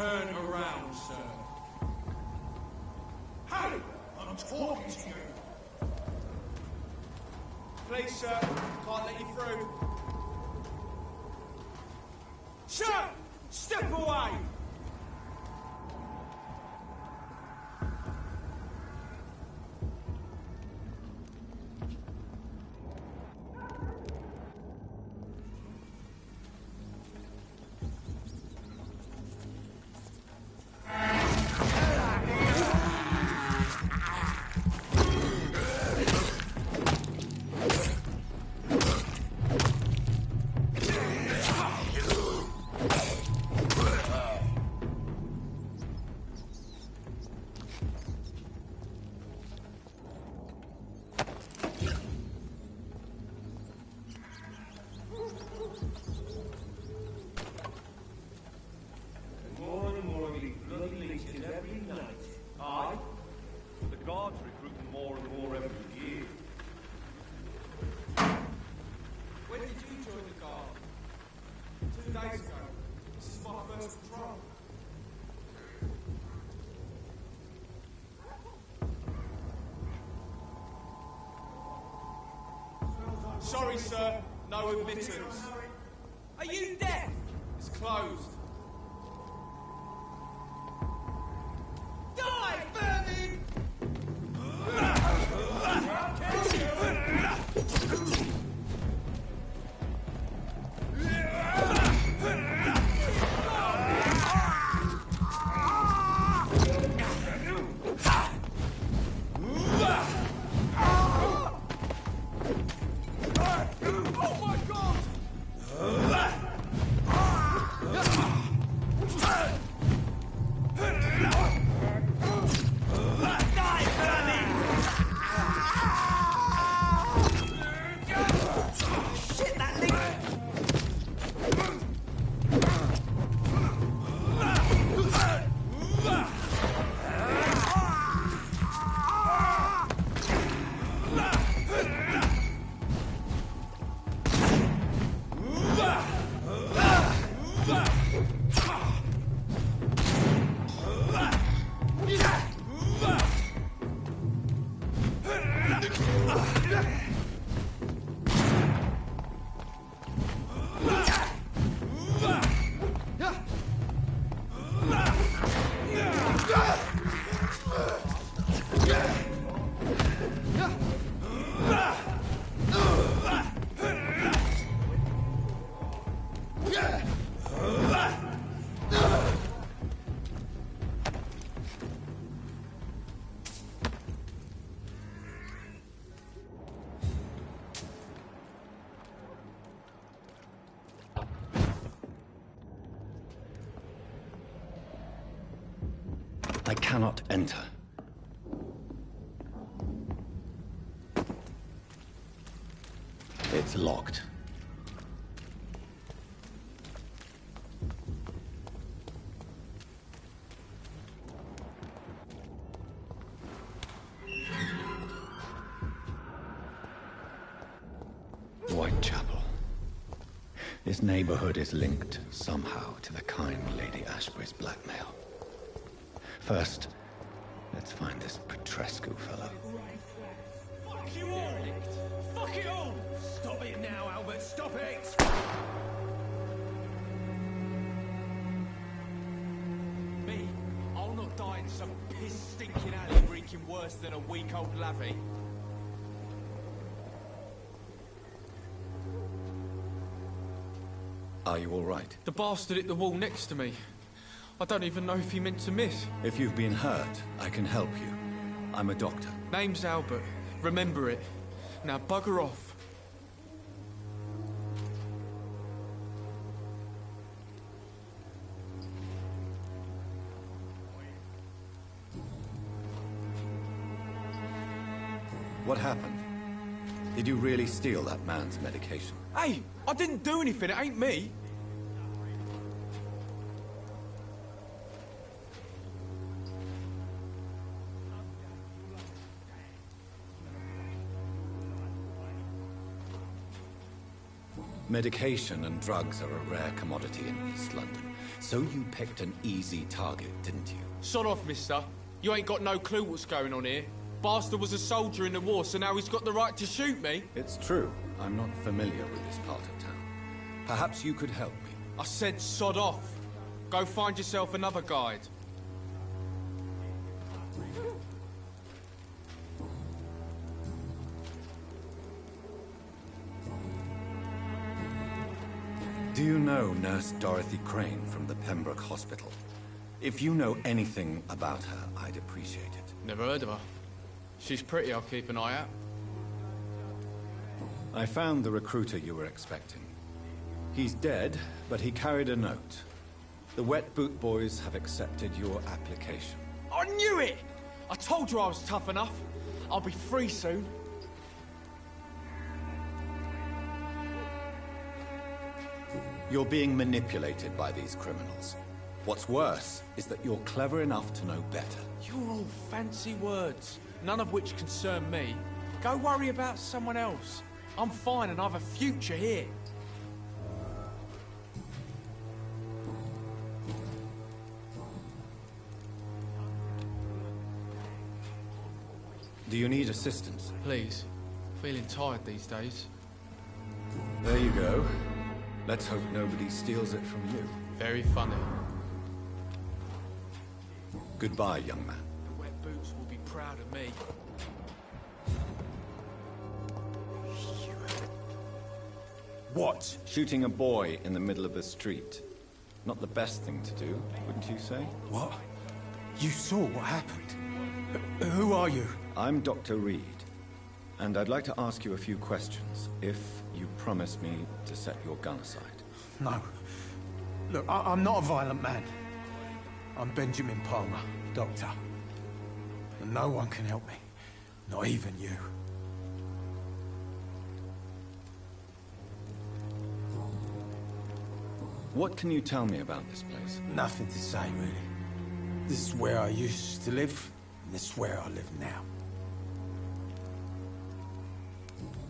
Turn around, sir. Hey! I'm talking to you! Please, sir. Can't let you through. Sir! Step away! Sorry, sir. No admittance. Are you deaf? It's closed. Die, vermin! I cannot enter. It's locked. Whitechapel. This neighborhood is linked somehow to the kind Lady Ashbury's blackmail. First, let's find this Petrescu fellow. Fuck you all! Fuck it all! Stop it now, Albert! Stop it! Me? I'll not die in some piss-stinking alley reeking worse than a week-old lavvy. Are you all right? The bastard hit the wall next to me. I don't even know if he meant to miss. If you've been hurt, I can help you. I'm a doctor. Name's Albert. Remember it. Now bugger off. What happened? Did you really steal that man's medication? Hey, I didn't do anything. It ain't me. Medication and drugs are a rare commodity in East London. So you picked an easy target, didn't you? Sod off, mister. You ain't got no clue what's going on here. Bastard was a soldier in the war, so now he's got the right to shoot me. It's true. I'm not familiar with this part of town. Perhaps you could help me. I said sod off. Go find yourself another guide. Do you know Nurse Dorothy Crane from the Pembroke Hospital? If you know anything about her, I'd appreciate it. Never heard of her. She's pretty, I'll keep an eye out. I found the recruiter you were expecting. He's dead, but he carried a note. The Wet Boot Boys have accepted your application. I knew it! I told you I was tough enough. I'll be free soon. You're being manipulated by these criminals. What's worse is that you're clever enough to know better. You're all fancy words, none of which concern me. Go worry about someone else. I'm fine and I have a future here. Do you need assistance? Please. Feeling tired these days. There you go. Let's hope nobody steals it from you. Very funny. Goodbye, young man. The Wet Boots will be proud of me. What? Shooting a boy in the middle of the street. Not the best thing to do, wouldn't you say? What? You saw what happened? Who are you? I'm Dr. Reed, and I'd like to ask you a few questions, if you promise me to set your gun aside. No. Look, I'm not a violent man. I'm Benjamin Palmer, doctor. And no one can help me. Not even you. What can you tell me about this place? Nothing to say, really. This is where I used to live, and this is where I live now.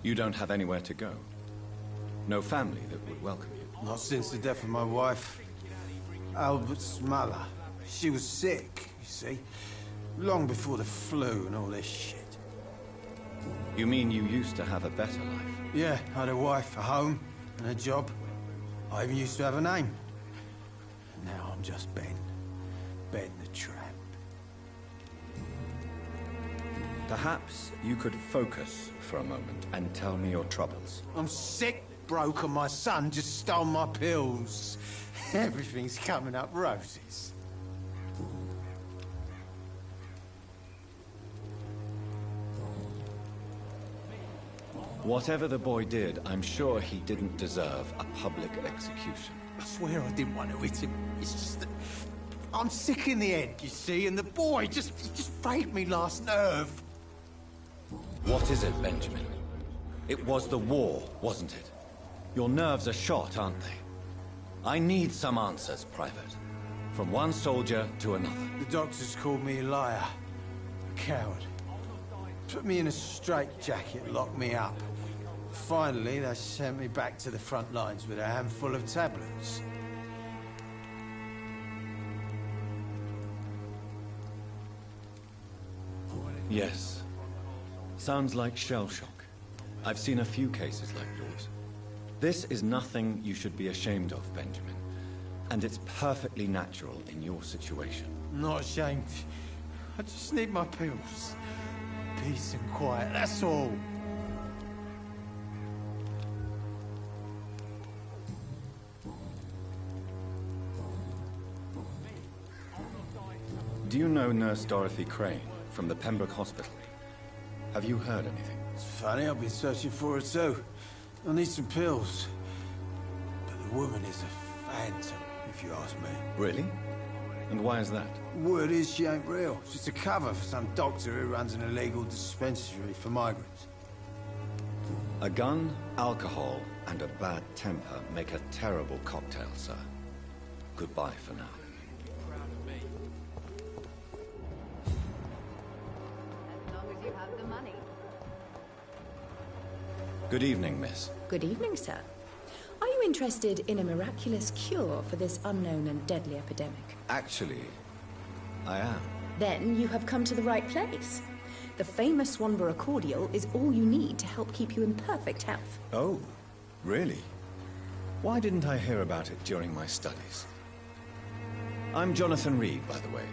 You don't have anywhere to go? No family that would welcome you? Not since the death of my wife, Albert's mother. She was sick, you see. Long before the flu and all this shit. You mean you used to have a better life? Yeah, I had a wife, a home, and a job. I even used to have a name. Now I'm just Ben. Ben the Tramp. Perhaps you could focus for a moment and tell me your troubles. I'm sick, broke, and my son just stole my pills. Everything's coming up roses. Whatever the boy did, I'm sure he didn't deserve a public execution. I swear I didn't want to hit him. It's just that I'm sick in the head, you see, and the boy just frayed me last nerve. What is it, Benjamin? It was the war, wasn't it? Your nerves are shot, aren't they? I need some answers, Private. From one soldier to another. The doctors called me a liar, a coward. Put me in a straitjacket, locked me up. Finally, they sent me back to the front lines with a handful of tablets. Yes. Sounds like shell shock. I've seen a few cases like yours. This is nothing you should be ashamed of, Benjamin. And it's perfectly natural in your situation. Not ashamed. I just need my pills. Peace and quiet, that's all. Do you know Nurse Dorothy Crane from the Pembroke Hospital? Have you heard anything? It's funny, I've been searching for her too. I need some pills. But the woman is a phantom, if you ask me. Really? And why is that? Word is she ain't real. She's a cover for some doctor who runs an illegal dispensary for migrants. A gun, alcohol, and a bad temper make a terrible cocktail, sir. Goodbye for now. Proud of me. As long as you have the money. Good evening, miss. Good evening, sir. interested in a miraculous cure for this unknown and deadly epidemic? Actually, I am. Then you have come to the right place. The famous Swanborough cordial is all you need to help keep you in perfect health. Oh, really? Why didn't I hear about it during my studies? I'm Jonathan Reed, by the way.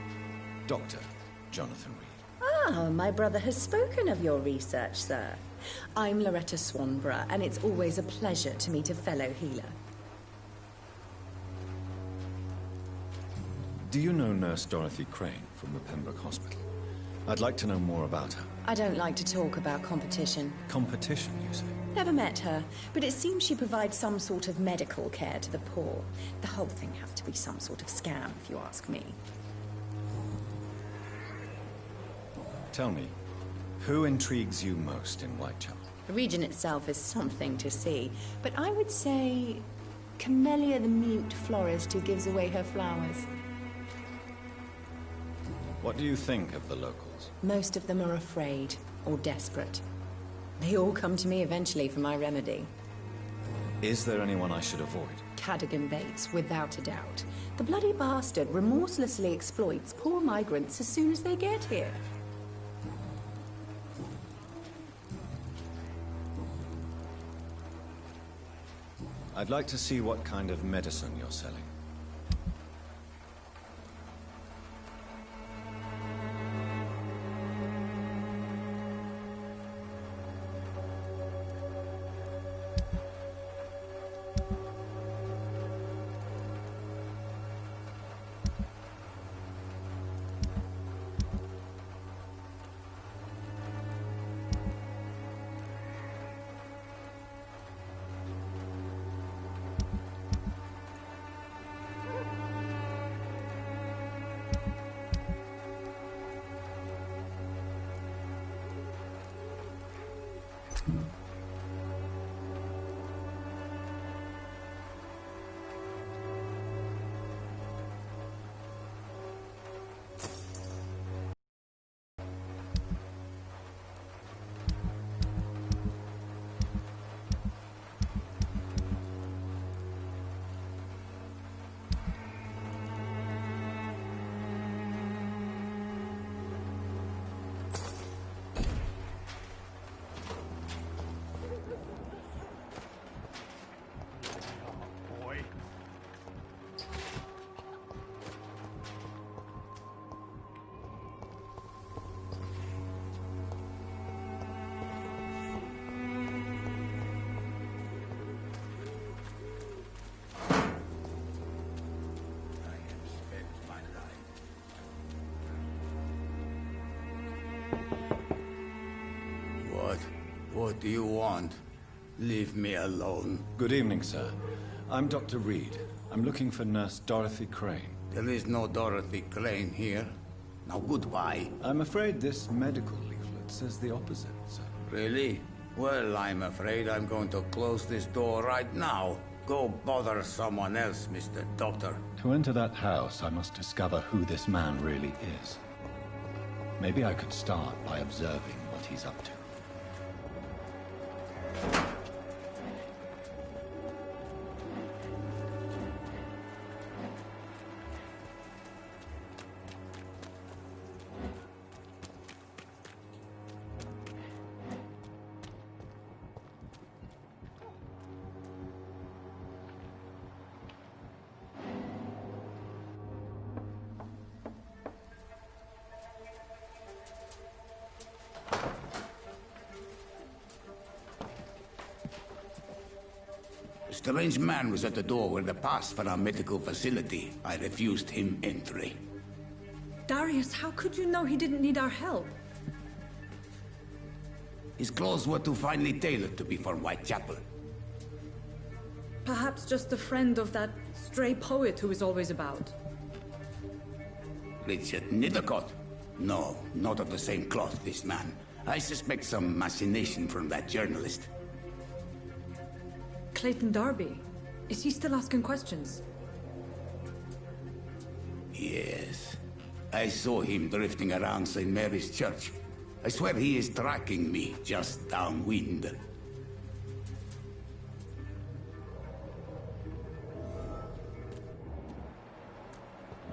Dr. Jonathan Reed. Ah, my brother has spoken of your research, sir. I'm Loretta Swanborough, and it's always a pleasure to meet a fellow healer. Do you know Nurse Dorothy Crane from the Pembroke Hospital? I'd like to know more about her. I don't like to talk about competition. Competition, you say? Never met her, but it seems she provides some sort of medical care to the poor. The whole thing has to be some sort of scam, if you ask me. Tell me, who intrigues you most in Whitechapel? The region itself is something to see, but I would say Camellia the mute florist who gives away her flowers. What do you think of the locals? Most of them are afraid or desperate. They all come to me eventually for my remedy. Is there anyone I should avoid? Cadogan Bates, without a doubt. The bloody bastard remorselessly exploits poor migrants as soon as they get here. I'd like to see what kind of medicine you're selling. What do you want? Leave me alone. Good evening, sir. I'm Dr. Reed. I'm looking for Nurse Dorothy Crane. There is no Dorothy Crane here. Now goodbye. I'm afraid this medical leaflet says the opposite, sir. Really? Well, I'm afraid I'm going to close this door right now. Go bother someone else, Mr. Doctor. To enter that house, I must discover who this man really is. Maybe I could start by observing what he's up to. A strange man was at the door with a pass for our medical facility. I refused him entry. Darius, how could you know he didn't need our help? His clothes were too finely tailored to be for Whitechapel. Perhaps just a friend of that stray poet who is always about. Richard Nithercott? No, not of the same cloth, this man. I suspect some machination from that journalist. Clayton Darby. Is he still asking questions? Yes. I saw him drifting around St. Mary's Church. I swear he is tracking me, just downwind.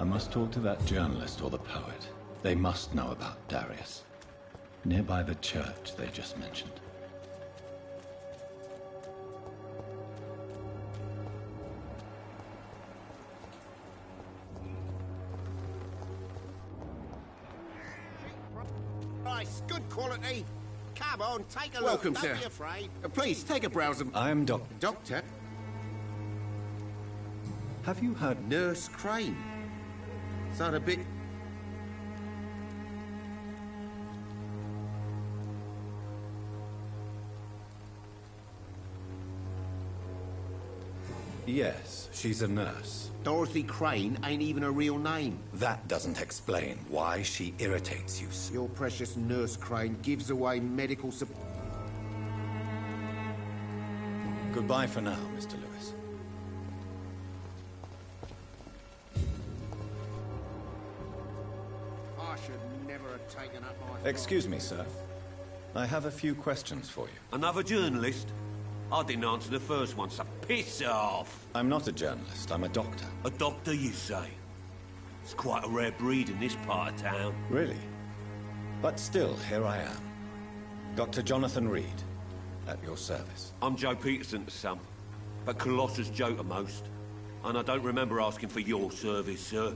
must talk to that journalist or the poet. They must know about Darius. Nearby the church they just mentioned. Price, good quality. Come on, take a look. Welcome, Don't sir. be afraid. Please, take a browse of... I am Doctor? Have you heard... Nurse Crane. Sound a bit... Yes, she's a nurse. Dorothy Crane ain't even a real name. That doesn't explain why she irritates you so. Your precious Nurse Crane gives away medical Goodbye for now, Mr. Lewis. I should never have taken up my... Excuse me, sir. I have a few questions for you. Another journalist? I didn't answer the first one, so piss off! I'm not a journalist, I'm a doctor. A doctor, you say? It's quite a rare breed in this part of town. Really? But still, here I am. Dr. Jonathan Reed, at your service. I'm Joe Peterson to some, but Colossus Joe to most. And I don't remember asking for your service, sir.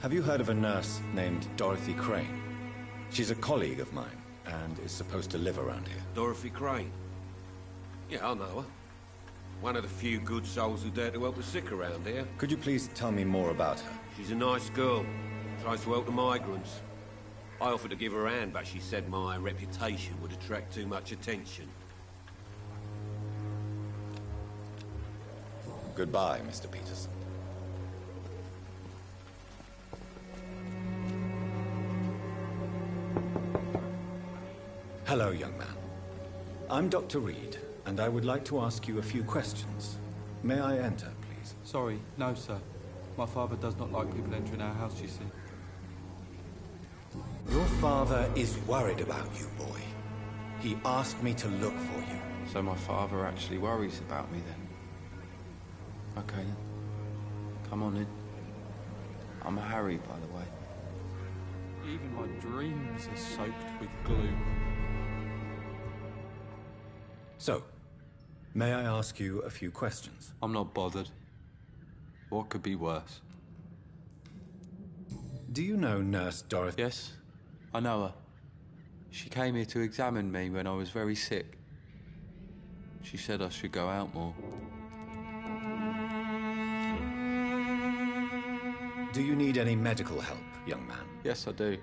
Have you heard of a nurse named Dorothy Crane? She's a colleague of mine, and is supposed to live around here. Dorothy Crane? Yeah, I know her. One of the few good souls who dare to help the sick around here. Could you please tell me more about her? She's a nice girl. Tries to help the migrants. I offered to give her a hand, but she said my reputation would attract too much attention. Goodbye, Mr. Peterson. Hello, young man. I'm Dr. Reed, and I would like to ask you a few questions. May I enter, please? Sorry, no, sir. My father does not like people entering our house, you see. Your father is worried about you, boy. He asked me to look for you. So my father actually worries about me then? Okay then. Come on in. I'm Harry, by the way. Even my dreams are soaked with gloom. So, may I ask you a few questions? I'm not bothered. What could be worse? Do you know Nurse Dorothy? Yes, I know her. She came here to examine me when I was very sick. She said I should go out more. Do you need any medical help, young man? Yes, I do.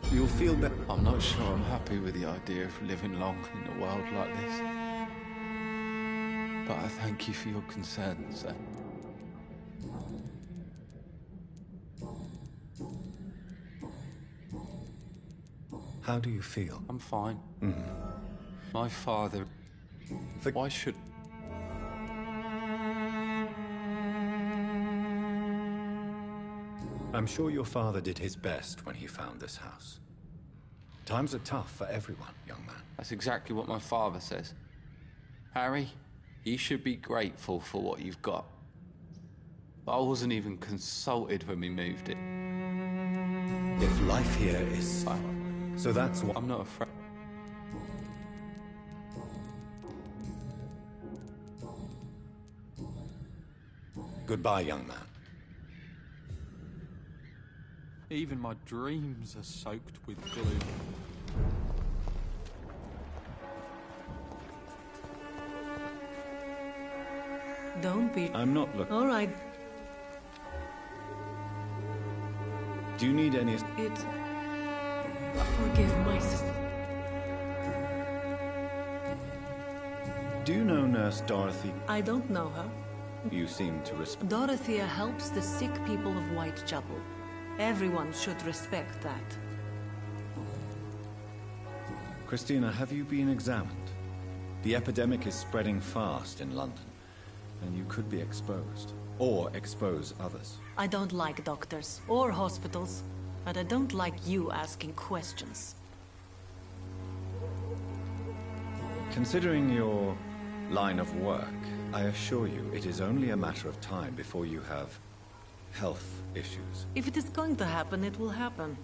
You'll feel better. I'm not sure I'm happy with the idea of living long in a world like this. But I thank you for your concern, sir. How do you feel? I'm fine. My father... Why should... I'm sure your father did his best when he found this house. Times are tough for everyone, young man. That's exactly what my father says. Harry, you should be grateful for what you've got. But I wasn't even consulted when we moved it. If life here is... So that's what... I'm not afraid. Goodbye, young man. Even my dreams are soaked with gloom. Don't be... I'm not looking... All right. Do you need any... It... Forgive my sister. Do you know Nurse Dorothy? I don't know her. You seem to respect... Dorothea helps the sick people of Whitechapel. Everyone should respect that. Christina, have you been examined? The epidemic is spreading fast in London, and you could be exposed. Or expose others. I don't like doctors or hospitals, but I don't like you asking questions. Considering your line of work, I assure you, it is only a matter of time before you have health issues. If it is going to happen, it will happen.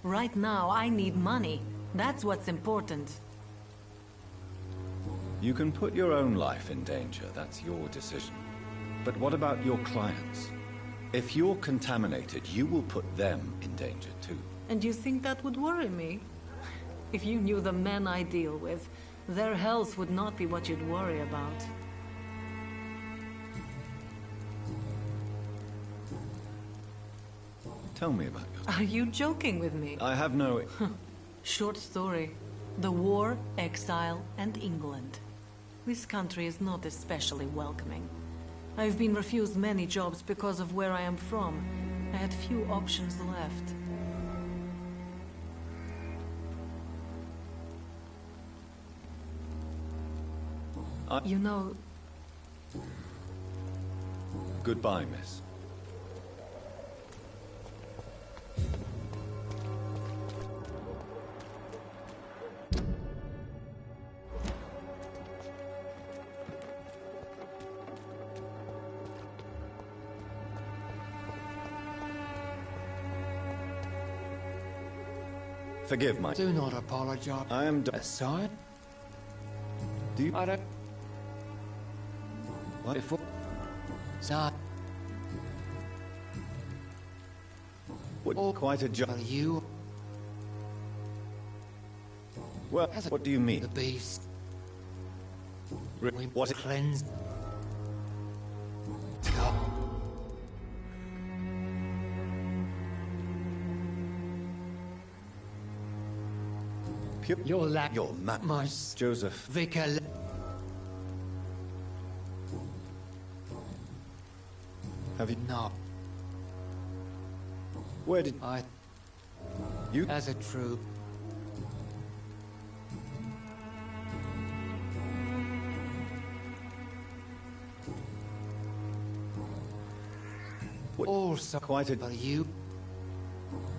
Right now, I need money. That's what's important. You can put your own life in danger, that's your decision. But what about your clients? If you're contaminated, you will put them in danger too. And you think that would worry me? If you knew the men I deal with, their health would not be what you'd worry about. Tell me about yourself. Are you joking with me? I have no... Short story. The war, exile, and England. This country is not especially welcoming. I've been refused many jobs because of where I am from. I had few options left. You know... Goodbye, miss. Forgive my... Do not apologize. I am... Aside? Do you... I don't... What? Before... Side. What? Quite a job. You... Well, what do you mean? The beast. What? Cleanse. Your lack... Your my... Joseph... Vicar... Have you... No. Where did... I... You... As a troop... What? Also... Quite a... But you...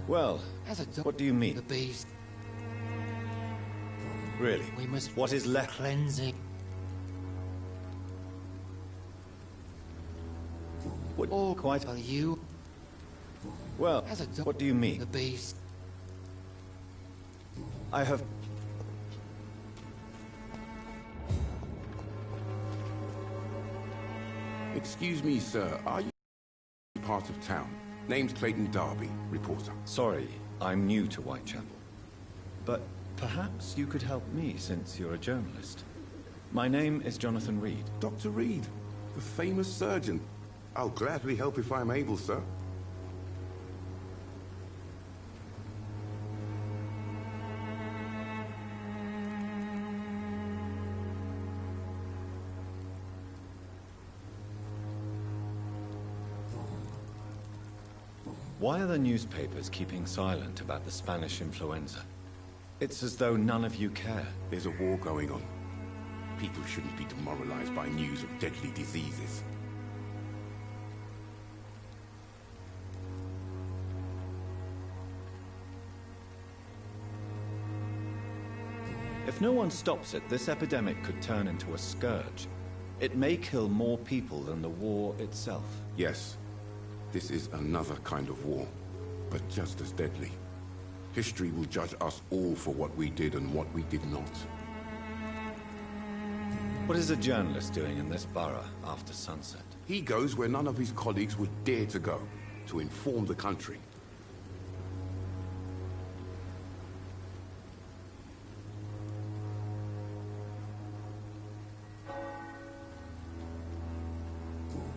Well, as a... what do you mean? The beast... Really? We must... What is left? Cleansing... What? All Quite... But you... Well, as a... what do you mean? The beast... I have... Excuse me, sir. Are you part of town? Name's Clayton Darby, reporter. Sorry, I'm new to Whitechapel. But perhaps you could help me, since you're a journalist. My name is Jonathan Reed. Dr. Reed, the famous surgeon. I'll gladly help if I'm able, sir. Why are the newspapers keeping silent about the Spanish influenza? It's as though none of you care. There's a war going on. People shouldn't be demoralized by news of deadly diseases. If no one stops it, this epidemic could turn into a scourge. It may kill more people than the war itself. Yes. This is another kind of war, but just as deadly. History will judge us all for what we did and what we did not. What is a journalist doing in this borough after sunset? He goes where none of his colleagues would dare to go, to inform the country.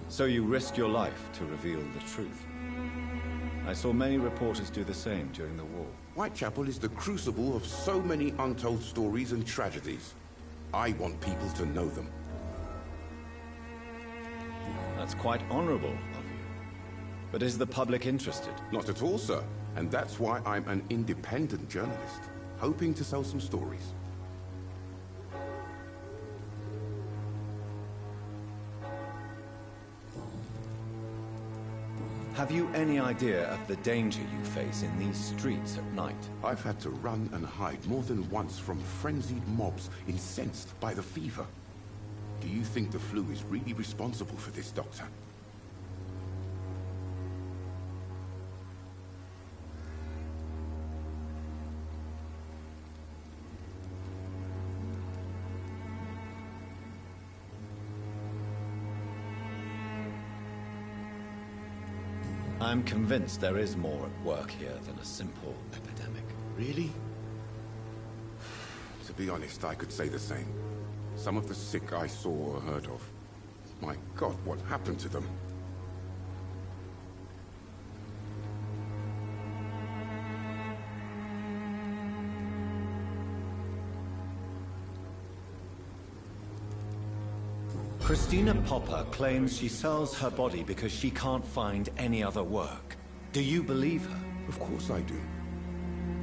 So you risk your life to reveal the truth. I saw many reporters do the same during the war. Whitechapel is the crucible of so many untold stories and tragedies. I want people to know them. That's quite honorable of you. But is the public interested? Not at all, sir. And that's why I'm an independent journalist, hoping to sell some stories. Have you any idea of the danger you face in these streets at night? I've had to run and hide more than once from frenzied mobs incensed by the fever. Do you think the flu is really responsible for this, Doctor? I'm convinced there is more at work here than a simple epidemic. Really? To be honest, I could say the same. Some of the sick I saw or heard of. My God, what happened to them? Christina Popper claims she sells her body because she can't find any other work. Do you believe her? Of course I do.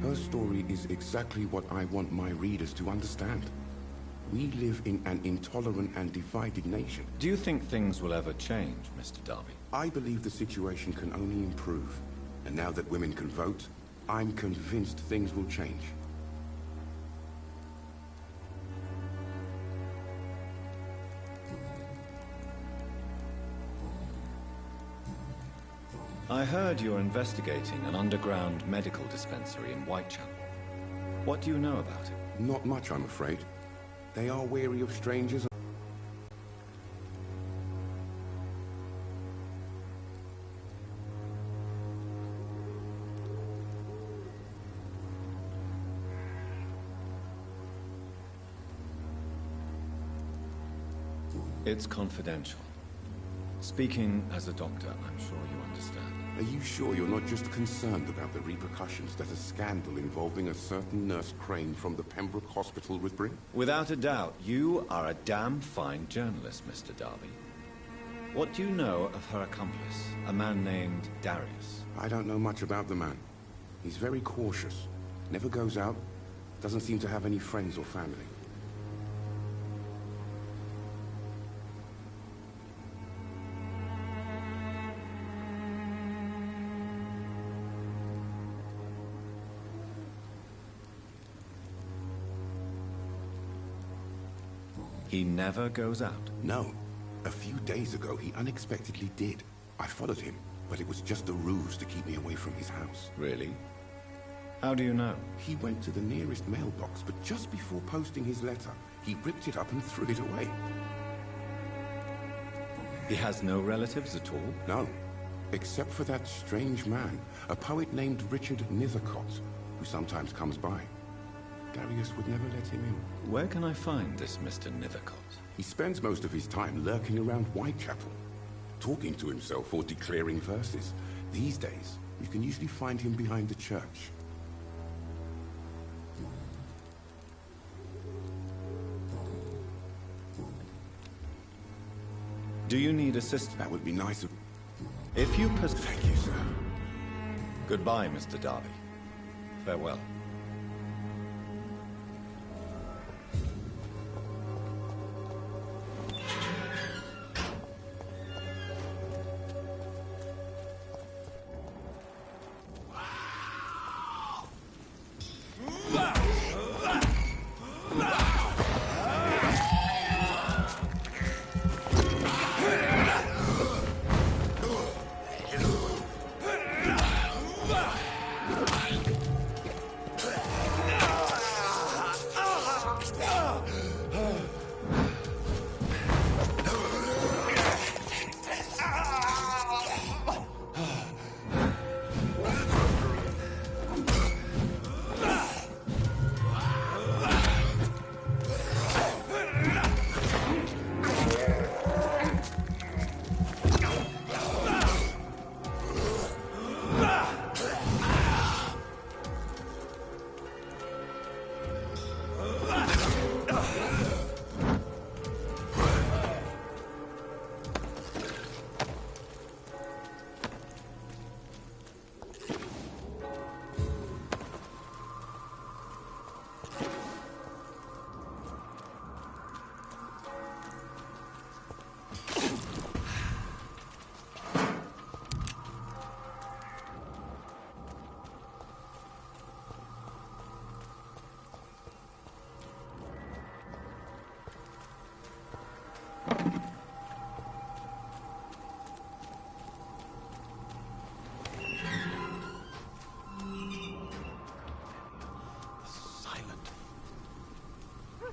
Her story is exactly what I want my readers to understand. We live in an intolerant and divided nation. Do you think things will ever change, Mr. Darby? I believe the situation can only improve. And now that women can vote, I'm convinced things will change. I heard you're investigating an underground medical dispensary in Whitechapel. What do you know about it? Not much, I'm afraid. They are wary of strangers. It's confidential. Speaking as a doctor, I'm sure you understand. Are you sure you're not just concerned about the repercussions that a scandal involving a certain nurse Crane from the Pembroke Hospital would bring? Without a doubt, you are a damn fine journalist, Mr. Darby. What do you know of her accomplice, a man named Darius? I don't know much about the man. He's very cautious. Never goes out. Doesn't seem to have any friends or family. He never goes out? No. A few days ago, he unexpectedly did. I followed him, but it was just a ruse to keep me away from his house. Really? How do you know? He went to the nearest mailbox, but just before posting his letter, he ripped it up and threw it away. He has no relatives at all? No. Except for that strange man, a poet named Richard Nethercott, who sometimes comes by. Darius would never let him in. Where can I find this Mr. Nethercott? He spends most of his time lurking around Whitechapel, talking to himself or declaring verses. These days, you can usually find him behind the church. Do you need assistance? That would be nice of... If you Thank you, sir. Goodbye, Mr. Darby. Farewell.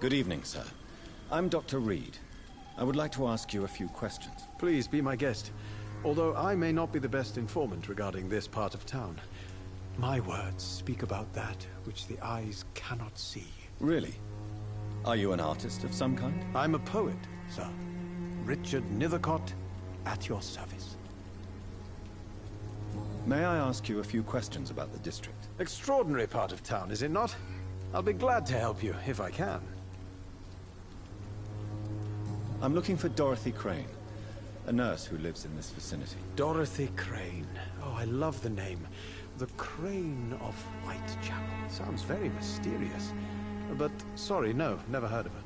Good evening, sir. I'm Dr. Reed. I would like to ask you a few questions. Please be my guest. Although I may not be the best informant regarding this part of town, my words speak about that which the eyes cannot see. Really? Are you an artist of some kind? I'm a poet, sir. Richard Nethercott, at your service. May I ask you a few questions about the district? Extraordinary part of town, is it not? I'll be glad to help you, if I can. I'm looking for Dorothy Crane, a nurse who lives in this vicinity. Dorothy Crane. Oh, I love the name. The Crane of Whitechapel. Sounds very mysterious. But, sorry, no, never heard of her.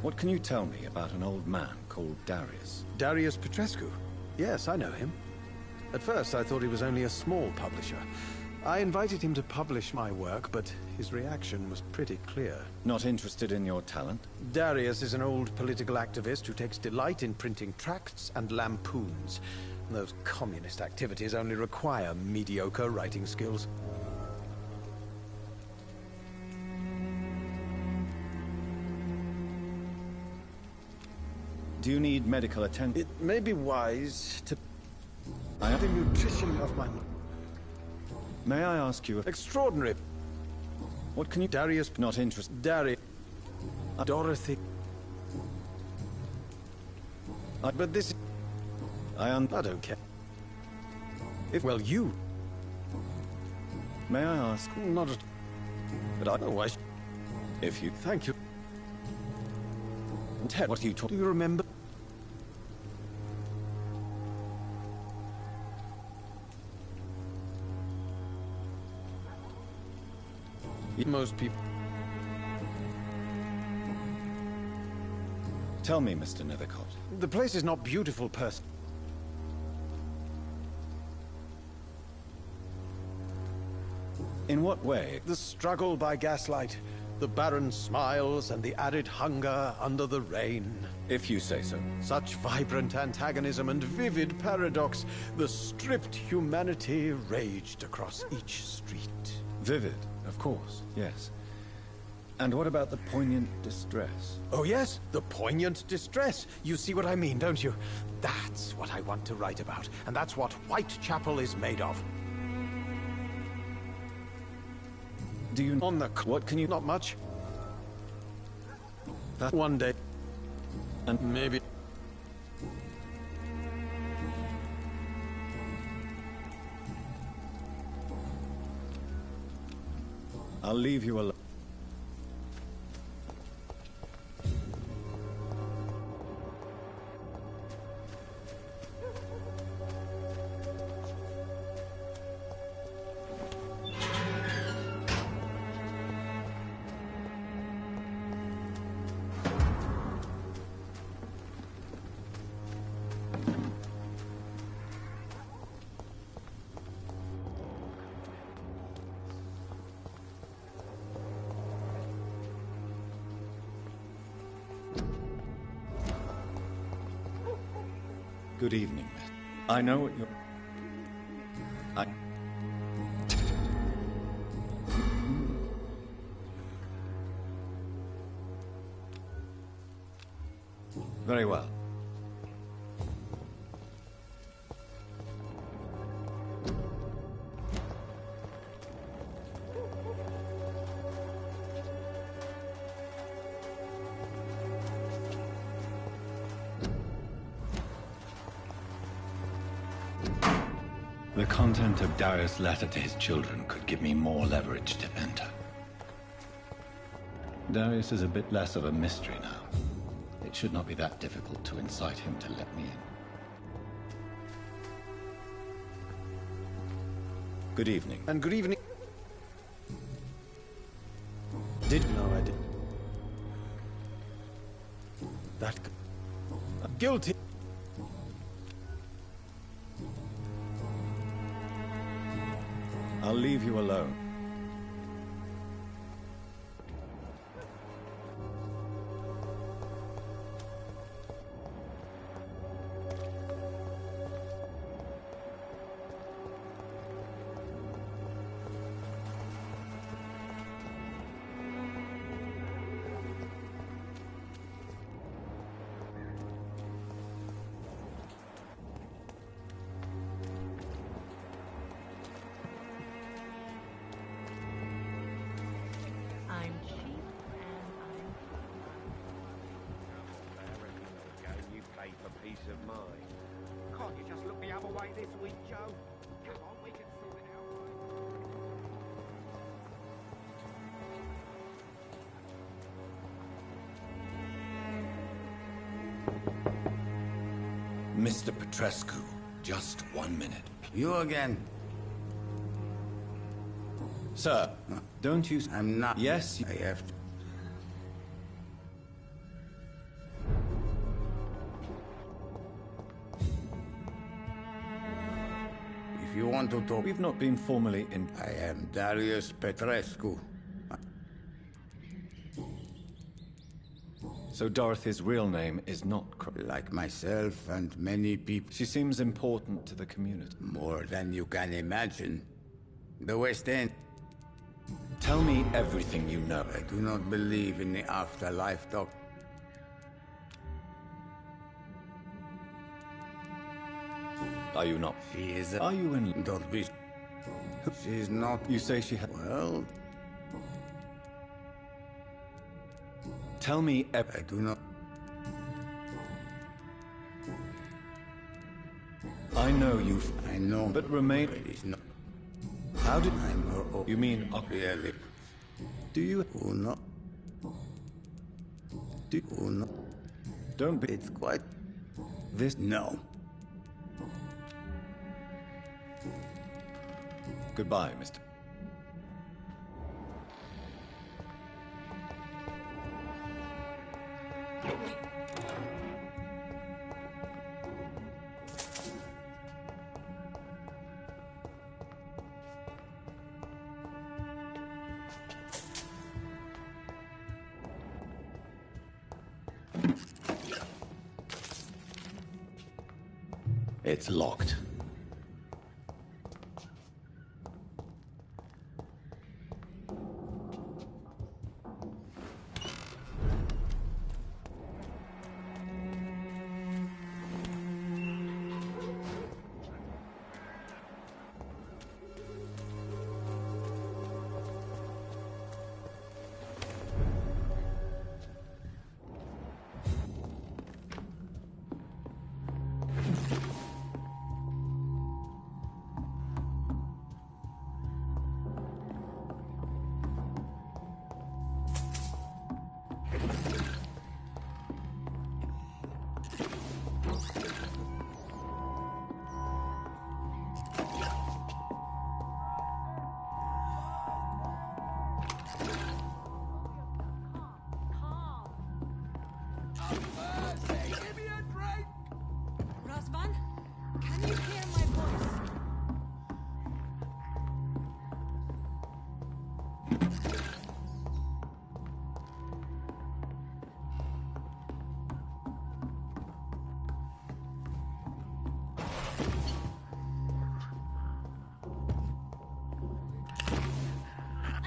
What can you tell me about an old man called Darius? Darius Petrescu? Yes, I know him. At first, I thought he was only a small publisher. I invited him to publish my work, but his reaction was pretty clear. Not interested in your talent? Darius is an old political activist who takes delight in printing tracts and lampoons. Those communist activities only require mediocre writing skills. Do you need medical attention? It may be wise to... I am the nutrition of my... May I ask you... Extraordinary. What can you... Darius... Not interested. Darius... Dorothy... But this... I don't care. If... Well, you... May I ask... Not at... But I know I... If you... Thank you. Ted, what are you talking... Do you remember? Most people... Tell me, Mr. Nethercott. The place is not beautiful, person. In what way? The struggle by gaslight, the barren smiles, and the arid hunger under the rain. If you say so. Such vibrant antagonism and vivid paradox, the stripped humanity raged across each street. Vivid, of course, yes. And what about the poignant distress? Oh yes, the poignant distress. You see what I mean, don't you? That's what I want to write about, and that's what Whitechapel is made of. Do you... On the... What can you... Not much. That one day... And maybe... I'll leave you alone. Good evening, miss. I know what you're... Very well. The content of Darius' letter to his children could give me more leverage to enter. Darius is a bit less of a mystery now. It should not be that difficult to incite him to let me in. Good evening. And good evening. No, I did. That... Guilty. I'll leave you alone. other way this week, Joe? Come on, we can sort it out. Mr. Petrescu, just 1 minute. You again? Sir, don't you... I'm not... Yes? I have to... If you want to talk... We've not been formally in... I am Darius Petrescu. So Dorothy's real name is not... Like myself and many people... She seems important to the community. More than you can imagine. The West End... Tell me everything you know. I do not believe in the afterlife, Doc. Are you not? She is Are you in... Don't be... She's not... You say she had... Well... Tell me I do not... I know you've... I know... But remain... It is not... How did... I'm her... You mean... Really? Do you... Uno... Uno... Don't be... It's quite... This... No. Goodbye, Mr. It's locked.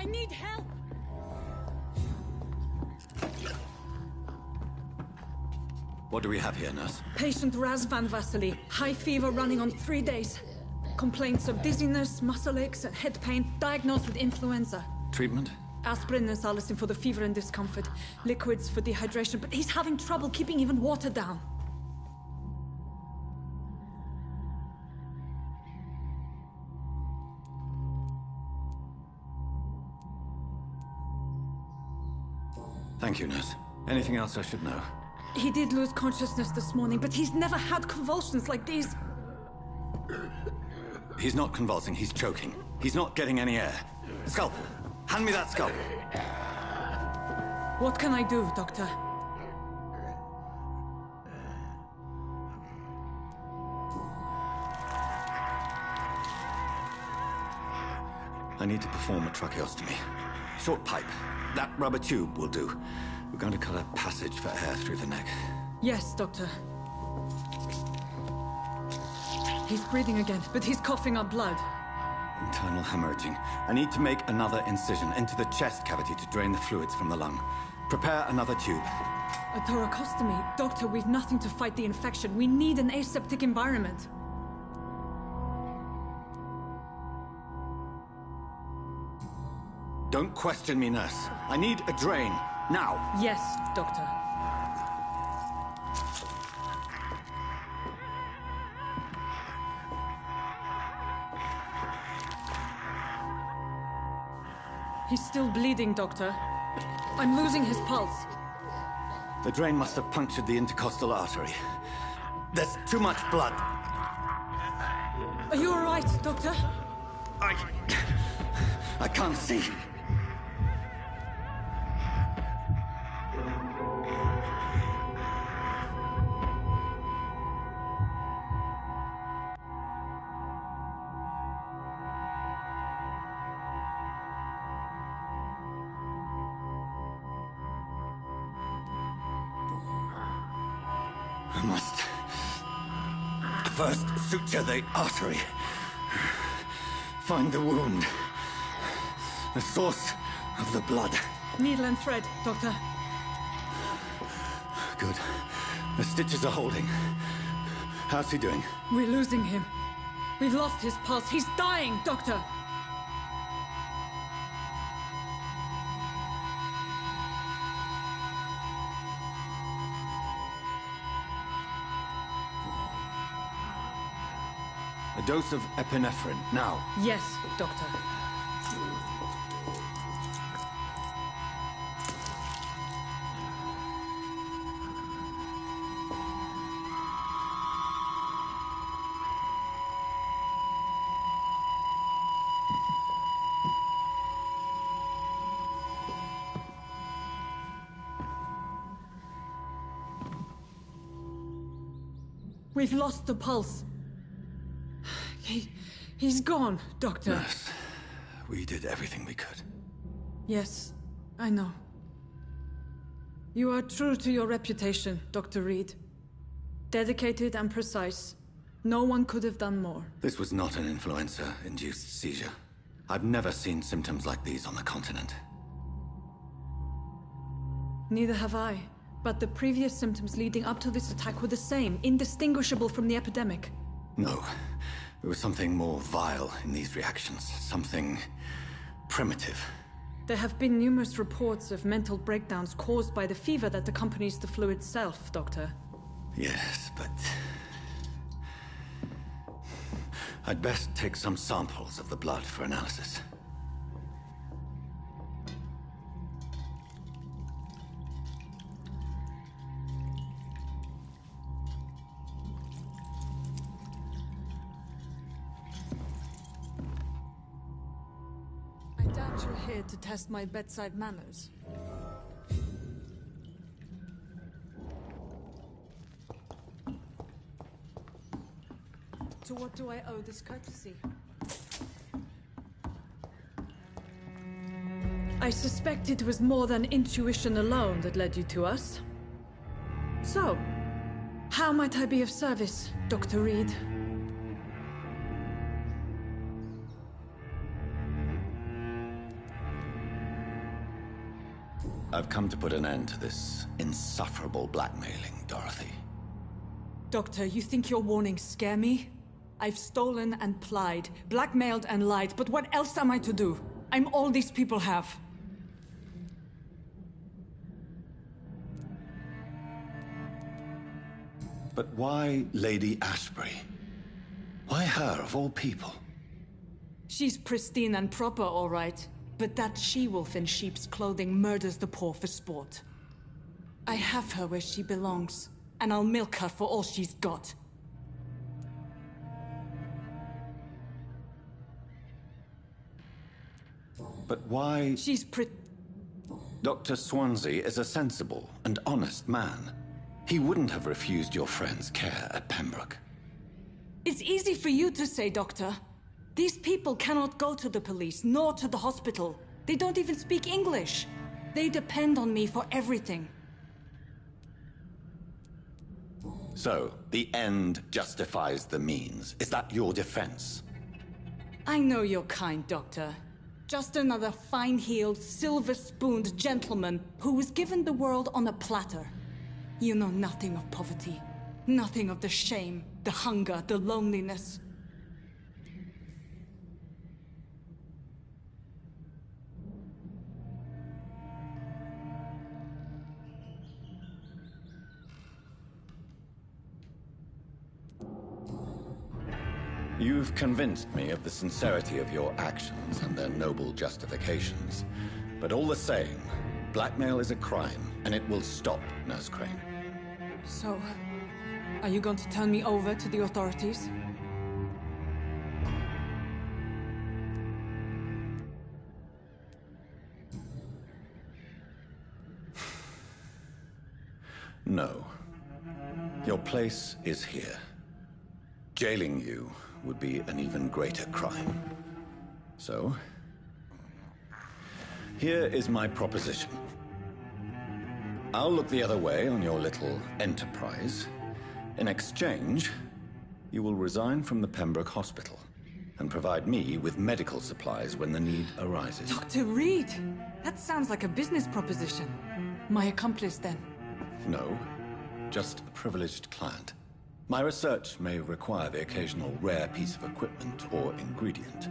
I need help! What do we have here, nurse? Patient Razvan Vasily. High fever running on 3 days. Complaints of dizziness, muscle aches, and head pain. Diagnosed with influenza. Treatment? Aspirin and salicin for the fever and discomfort. Liquids for dehydration, but he's having trouble keeping even water down. Thank you, nurse. Anything else I should know? He did lose consciousness this morning, but he's never had convulsions like these. He's not convulsing, he's choking. He's not getting any air. Scalpel! Hand me that scalpel! What can I do, Doctor? I need to perform a tracheostomy. Short pipe. That rubber tube will do. We're going to cut a passage for air through the neck. Yes, Doctor. He's breathing again, but he's coughing up blood. Internal hemorrhaging. I need to make another incision into the chest cavity to drain the fluids from the lung. Prepare another tube. A thoracostomy? Doctor, we've nothing to fight the infection. We need an aseptic environment. Don't question me, nurse. I need a drain. Now. Yes, Doctor. He's still bleeding, Doctor. I'm losing his pulse. The drain must have punctured the intercostal artery. There's too much blood. Are you all right, Doctor? I can't see. I must first suture the artery. Find the wound. The source of the blood. Needle and thread, Doctor. Good. The stitches are holding. How's he doing? We're losing him. We've lost his pulse. He's dying, Doctor! A dose of epinephrine, now. Yes, Doctor. We've lost the pulse. He's gone, Doctor. Nurse, we did everything we could. Yes, I know. You are true to your reputation, Dr. Reed. Dedicated and precise. No one could have done more. This was not an influenza-induced seizure. I've never seen symptoms like these on the continent. Neither have I. But the previous symptoms leading up to this attack were the same, indistinguishable from the epidemic. No. There was something more vile in these reactions. Something primitive. There have been numerous reports of mental breakdowns caused by the fever that accompanies the flu itself, Doctor. Yes, but... I'd best take some samples of the blood for analysis. I doubt you're here to test my bedside manners. To what do I owe this courtesy? I suspect it was more than intuition alone that led you to us. So, how might I be of service, Dr. Reed? I've come to put an end to this insufferable blackmailing, Dorothy. Doctor, you think your warnings scare me? I've stolen and plied, blackmailed and lied, but what else am I to do? I'm all these people have. But why Lady Ashbury? Why her, of all people? She's pristine and proper, all right. But that she-wolf in sheep's clothing murders the poor for sport. I have her where she belongs, and I'll milk her for all she's got. But why... She's Dr. Swansea is a sensible and honest man. He wouldn't have refused your friend's care at Pembroke. It's easy for you to say, Doctor. These people cannot go to the police, nor to the hospital. They don't even speak English. They depend on me for everything. So, the end justifies the means. Is that your defense? I know you're kind, Doctor. Just another fine-heeled, silver-spooned gentleman who was given the world on a platter. You know nothing of poverty. Nothing of the shame, the hunger, the loneliness. You've convinced me of the sincerity of your actions and their noble justifications. But all the same, blackmail is a crime, and it will stop, Nurse Crane. So, are you going to turn me over to the authorities? No. Your place is here. Jailing you would be an even greater crime. So, here is my proposition. I'll look the other way on your little enterprise. In exchange, you will resign from the Pembroke Hospital and provide me with medical supplies when the need arises. Dr. Reed! That sounds like a business proposition. My accomplice, then? No, just a privileged client. My research may require the occasional rare piece of equipment or ingredient.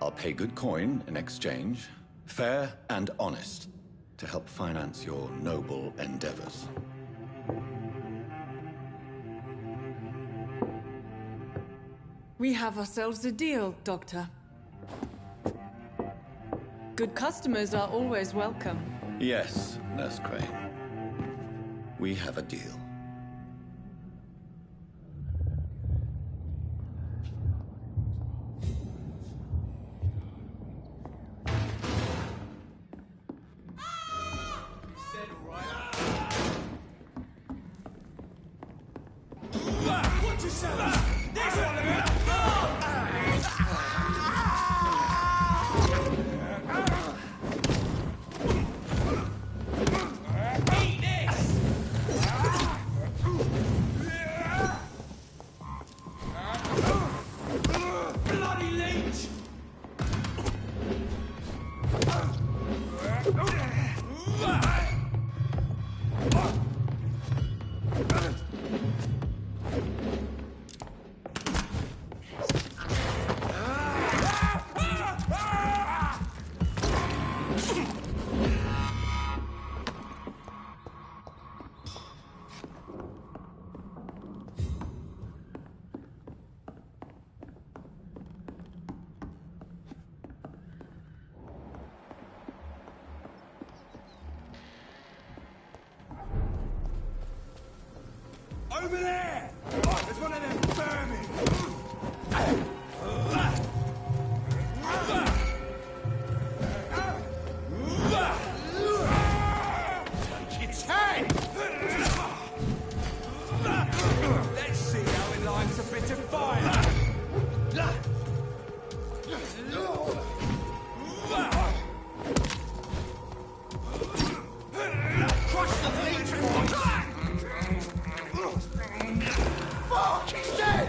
I'll pay good coin in exchange, fair and honest, to help finance your noble endeavors. We have ourselves a deal, Doctor. Good customers are always welcome. Yes, Nurse Crane. We have a deal. Over there! There's one of them vermin! Take its head! Let's see how it likes a bit of fire! Crush the leech, boys! Fuck, he's dead!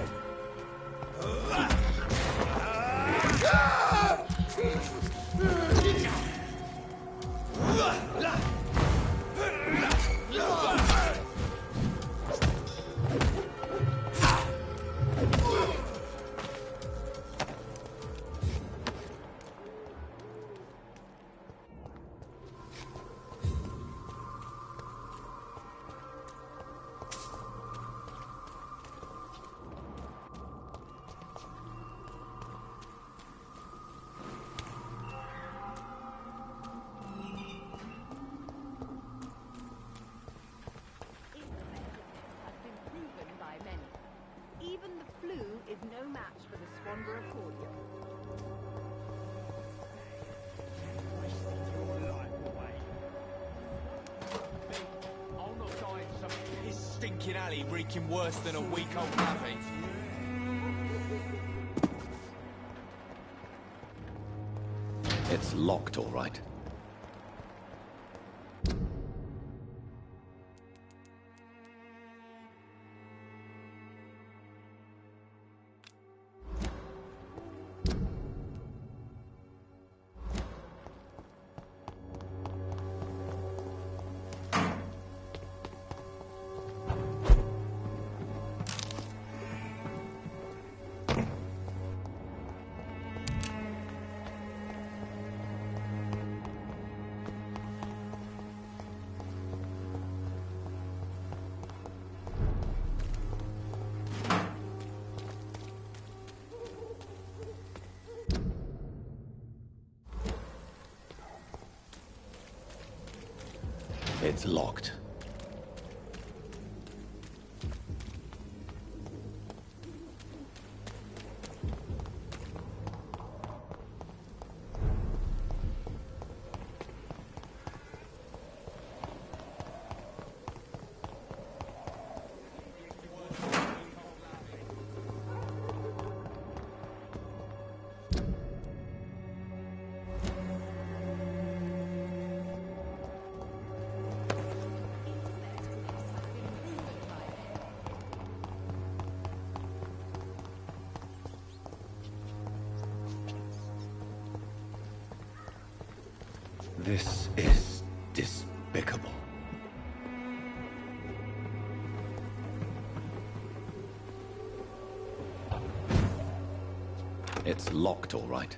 Even the flu is no match for the Swanborough cordial. I'll not die in some piss stinking alley reeking worse than a week-old puppy. It's locked, all right. locked. This is despicable. It's locked, all right.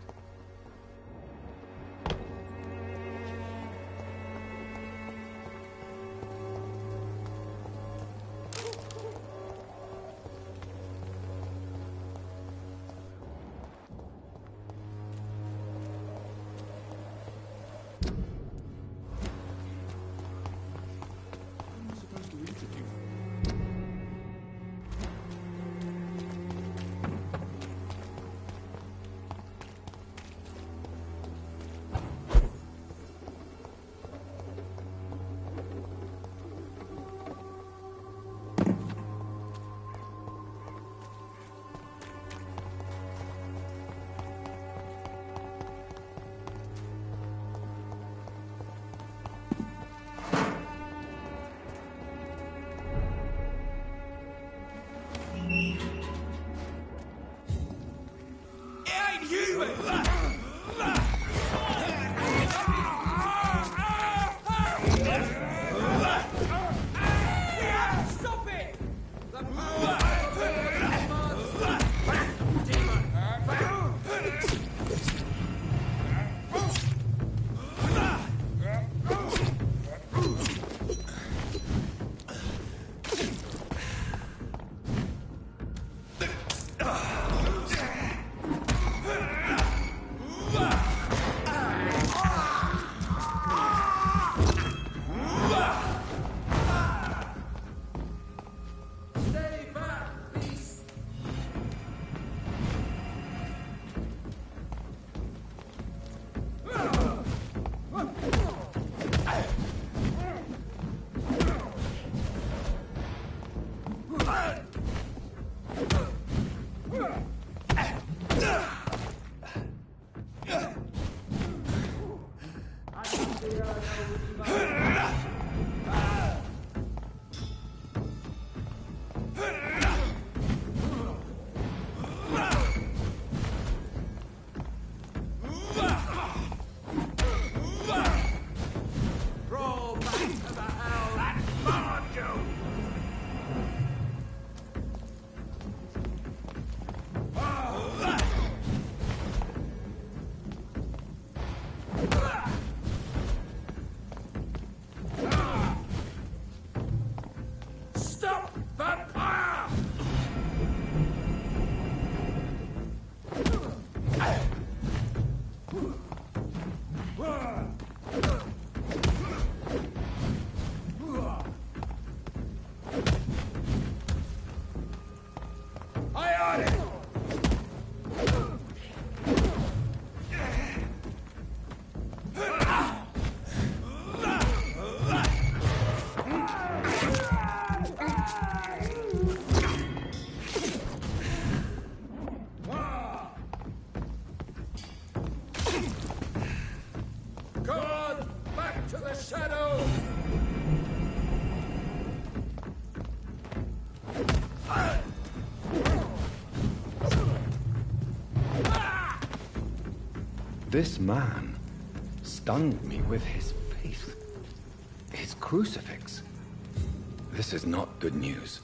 This man stunned me with his faith. His crucifix. This is not good news.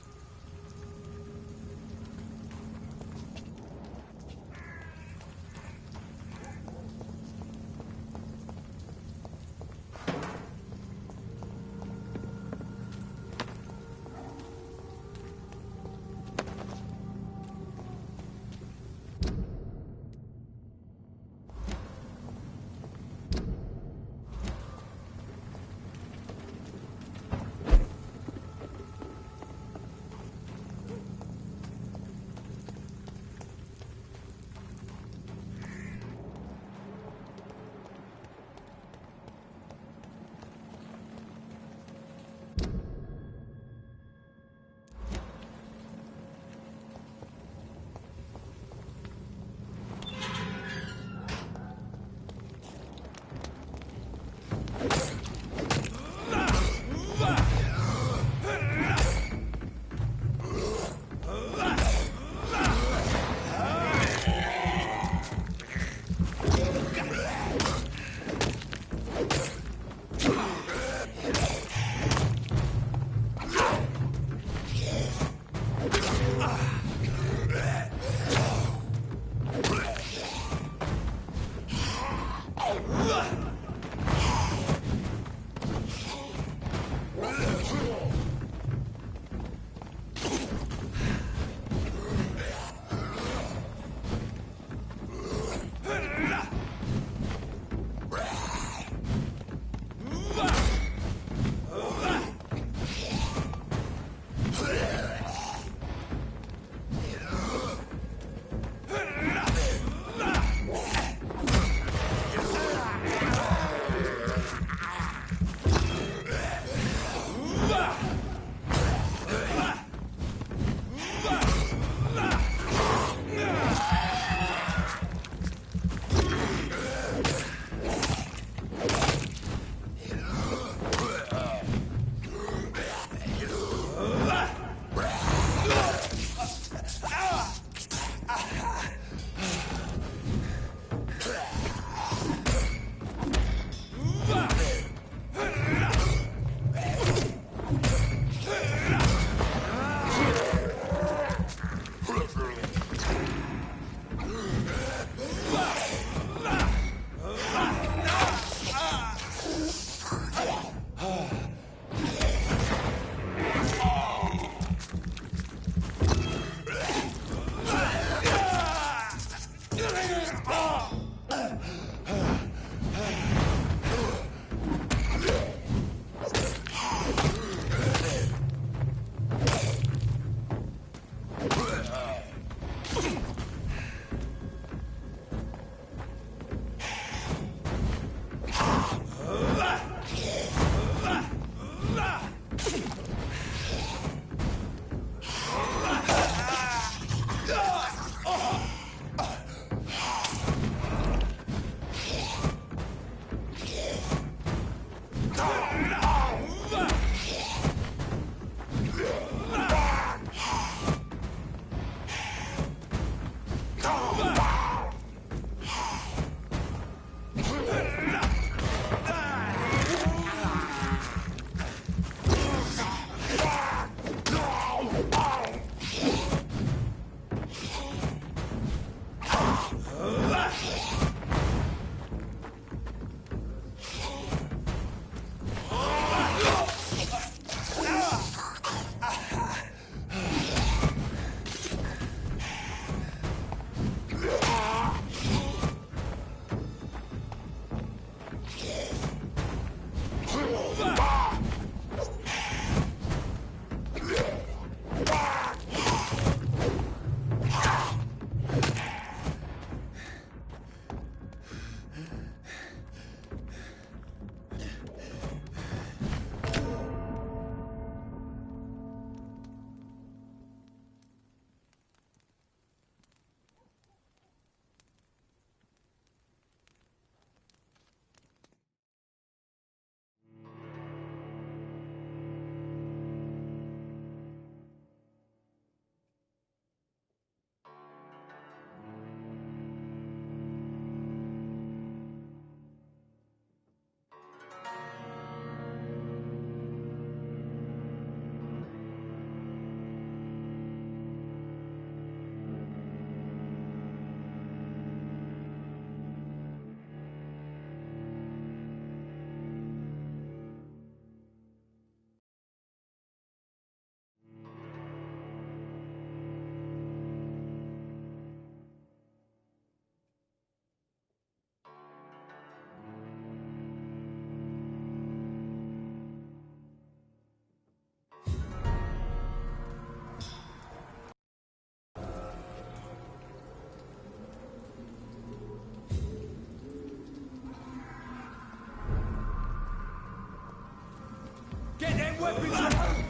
Get them weapons up!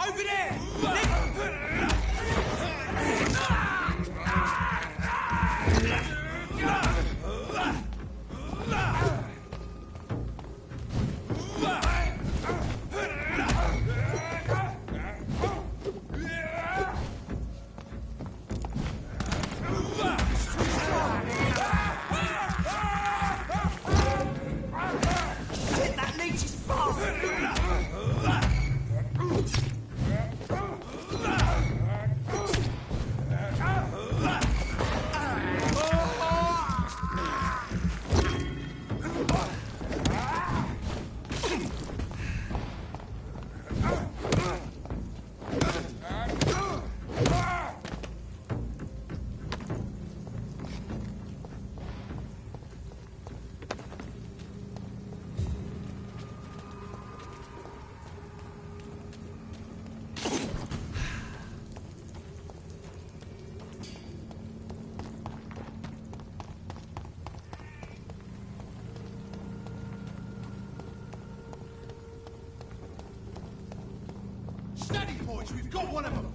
Over there! That leech is fast! Steady, boys, we've got one of them.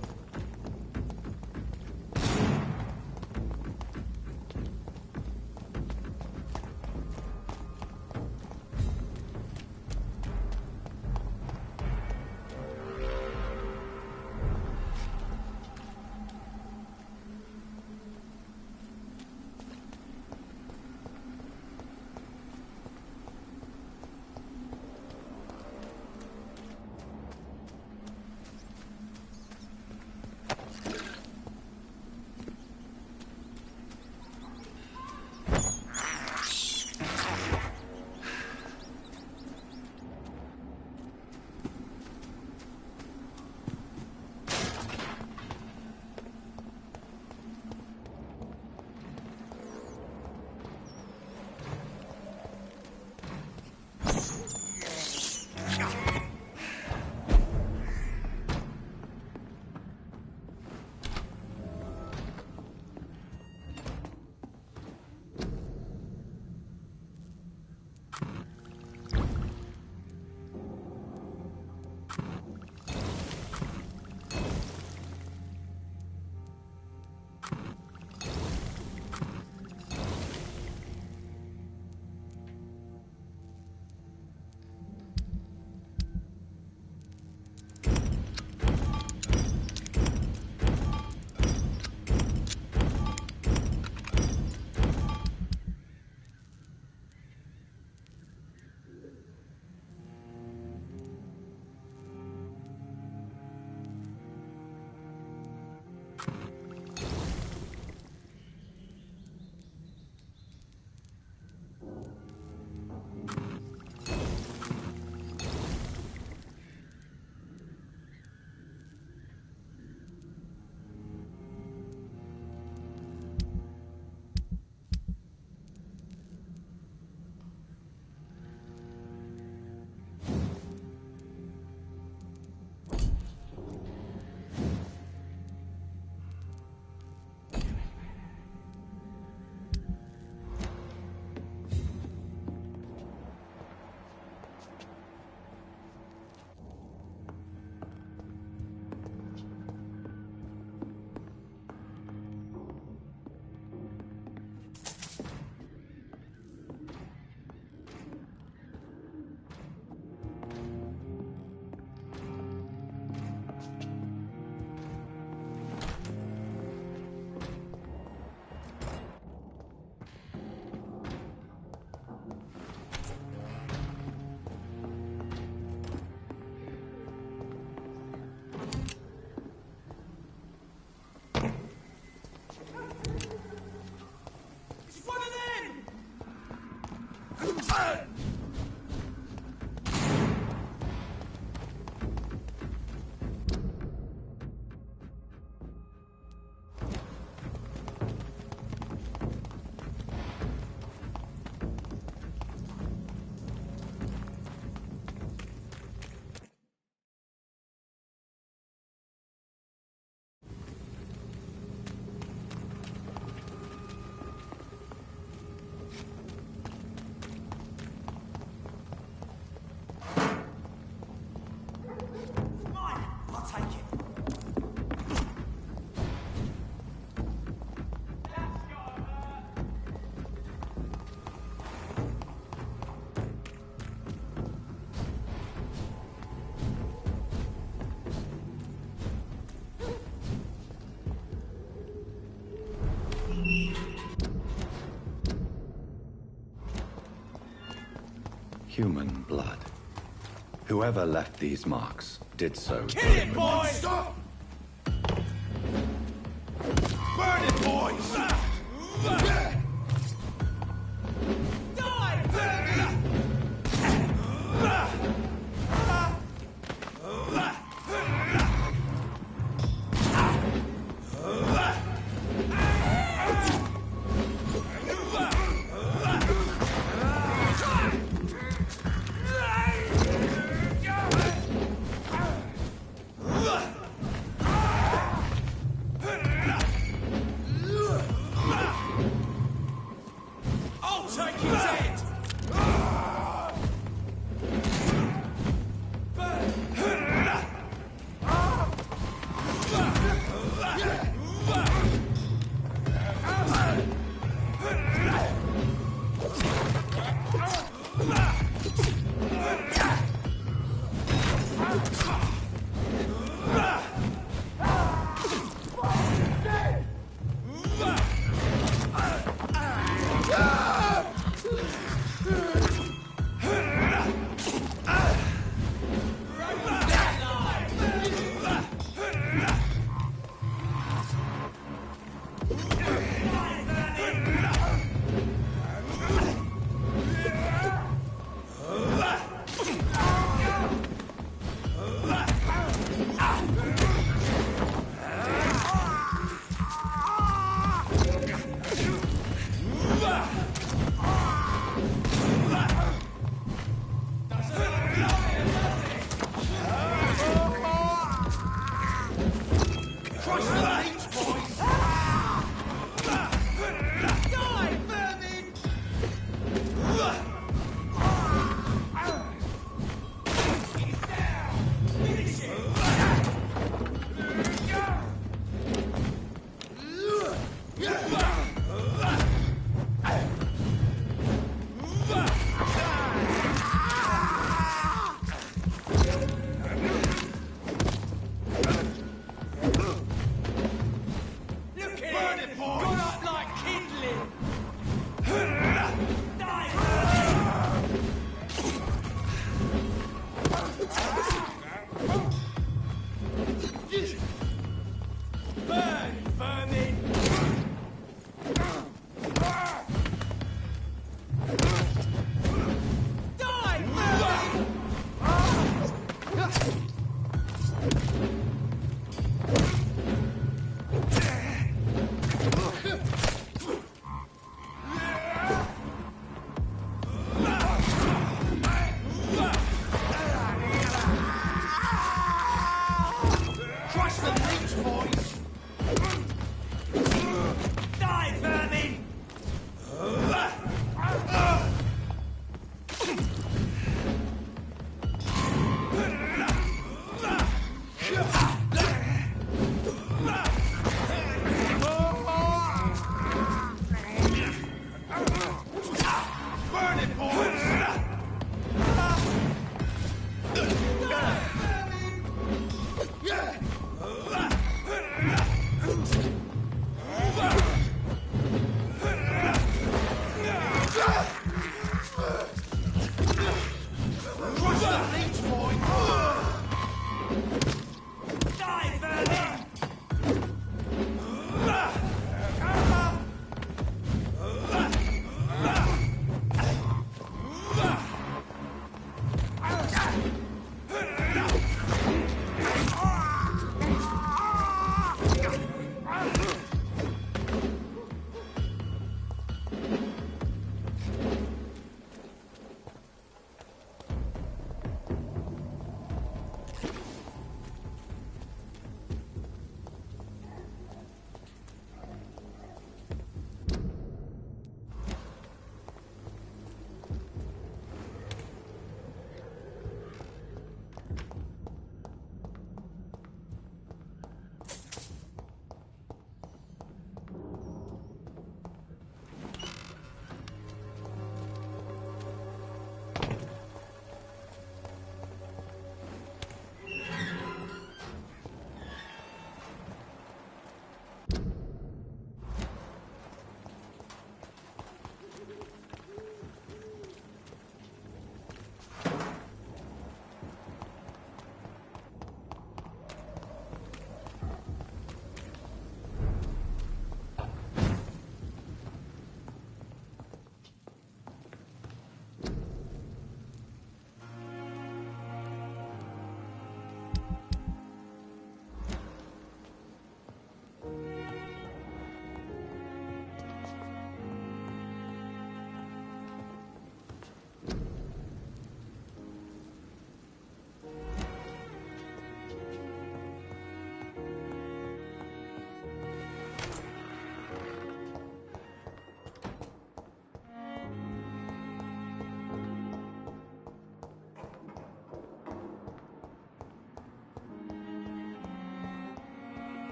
Human blood. Whoever left these marks did so. Kill it, boys! Stop! Burn it, boys!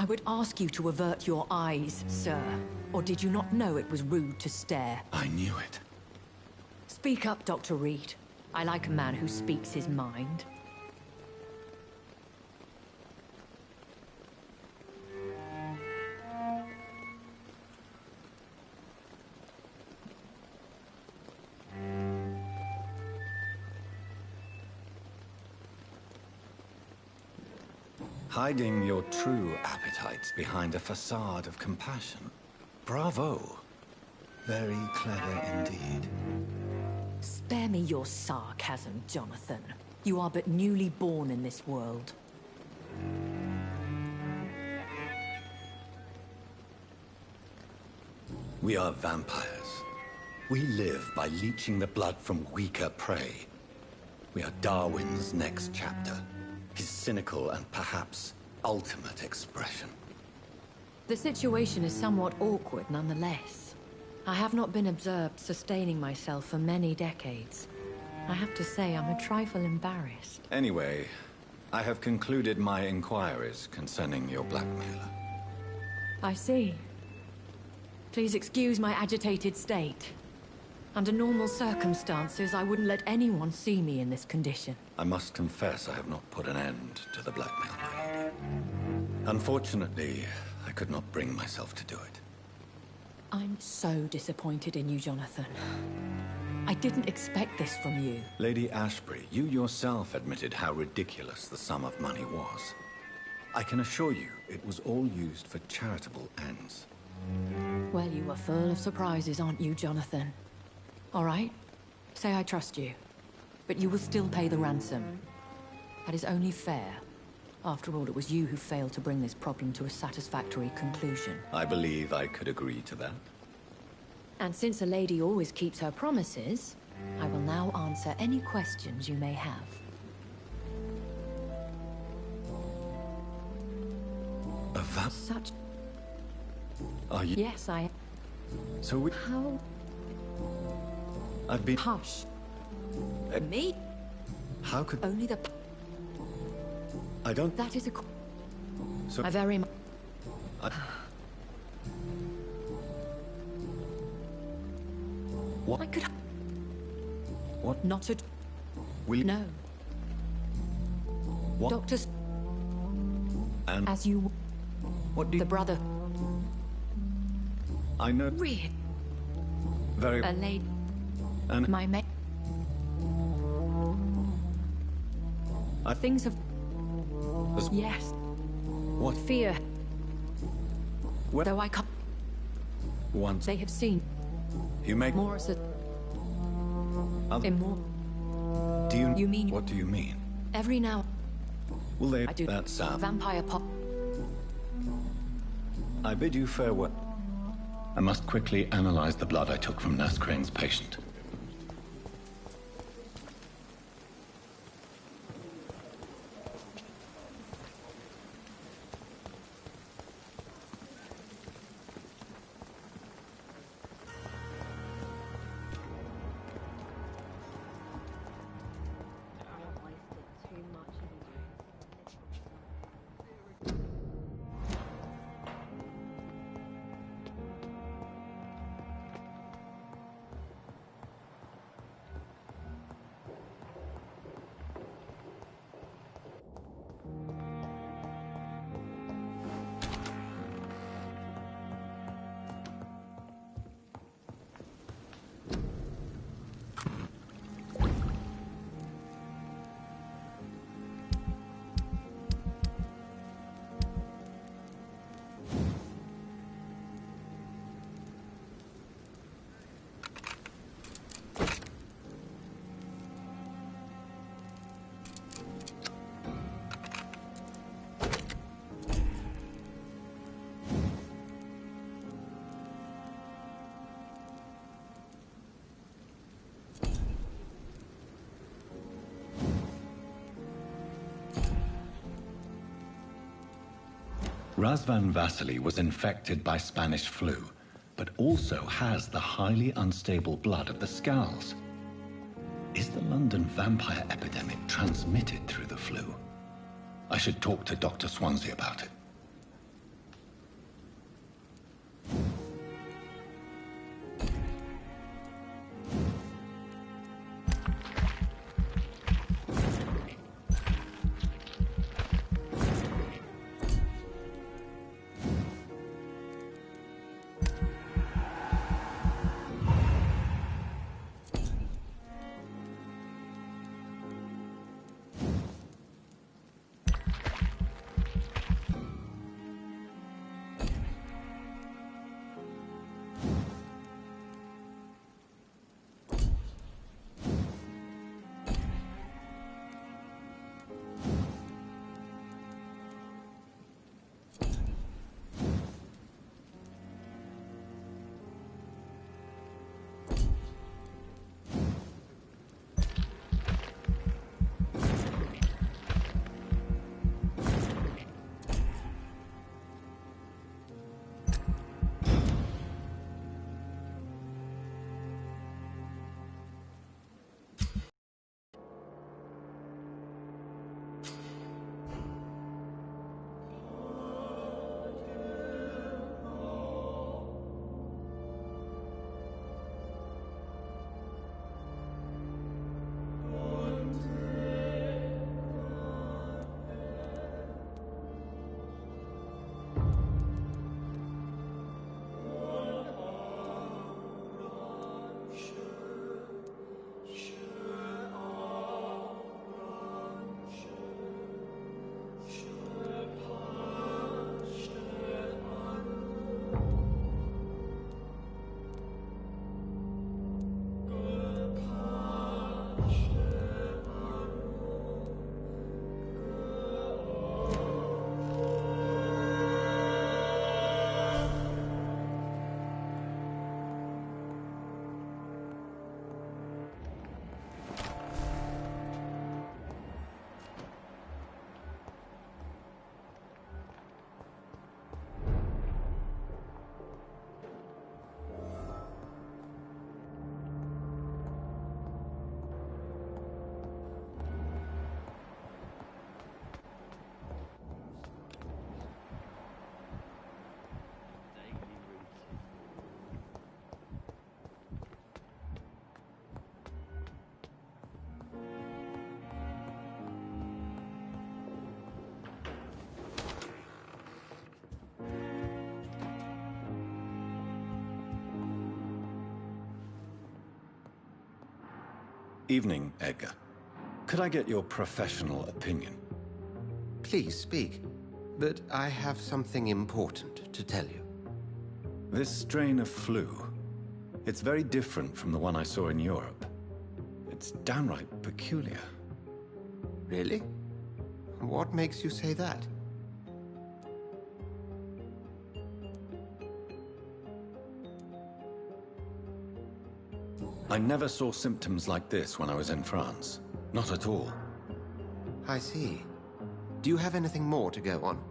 I would ask you to avert your eyes, sir. Or did you not know it was rude to stare? I knew it. Speak up, Dr. Reed. I like a man who speaks his mind. Hiding your true appetites behind a facade of compassion. Bravo. Very clever indeed. Spare me your sarcasm, Jonathan. You are but newly born in this world. We are vampires. We live by leeching the blood from weaker prey. We are Darwin's next chapter. His cynical and perhaps ultimate expression. The situation is somewhat awkward nonetheless. I have not been observed sustaining myself for many decades. I have to say I'm a trifle embarrassed. Anyway, I have concluded my inquiries concerning your blackmailer. I see. Please excuse my agitated state. Under normal circumstances, I wouldn't let anyone see me in this condition. I must confess I have not put an end to the blackmail, my lady. Unfortunately, I could not bring myself to do it. I'm so disappointed in you, Jonathan. I didn't expect this from you. Lady Ashbury, you yourself admitted how ridiculous the sum of money was. I can assure you, it was all used for charitable ends. Well, you are full of surprises, aren't you, Jonathan? All right, say I trust you, but you will still pay the ransom. That is only fair. After all, it was you who failed to bring this problem to a satisfactory conclusion. I believe I could agree to that. And since a lady always keeps her promises, I will now answer any questions you may have. Such... Are you... Yes, I... So we... How... I've been... Hush. Me? How could... Only the... I don't... That is a... So... I very much... What? I could... What? Not at... Will you... No. What? Doctors... And... As you... What do you... The brother... I know... Reed. Very... A lady... And... My mate... Things have... Yes. What? Fear. What? Though I can't... Once... They have seen... You make... Morris at... Immortal. Do you... You mean... What do you mean? Every now... Will they... I do... That sound... Vampire pop... I bid you farewell. I must quickly analyze the blood I took from Nurse Crane's patient. Razvan Vasily was infected by Spanish flu, but also has the highly unstable blood of the Scowls. Is the London vampire epidemic transmitted through the flu? I should talk to Dr. Swansea about it. Evening, Edgar. Could I get your professional opinion? Please speak, but I have something important to tell you. This strain of flu, it's very different from the one I saw in Europe. It's downright peculiar. Really? What makes you say that? I never saw symptoms like this when I was in France. Not at all. I see. Do you have anything more to go on?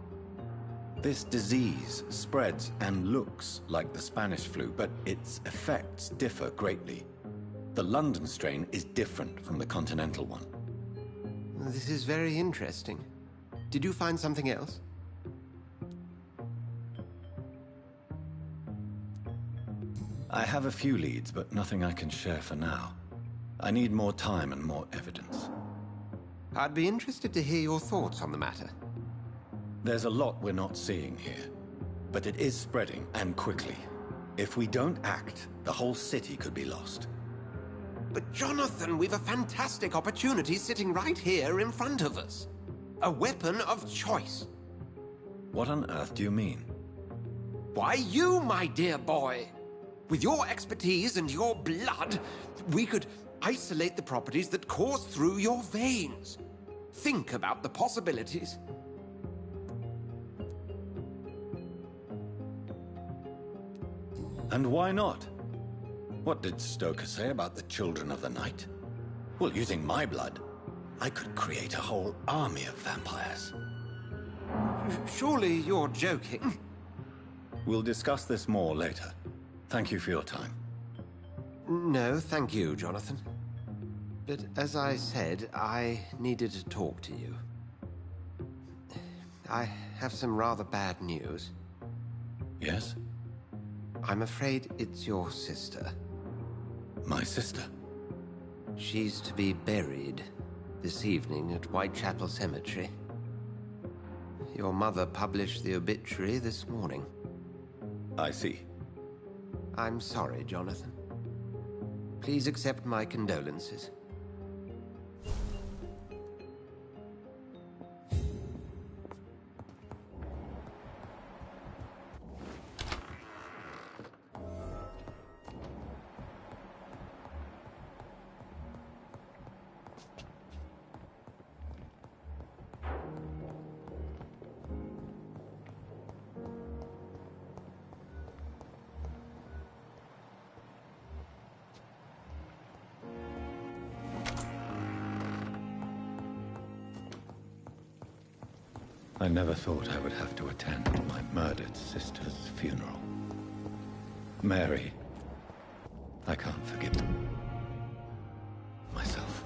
This disease spreads and looks like the Spanish flu, but its effects differ greatly. The London strain is different from the continental one. This is very interesting. Did you find something else? I have a few leads, but nothing I can share for now. I need more time and more evidence. I'd be interested to hear your thoughts on the matter. There's a lot we're not seeing here, but it is spreading, and quickly. If we don't act, the whole city could be lost. But Jonathan, we've a fantastic opportunity sitting right here in front of us. A weapon of choice. What on earth do you mean? Why, you, my dear boy. With your expertise and your blood, we could isolate the properties that course through your veins. Think about the possibilities. And why not? What did Stoker say about the Children of the Night? Well, using my blood, I could create a whole army of vampires. Surely you're joking. We'll discuss this more later. Thank you for your time. No, thank you, Jonathan. But as I said, I needed to talk to you. I have some rather bad news. Yes? I'm afraid it's your sister. My sister? She's to be buried this evening at Whitechapel Cemetery. Your mother published the obituary this morning. I see. I'm sorry, Jonathan. Please accept my condolences. I never thought I would have to attend my murdered sister's funeral. Mary, I can't forgive myself.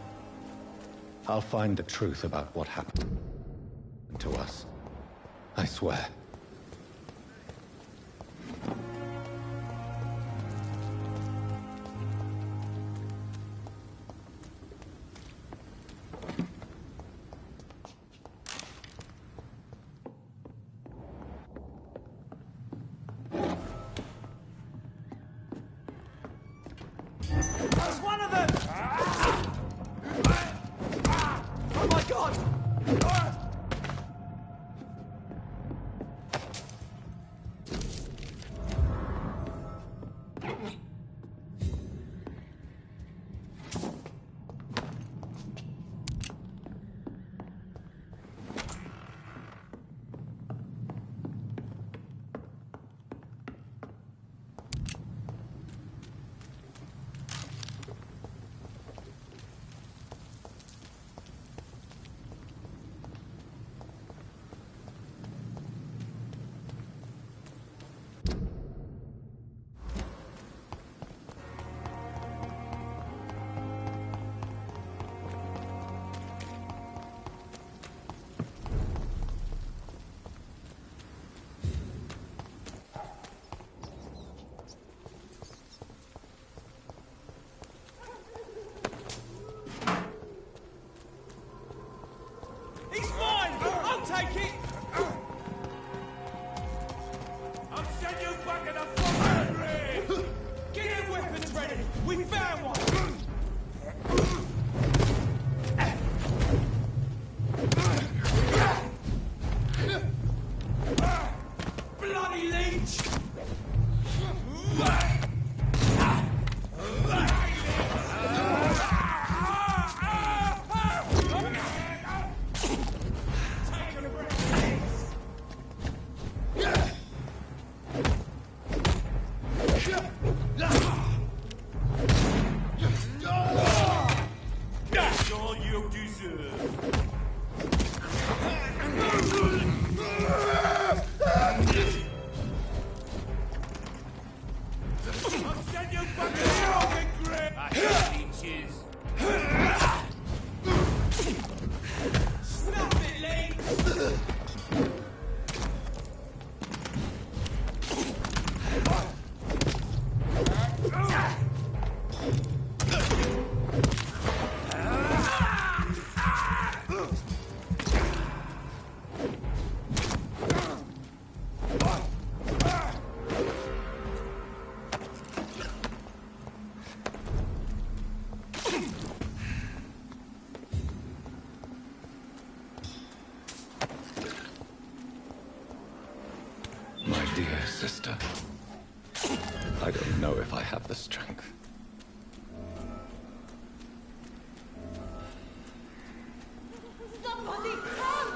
I'll find the truth about what happened to us. I swear. That's one of them! Oh my god! That's all you deserve. I'll send you back to your own grave. I hate leeches. Stop it, Link! My dear sister, I don't know if I have the strength. Somebody come!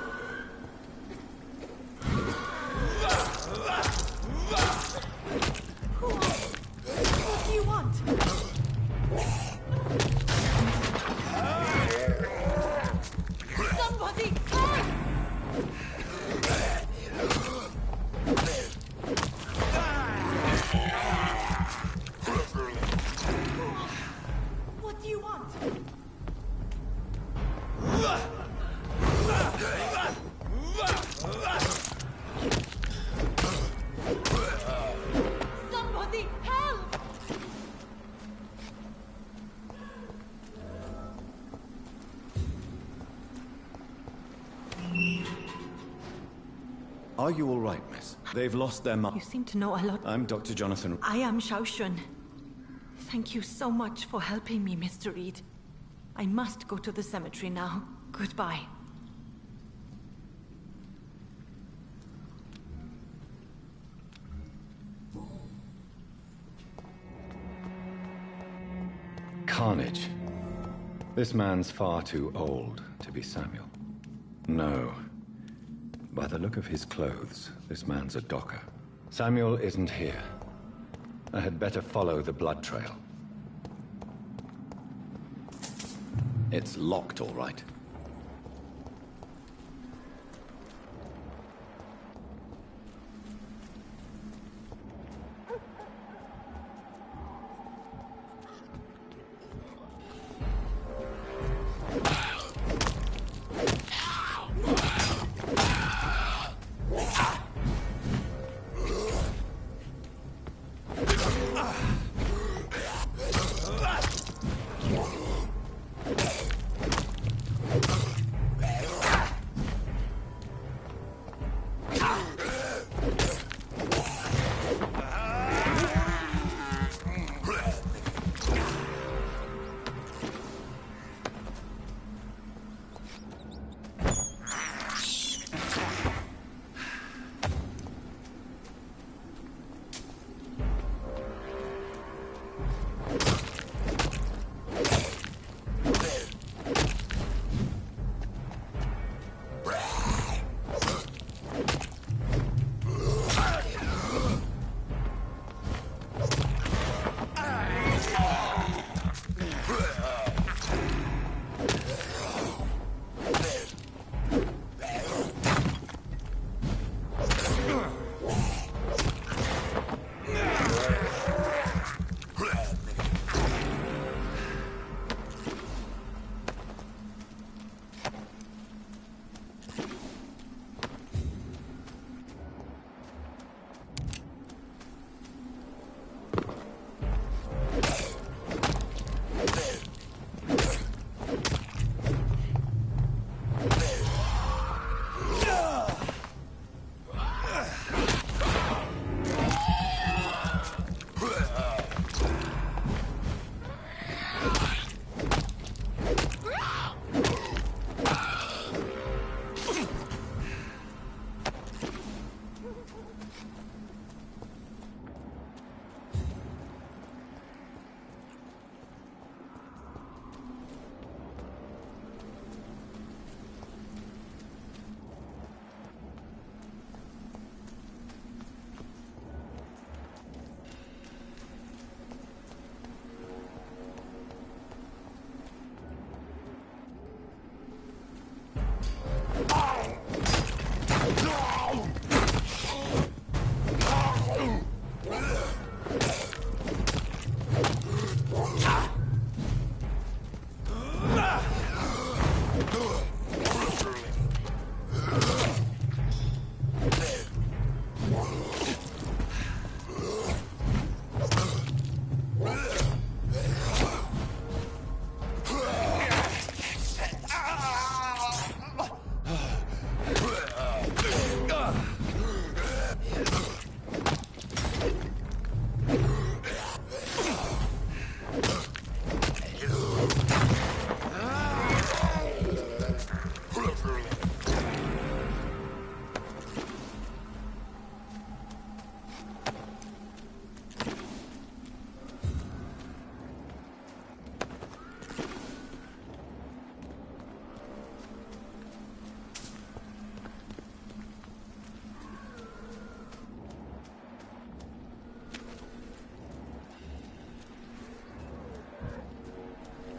What do you want? Somebody come! What do you want? Somebody help! Are you all right, miss? They've lost their You seem to know a lot. I'm Dr. Jonathan. I am Xiaoshun. Thank you so much for helping me, Mr. Reed. I must go to the cemetery now. Goodbye. Carnage. This man's far too old to be Samuel. No. By the look of his clothes, this man's a docker. Samuel isn't here. I had better follow the blood trail. It's locked, all right.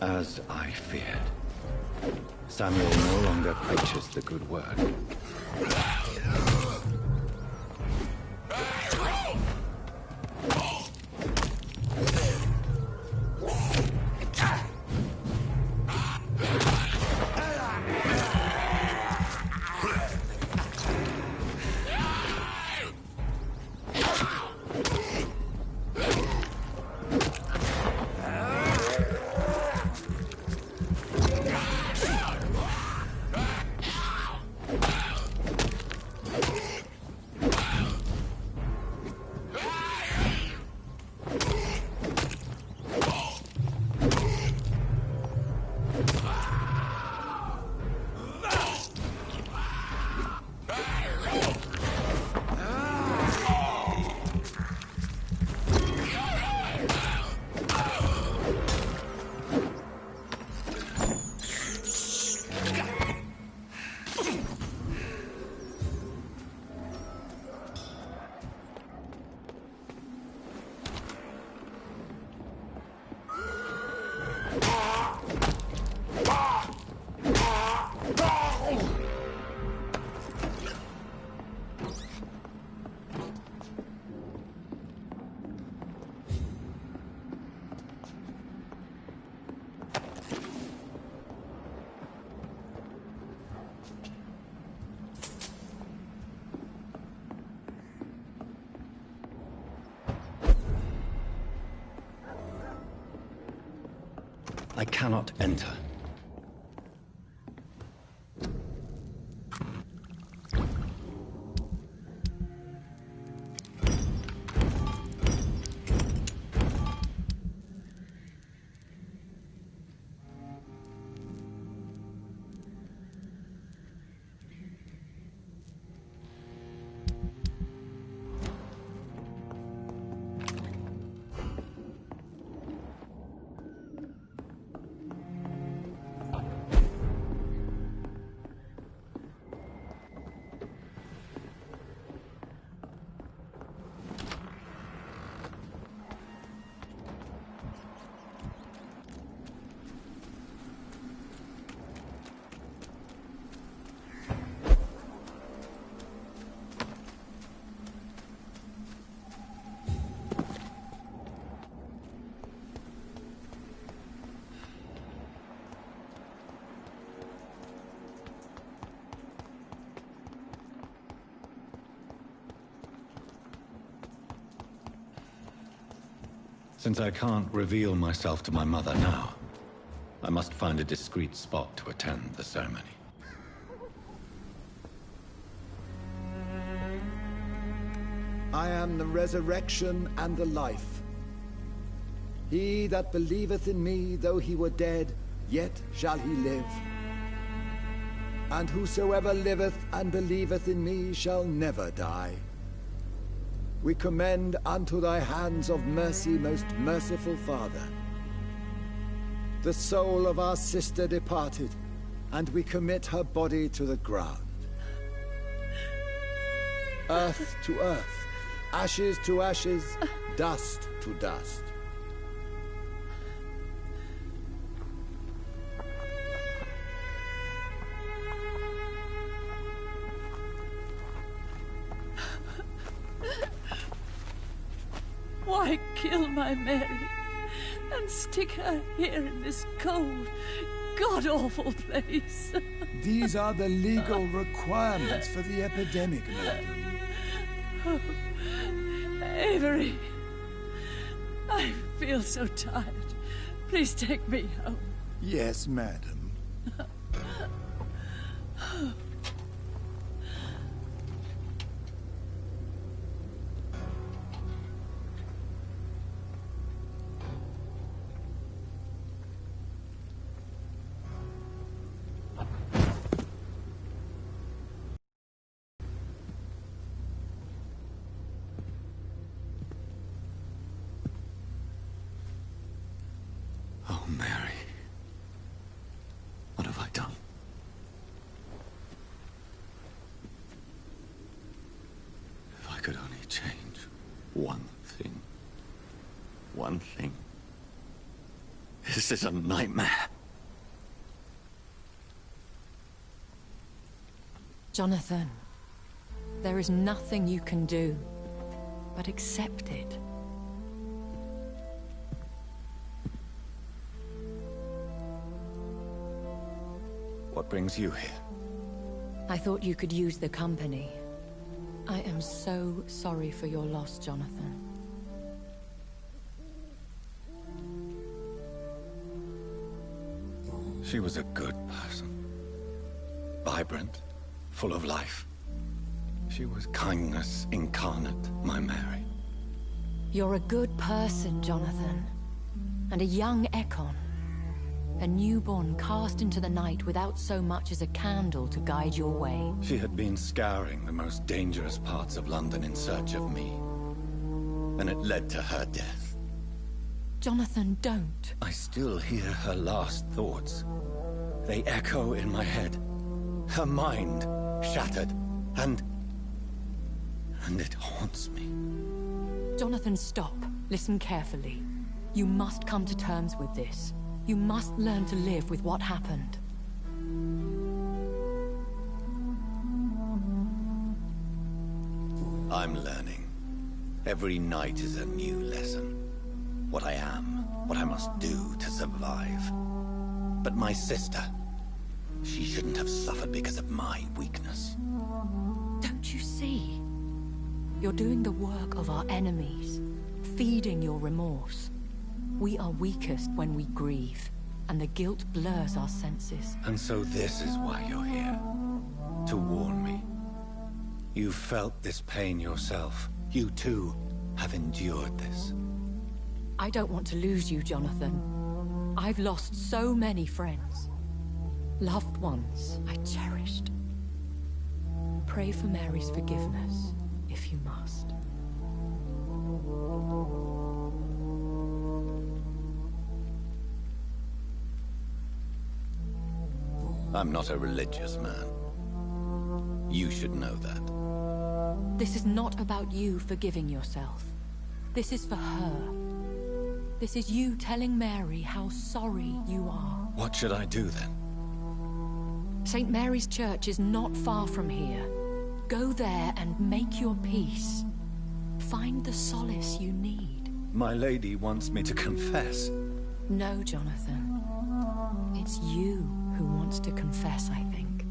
As I feared. Samuel no longer preaches the good word. I cannot enter. Since I can't reveal myself to my mother now, I must find a discreet spot to attend the ceremony. I am the resurrection and the life. He that believeth in me, though he were dead, yet shall he live. And whosoever liveth and believeth in me shall never die. We commend unto thy hands of mercy, most merciful Father, the soul of our sister departed, and we commit her body to the ground. Earth to earth, ashes to ashes, dust to dust. Why kill my Mary and stick her here in this cold, god-awful place? These are the legal requirements for the epidemic, madam. Oh, Avery, I feel so tired. Please take me home. Yes, madam. Oh, Mary. What have I done? If I could only change one thing. One thing. This is a nightmare. Jonathan, there is nothing you can do but accept it. What brings you here? I thought you could use the company. I am so sorry for your loss, Jonathan. She was a good person. Vibrant, full of life. She was kindness incarnate, my Mary. You're a good person, Jonathan. And a young Ekon. A newborn cast into the night without so much as a candle to guide your way. She had been scouring the most dangerous parts of London in search of me. And it led to her death. Jonathan, don't. I still hear her last thoughts. They echo in my head. Her mind shattered, and it haunts me. Jonathan, stop. Listen carefully. You must come to terms with this. You must learn to live with what happened. I'm learning. Every night is a new lesson. What I am, what I must do to survive. But my sister, she shouldn't have suffered because of my weakness. Don't you see? You're doing the work of our enemies, feeding your remorse. We are weakest when we grieve, and the guilt blurs our senses. And so this is why you're here. To warn me. You've felt this pain yourself. You too have endured this. I don't want to lose you, Jonathan. I've lost so many friends. Loved ones I cherished. Pray for Mary's forgiveness, if you must. I'm not a religious man. You should know that. This is not about you forgiving yourself. This is for her. This is you telling Mary how sorry you are. What should I do then? St. Mary's Church is not far from here. Go there and make your peace. Find the solace you need. My lady wants me to confess. No, Jonathan. It's you who wants to confess, I think.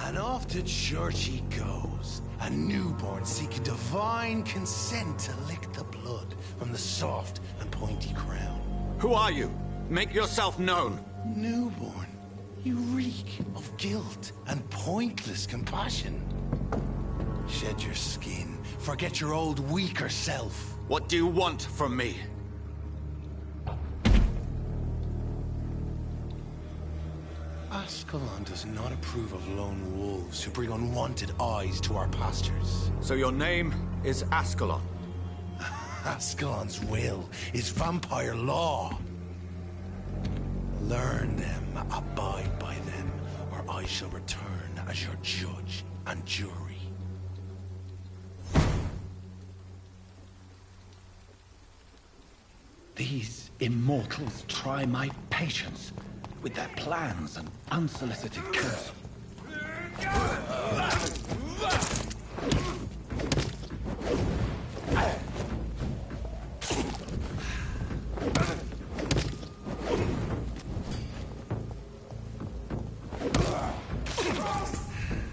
And off to church he goes, a newborn seeking divine consent to lick the blood from the soft and pointy crown. Who are you? Make yourself known. Newborn, you reek of guilt and pointless compassion. Shed your skin, forget your old weaker self. What do you want from me? Ask Ascalon does not approve of lone wolves who bring unwanted eyes to our pastures. So your name is Ascalon? Ascalon's will is vampire law. Learn them, abide by them, or I shall return as your judge and jury. These immortals try my patience with their plans and unsolicited counsel.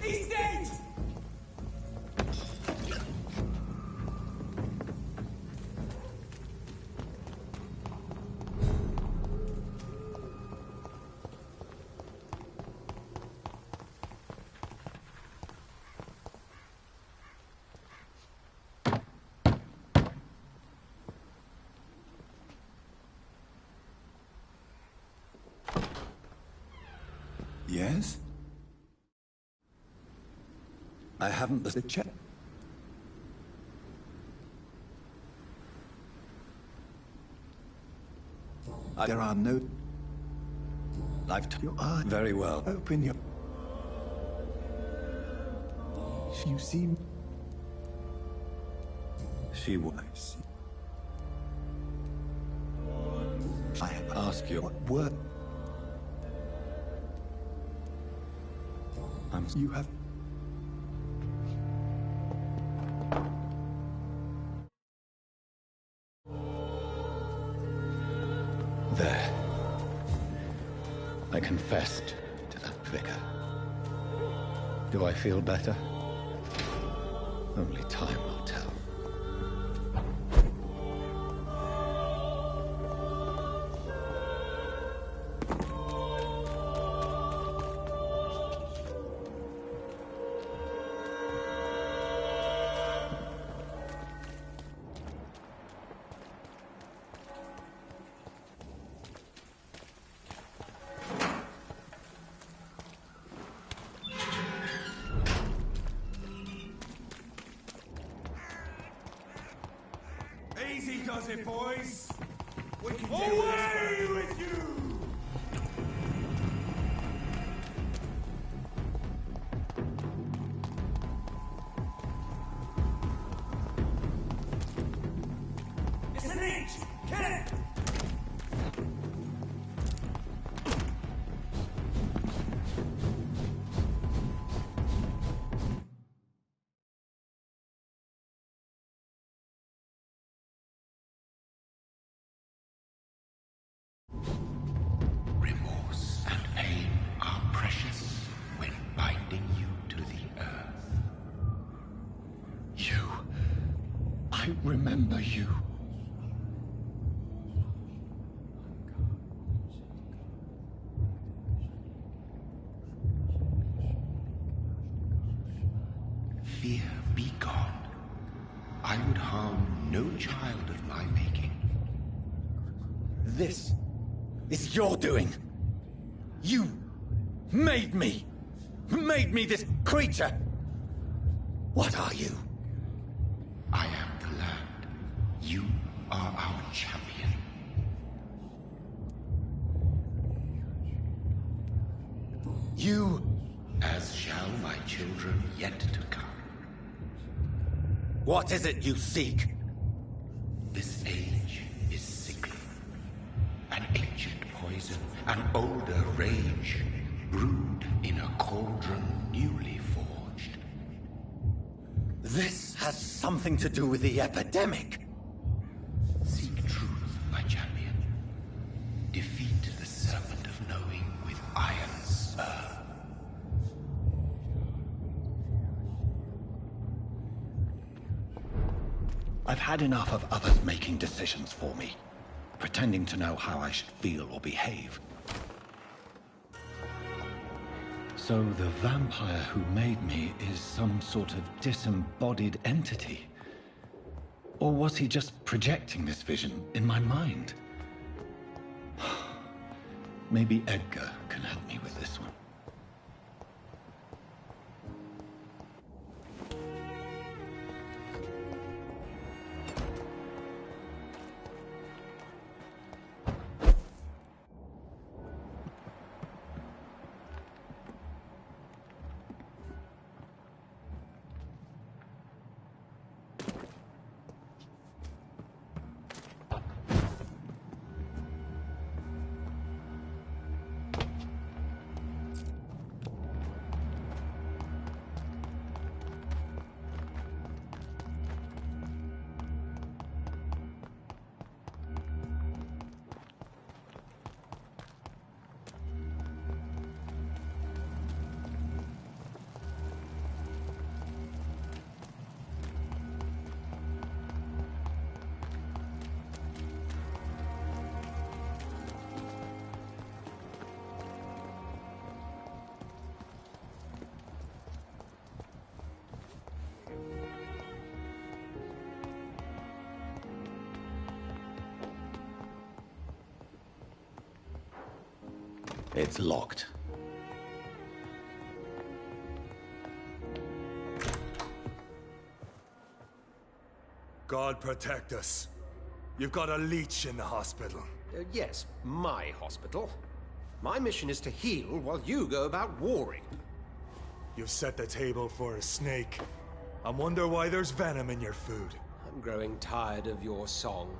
He's dead! Yes? I haven't the check. There are no... I've told you are very well. Open your... You seem... She was... I ask you what word... You have... There. I confessed to that vicar. Do I feel better? Only time will tell. Easy does it, boys. We can away with you. It's an inch. Kill it. Remorse and pain are precious when binding you to the earth. You. I remember you. Fear be gone. I would harm no child of my making. This is your doing. You made me this creature. What are you? I am the land. You are our champion. You, as shall my children yet to come. What is it you seek? This age is sickly. An ancient poison, an older rage, brewed in a cauldron newly forged. This has something to do with the epidemic. Seek truth, my champion. Defeat the serpent of knowing with iron spur. I've had enough of others making decisions for me, pretending to know how I should feel or behave. So the vampire who made me is some sort of disembodied entity? Or was he just projecting this vision in my mind? Maybe Edgar can help me with this one. It's locked. God protect us. You've got a leech in the hospital. Yes, my hospital. My mission is to heal while you go about warring. You've set the table for a snake. I wonder why there's venom in your food. I'm growing tired of your song.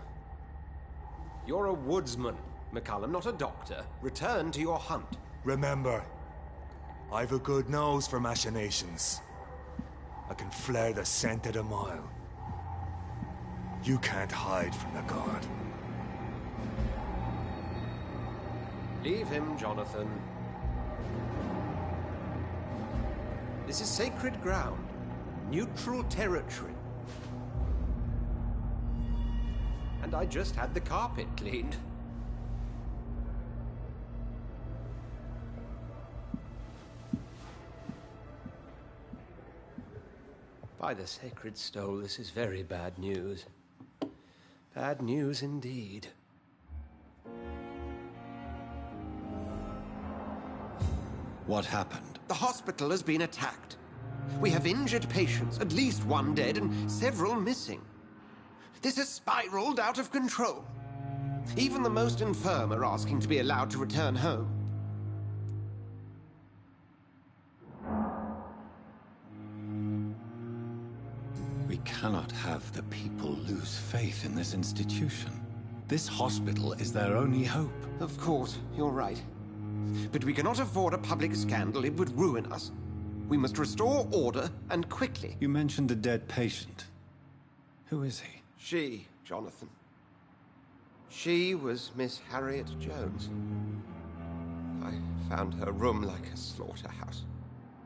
You're a woodsman, McCallum, not a doctor. Return to your hunt. Remember, I've a good nose for machinations. I can flare the scent at a mile. You can't hide from the God. Leave him, Jonathan. This is sacred ground. Neutral territory. And I just had the carpet cleaned. By the sacred stole, this is very bad news. Bad news indeed. What happened? The hospital has been attacked. We have injured patients, at least one dead and several missing. This has spiraled out of control. Even the most infirm are asking to be allowed to return home. We cannot have the people lose faith in this institution. This hospital is their only hope. Of course, you're right. But we cannot afford a public scandal. It would ruin us. We must restore order, and quickly. You mentioned a dead patient. Who is he? She, Jonathan. She was Miss Harriet Jones. I found her room like a slaughterhouse.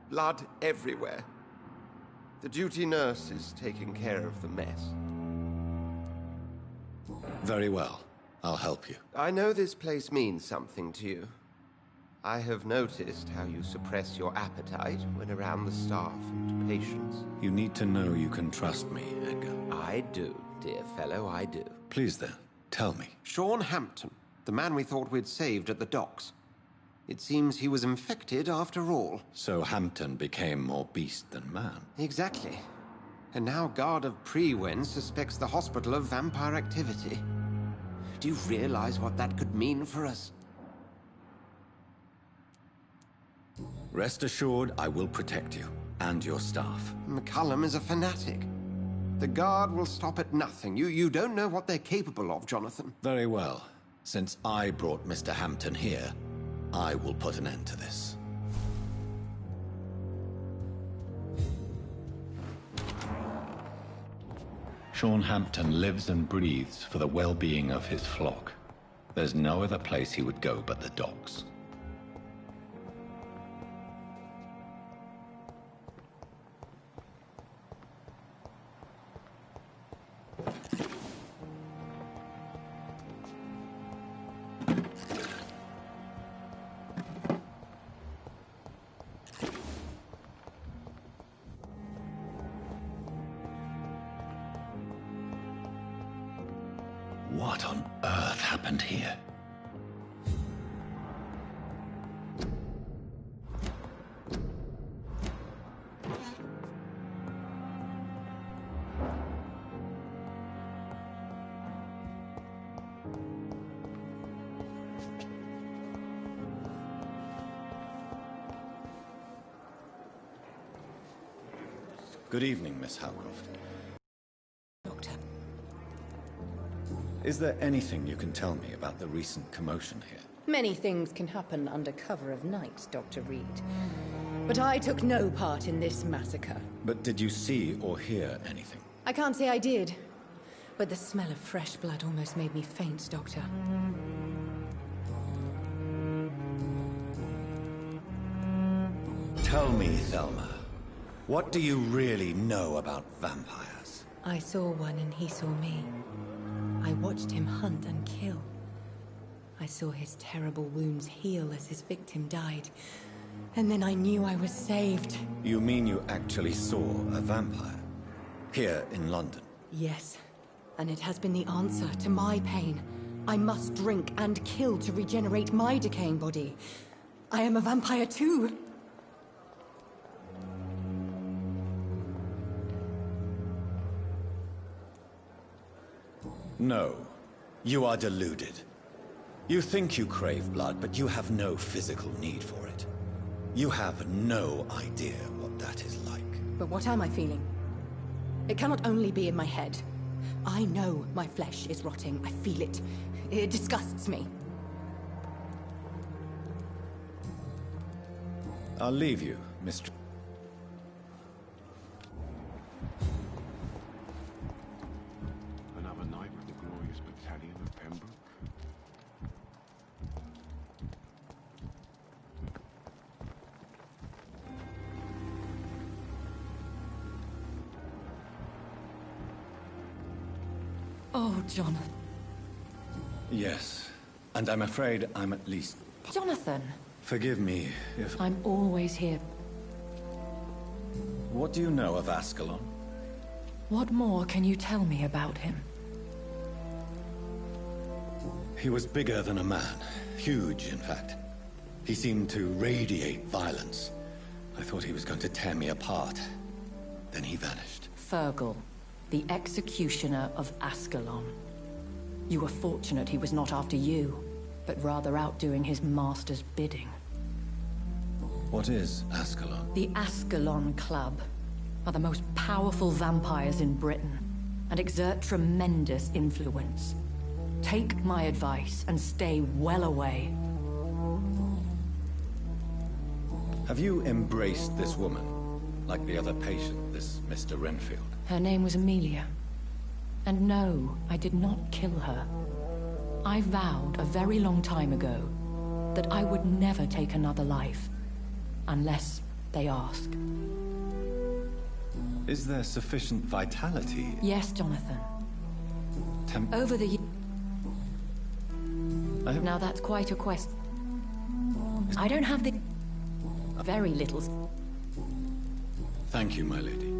Blood everywhere. The duty nurse is taking care of the mess. Very well. I'll help you. I know this place means something to you. I have noticed how you suppress your appetite when around the staff and patients. You need to know you can trust me, Edgar. I do, dear fellow, I do. Please then, tell me. Sean Hampton, the man we thought we'd saved at the docks. It seems he was infected after all. So Hampton became more beast than man. Exactly. And now Guard of Prewen suspects the hospital of vampire activity. Do you realize what that could mean for us? Rest assured, I will protect you, and your staff. McCallum is a fanatic. The Guard will stop at nothing. You don't know what they're capable of, Jonathan. Very well. Since I brought Mr. Hampton here, I will put an end to this. Sean Hampton lives and breathes for the well-being of his flock. There's no other place he would go but the docks. What on earth happened here? Good evening, Miss Howcroft. Doctor. Is there anything you can tell me about the recent commotion here? Many things can happen under cover of night, Dr. Reed. But I took no part in this massacre. But did you see or hear anything? I can't say I did. But the smell of fresh blood almost made me faint, Doctor. Tell me, Thelma, what do you really know about vampires? I saw one and he saw me. I watched him hunt and kill. I saw his terrible wounds heal as his victim died. And then I knew I was saved. You mean you actually saw a vampire? Here in London? Yes. And it has been the answer to my pain. I must drink and kill to regenerate my decaying body. I am a vampire too. No. You are deluded. You think you crave blood, but you have no physical need for it. You have no idea what that is like. But what am I feeling? It cannot only be in my head. I know my flesh is rotting. I feel it. It disgusts me. I'll leave you, Mr. Another night with the glorious battalion of Pembroke. Oh, Jonathan. Yes, and I'm afraid I'm at least... Jonathan! Forgive me if... I'm always here. What do you know of Ascalon? What more can you tell me about him? He was bigger than a man. Huge, in fact. He seemed to radiate violence. I thought he was going to tear me apart. Then he vanished. Fergal, the executioner of Ascalon. You were fortunate he was not after you, but rather out doing his master's bidding. What is Ascalon? The Ascalon Club are the most powerful vampires in Britain and exert tremendous influence. Take my advice and stay well away. Have you embraced this woman? Like the other patient, this Mr. Renfield? Her name was Amelia. And no, I did not kill her. I vowed a very long time ago that I would never take another life, unless they ask. Is there sufficient vitality? Yes, Jonathan. Over the Now that's quite a quest. I don't have the... Very little... Thank you, my lady.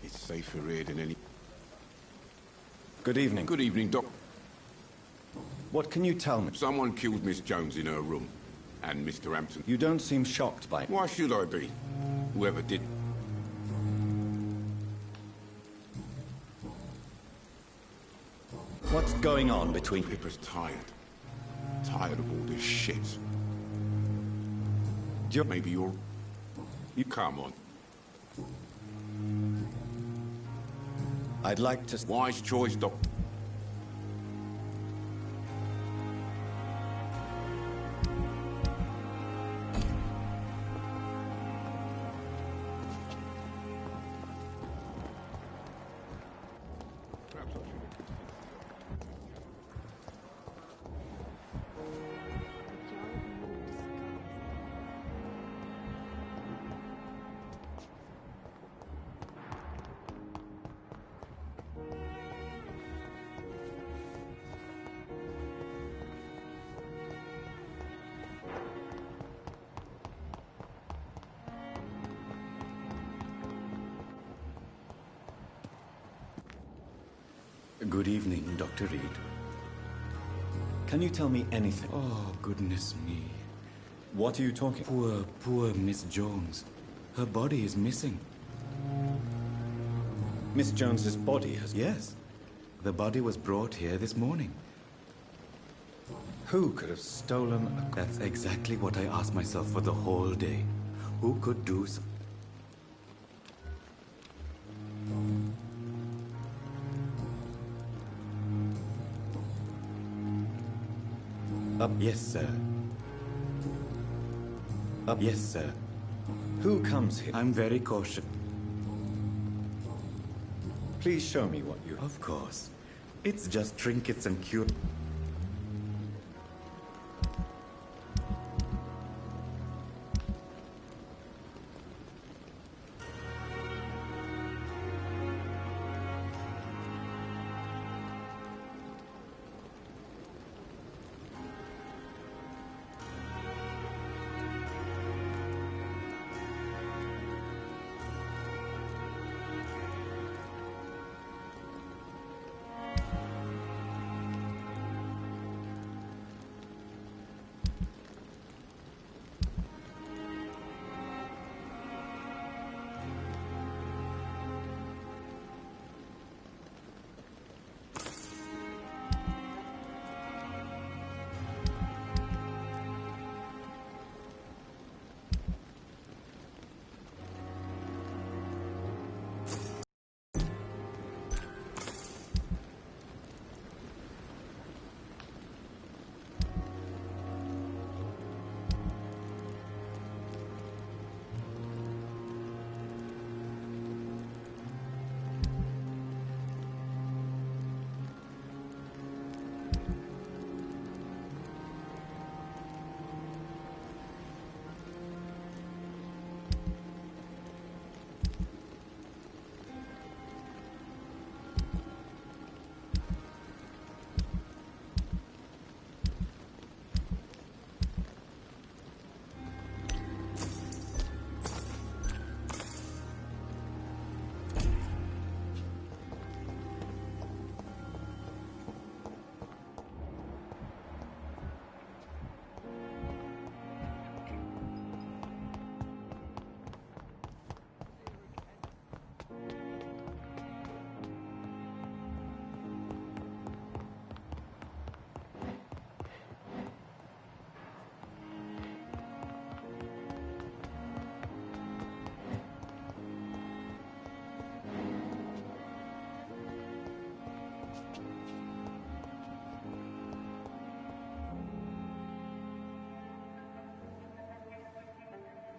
It's safer here than any... Good evening. Good evening, Doc. What can you tell me? Someone killed Miss Jones in her room. And Mr. Hampton. You don't seem shocked by it. Why should I be? Whoever did... What's going on between... Pippa's tired. Tired of all this shit. Maybe you're... You come on. I'd like to... Wise choice, Doc. Good evening, Dr. Reed. Can you tell me anything? Oh, goodness me. What are you talking? Poor Miss Jones. Her body is missing. Miss Jones's body has... Yes. The body was brought here this morning. Who could have stolen a... That's exactly what I asked myself for the whole day. Who could do so? Yes, sir. Yes, sir. Who comes here? I'm very cautious. Please show me what you... Of course. It's just trinkets and cute...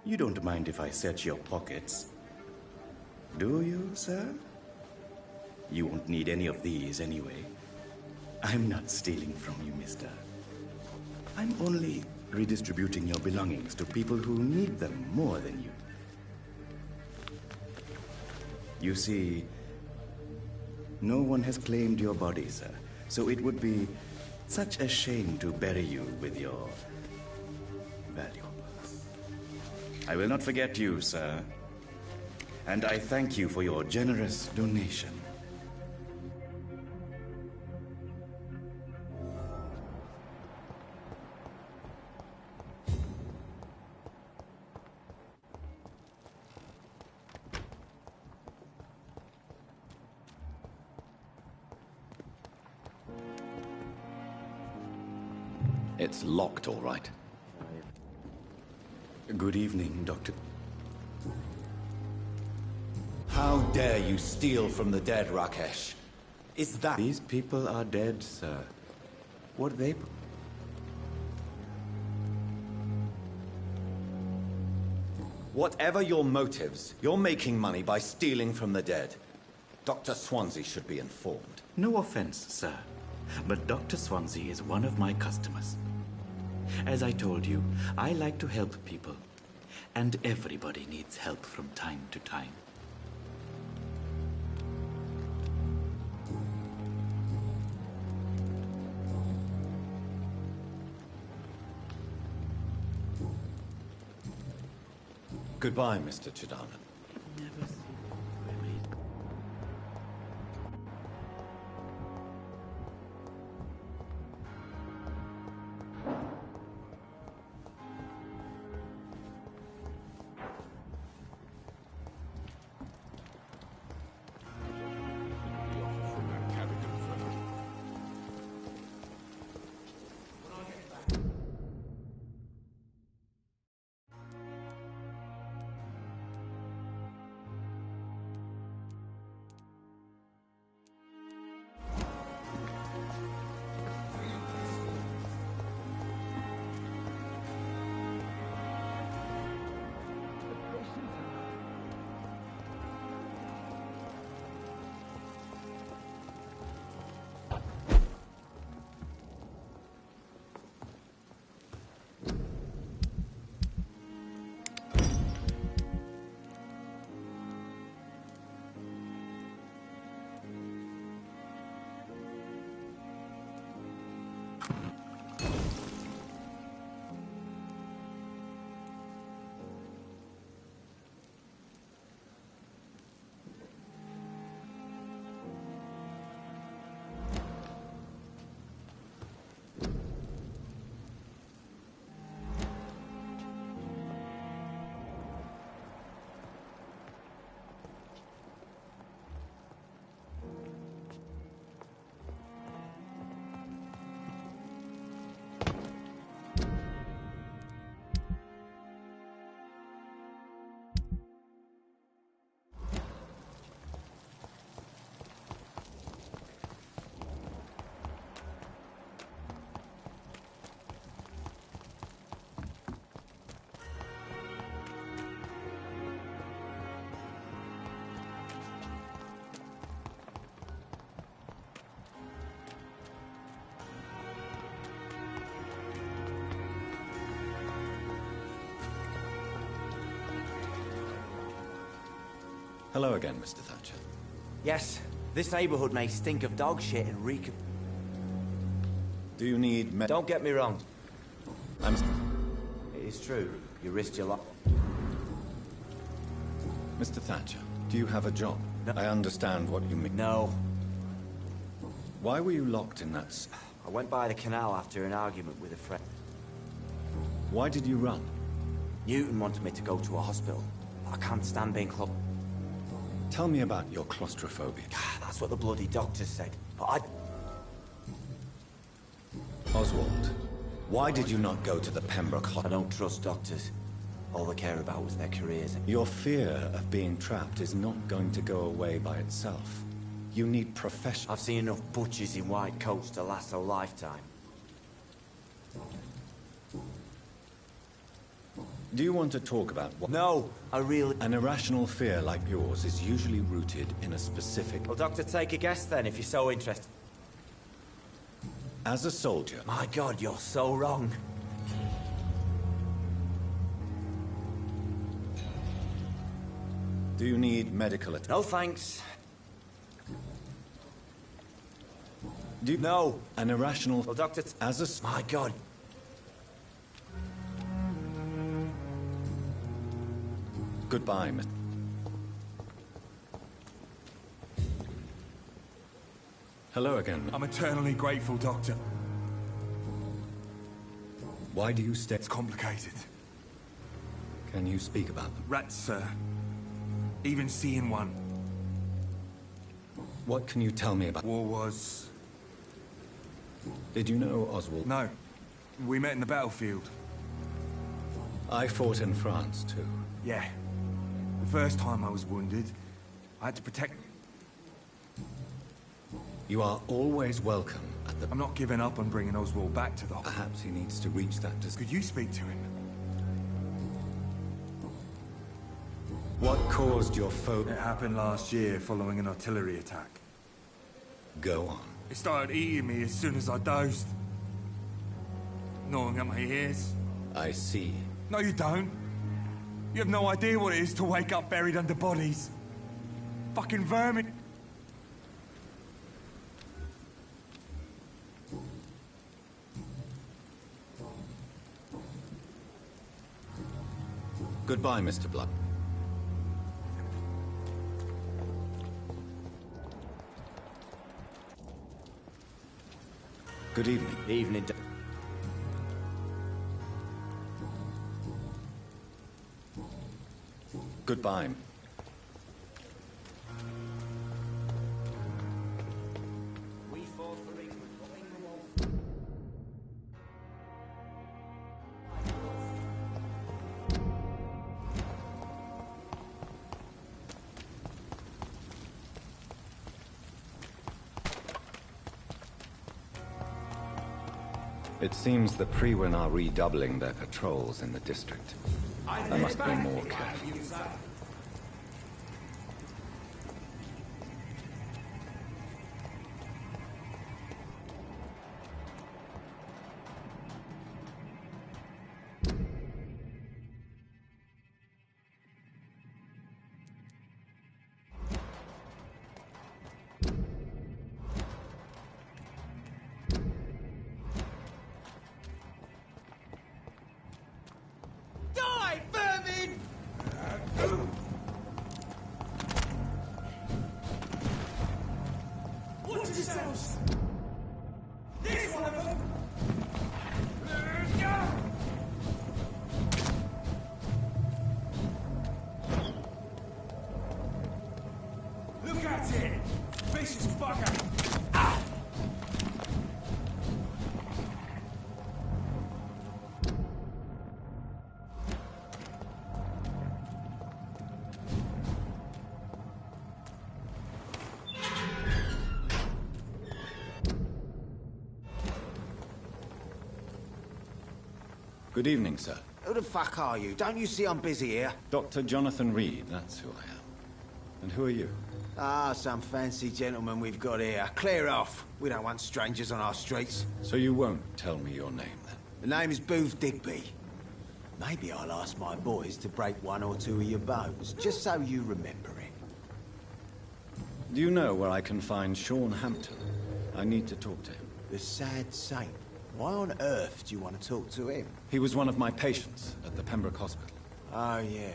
You don't mind if I search your pockets, do you, sir? You won't need any of these anyway. I'm not stealing from you, mister. I'm only redistributing your belongings to people who need them more than you. You see, no one has claimed your body, sir, so it would be such a shame to bury you with your valuables. I will not forget you, sir, and I thank you for your generous donation. It's locked, all right. Good evening, Doctor. How dare you steal from the dead, Rakesh? Is that... These people are dead, sir. What they... Whatever your motives, you're making money by stealing from the dead. Dr. Swansea should be informed. No offense, sir, but Dr. Swansea is one of my customers. As I told you, I like to help people, and everybody needs help from time to time. Goodbye, Mr. Chidana. Hello again, Mr. Thatcher. Yes, this neighborhood may stink of dog shit and reek of... Do you need Don't get me wrong. I'm... It is true. You risked your life. Mr. Thatcher, do you have a job? No. I understand what you mean. No. Why were you locked in that... I went by the canal after an argument with a friend. Why did you run? Newton wanted me to go to a hospital. I can't stand being close. Tell me about your claustrophobia. That's what the bloody doctor said. But Oswald, why did you not go to the Pembroke Hospital? I don't trust doctors. All they care about was their careers. Your fear of being trapped is not going to go away by itself. You need professional... I've seen enough butchers in white coats to last a lifetime. Do you want to talk about what... No, I really... An irrational fear like yours is usually rooted in a specific... Well, Doctor, take a guess then, if you're so interested. As a soldier... My God, you're so wrong. Do you need medical attention? No, thanks. Do you... No. An irrational... Well, Doctor... As a... My God. Goodbye, Mr. Hello again. I'm eternally grateful, Doctor. Why do you stay... It's complicated. Can you speak about them? Rats, sir. Even seeing one. What can you tell me about... War was... Did you know Oswald? No. We met in the battlefield. I fought in France, too. Yeah. The first time I was wounded, I had to protect... You are always welcome at the... I'm not giving up on bringing Oswald back to the... Perhaps he needs to reach that... Could you speak to him? What caused your foe... It happened last year following an artillery attack. Go on. It started eating me as soon as I dozed. Gnawing at my ears. I see. No, you don't. You have no idea what it is to wake up buried under bodies. Fucking vermin. Goodbye, Mr. Blood. Good evening. Evening. Goodbye. It seems the Priwen are redoubling their patrols in the district. I must be more careful. Good evening, sir. Who the fuck are you? Don't you see I'm busy here? Dr. Jonathan Reed, that's who I am. And who are you? Ah, some fancy gentleman we've got here. Clear off. We don't want strangers on our streets. So you won't tell me your name, then? The name is Booth Digby. Maybe I'll ask my boys to break one or two of your bones, just so you remember it. Do you know where I can find Sean Hampton? I need to talk to him. The sad saint. Why on earth do you want to talk to him? He was one of my patients at the Pembroke Hospital. Oh, yeah.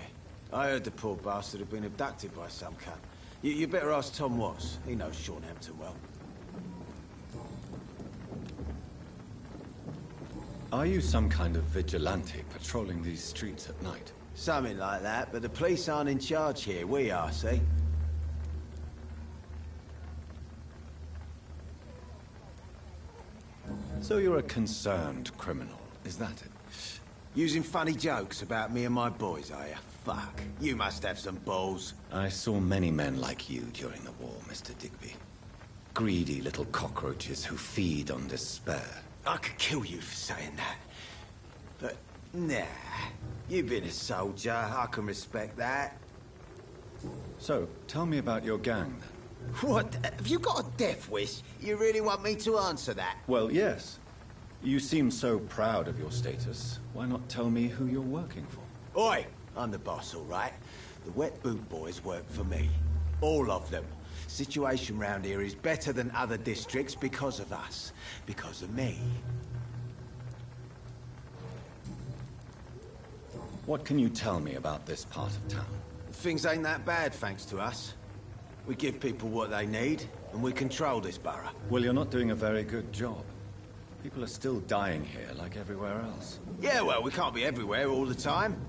I heard the poor bastard had been abducted by some cunt. You better ask Tom Watts. He knows Sean Hampton well. Are you some kind of vigilante patrolling these streets at night? Something like that, but the police aren't in charge here. We are, see? So you're a concerned criminal, is that it? Using funny jokes about me and my boys, are you? Fuck. You must have some balls. I saw many men like you during the war, Mr. Digby. Greedy little cockroaches who feed on despair. I could kill you for saying that. But, nah. You've been a soldier. I can respect that. So, tell me about your gang, then. What? Have you got a death wish? You really want me to answer that? Well, yes. You seem so proud of your status. Why not tell me who you're working for? Oi! I'm the boss, all right? The Wet Boot Boys work for me. All of them. Situation round here is better than other districts because of us. Because of me. What can you tell me about this part of town? Things ain't that bad, thanks to us. We give people what they need, and we control this borough. Well, you're not doing a very good job. People are still dying here, like everywhere else. Yeah, well, we can't be everywhere all the time.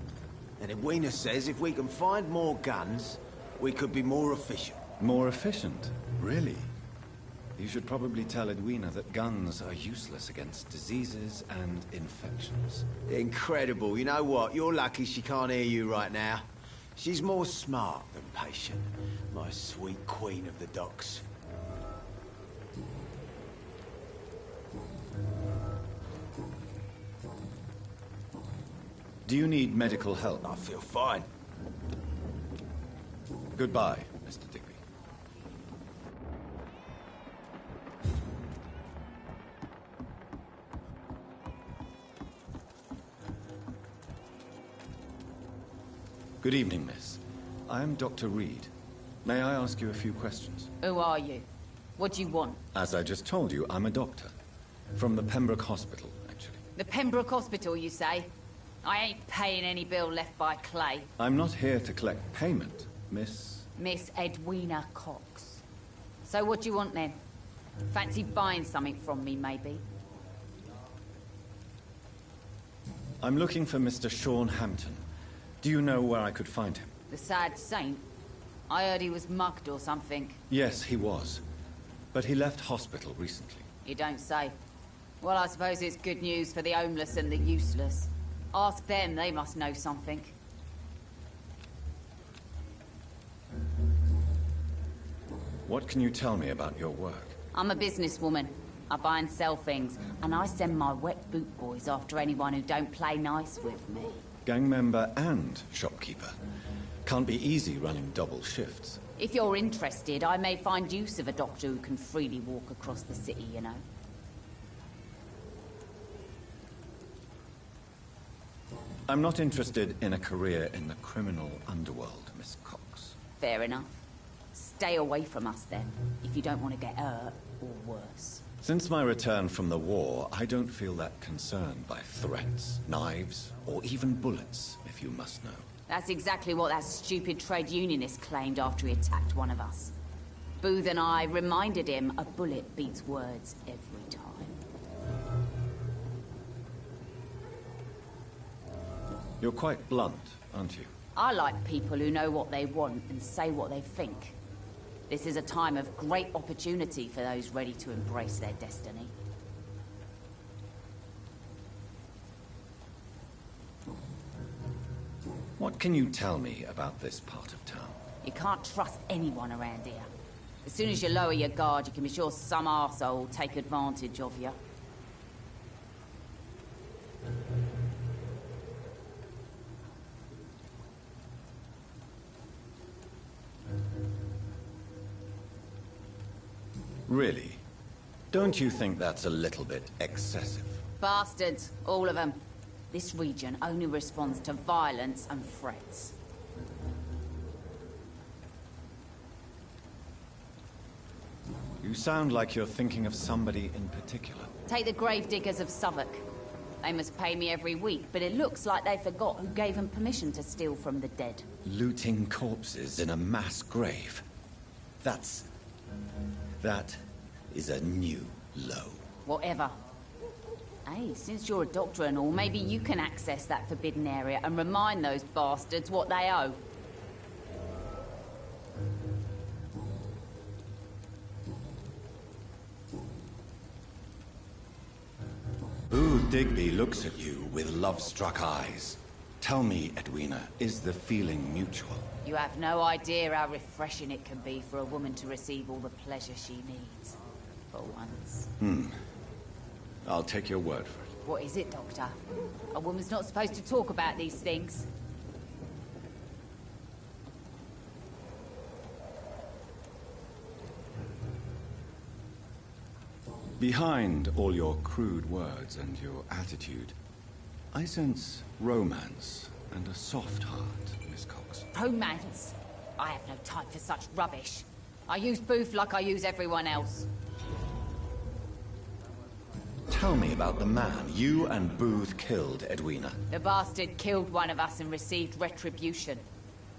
And Edwina says if we can find more guns, we could be more efficient. More efficient? Really? You should probably tell Edwina that guns are useless against diseases and infections. Incredible. You know what? You're lucky she can't hear you right now. She's more smart than patient. My sweet queen of the docks. Do you need medical help? I feel fine. Goodbye, Mr. Digby. Good evening, miss. I am Dr. Reed. May I ask you a few questions? Who are you? What do you want? As I just told you, I'm a doctor. From the Pembroke Hospital, actually. The Pembroke Hospital, you say? I ain't paying any bill left by Clay. I'm not here to collect payment, Miss... Miss Edwina Cox. So what do you want, then? Fancy buying something from me, maybe? I'm looking for Mr. Sean Hampton. Do you know where I could find him? The sad saint? I heard he was mugged or something. Yes, he was. But he left hospital recently. You don't say. Well, I suppose it's good news for the homeless and the useless. Ask them, they must know something. What can you tell me about your work? I'm a businesswoman. I buy and sell things, and I send my Wet Boot Boys after anyone who don't play nice with me. Gang member and shopkeeper. Can't be easy running double shifts. If you're interested, I may find use of a doctor who can freely walk across the city, you know. I'm not interested in a career in the criminal underworld, Miss Cox. Fair enough. Stay away from us, then, if you don't want to get hurt, or worse. Since my return from the war, I don't feel that concerned by threats, knives, or even bullets, if you must know. That's exactly what that stupid trade unionist claimed after he attacked one of us. Booth and I reminded him a bullet beats words every time. You're quite blunt, aren't you? I like people who know what they want and say what they think. This is a time of great opportunity for those ready to embrace their destiny. What can you tell me about this part of town? You can't trust anyone around here. As soon as you lower your guard, you can be sure some arsehole will take advantage of you. Really? Don't you think that's a little bit excessive? Bastards, all of them. This region only responds to violence and threats. You sound like you're thinking of somebody in particular. Take the gravediggers of Southwark. They must pay me every week, but it looks like they forgot who gave them permission to steal from the dead. Looting corpses in a mass grave. That is a new low. Whatever. Hey, since you're a doctor and all, maybe you can access that forbidden area and remind those bastards what they owe. Booth Digby looks at you with love-struck eyes. Tell me, Edwina, is the feeling mutual? You have no idea how refreshing it can be for a woman to receive all the pleasure she needs. For once. I'll take your word for it. What is it, Doctor? A woman's not supposed to talk about these things. Behind all your crude words and your attitude, I sense romance and a soft heart, Miss Cox. Romance? I have no time for such rubbish. I use Booth like I use everyone else. Tell me about the man you and Booth killed, Edwina. The bastard killed one of us and received retribution.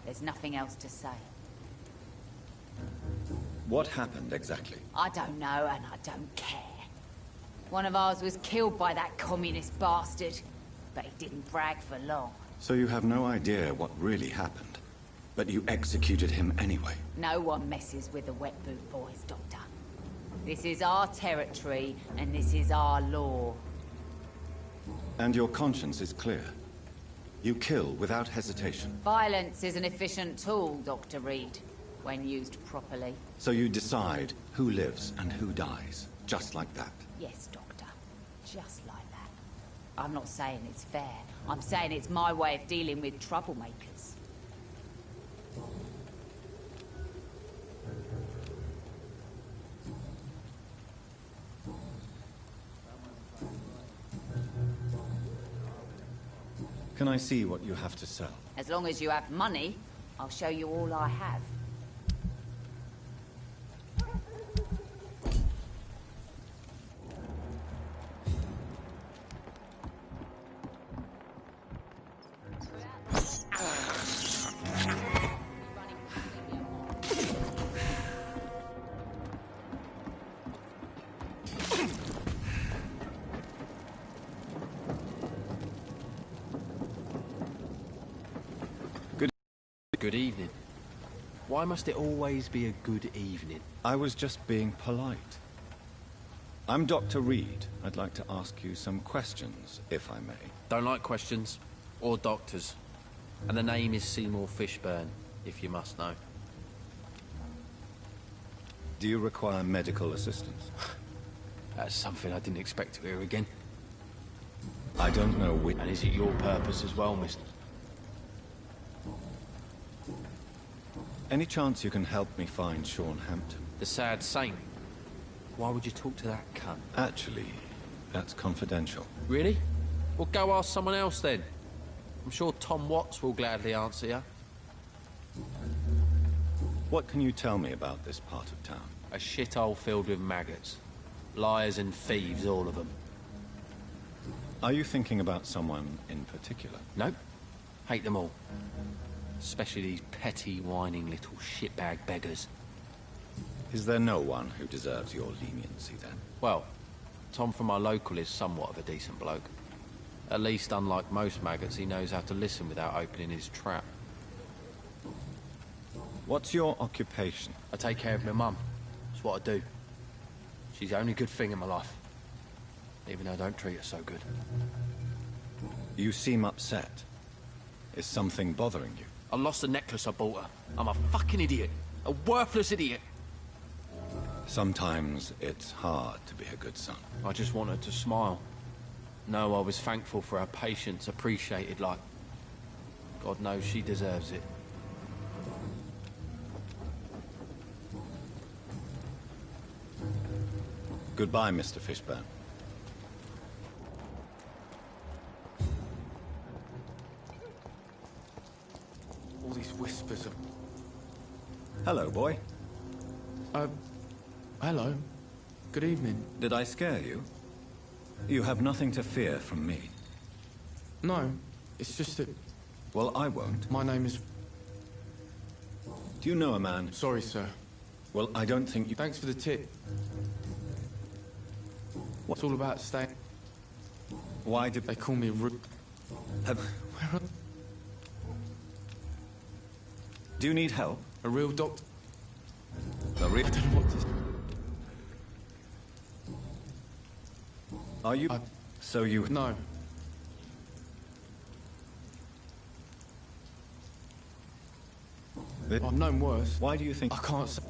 There's nothing else to say. What happened exactly? I don't know, and I don't care. One of ours was killed by that communist bastard, but he didn't brag for long. So you have no idea what really happened, but you executed him anyway. No one messes with the Wet Boot Boys, Doctor. This is our territory, and this is our law. And your conscience is clear. You kill without hesitation. Violence is an efficient tool, Dr. Reed, when used properly. So you decide who lives and who dies, just like that. Yes, Doctor. Just like that. I'm not saying it's fair. I'm saying it's my way of dealing with troublemakers. Can I see what you have to sell? As long as you have money, I'll show you all I have. Good evening. Why must it always be a good evening? I was just being polite. I'm Dr. Reed. I'd like to ask you some questions, if I may. Don't like questions. Or doctors. And the name is Seymour Fishburne, if you must know. Do you require medical assistance? That's something I didn't expect to hear again. I don't know which... And is it your purpose as well, mister? Any chance you can help me find Sean Hampton? The sad saint? Why would you talk to that cunt? Actually, that's confidential. Really? Well, go ask someone else then. I'm sure Tom Watts will gladly answer you. What can you tell me about this part of town? A shithole filled with maggots. Liars and thieves, all of them. Are you thinking about someone in particular? Nope. Hate them all. Especially these petty, whining little shitbag beggars. Is there no one who deserves your leniency, then? Well, Tom from our local is somewhat of a decent bloke. At least, unlike most maggots, he knows how to listen without opening his trap. What's your occupation? I take care of my mum. That's what I do. She's the only good thing in my life. Even though I don't treat her so good. You seem upset. Is something bothering you? I lost the necklace I bought her. I'm a fucking idiot. A worthless idiot. Sometimes it's hard to be a good son. I just want her to smile. No, I was thankful for her patience, appreciated like... God knows she deserves it. Goodbye, Mr. Fishburne. All these whispers of... Hello, boy. Hello. Good evening. Did I scare you? You have nothing to fear from me. No, it's just that... Well, I won't. My name is... Do you know a man... Sorry, sir. Well, I don't think you... Thanks for the tip. It's all about staying... Why did... They call me Do you need help? A real doctor? A real... I don't know what to... Are you... So you... No. I've known worse. Why do you think... I can't say...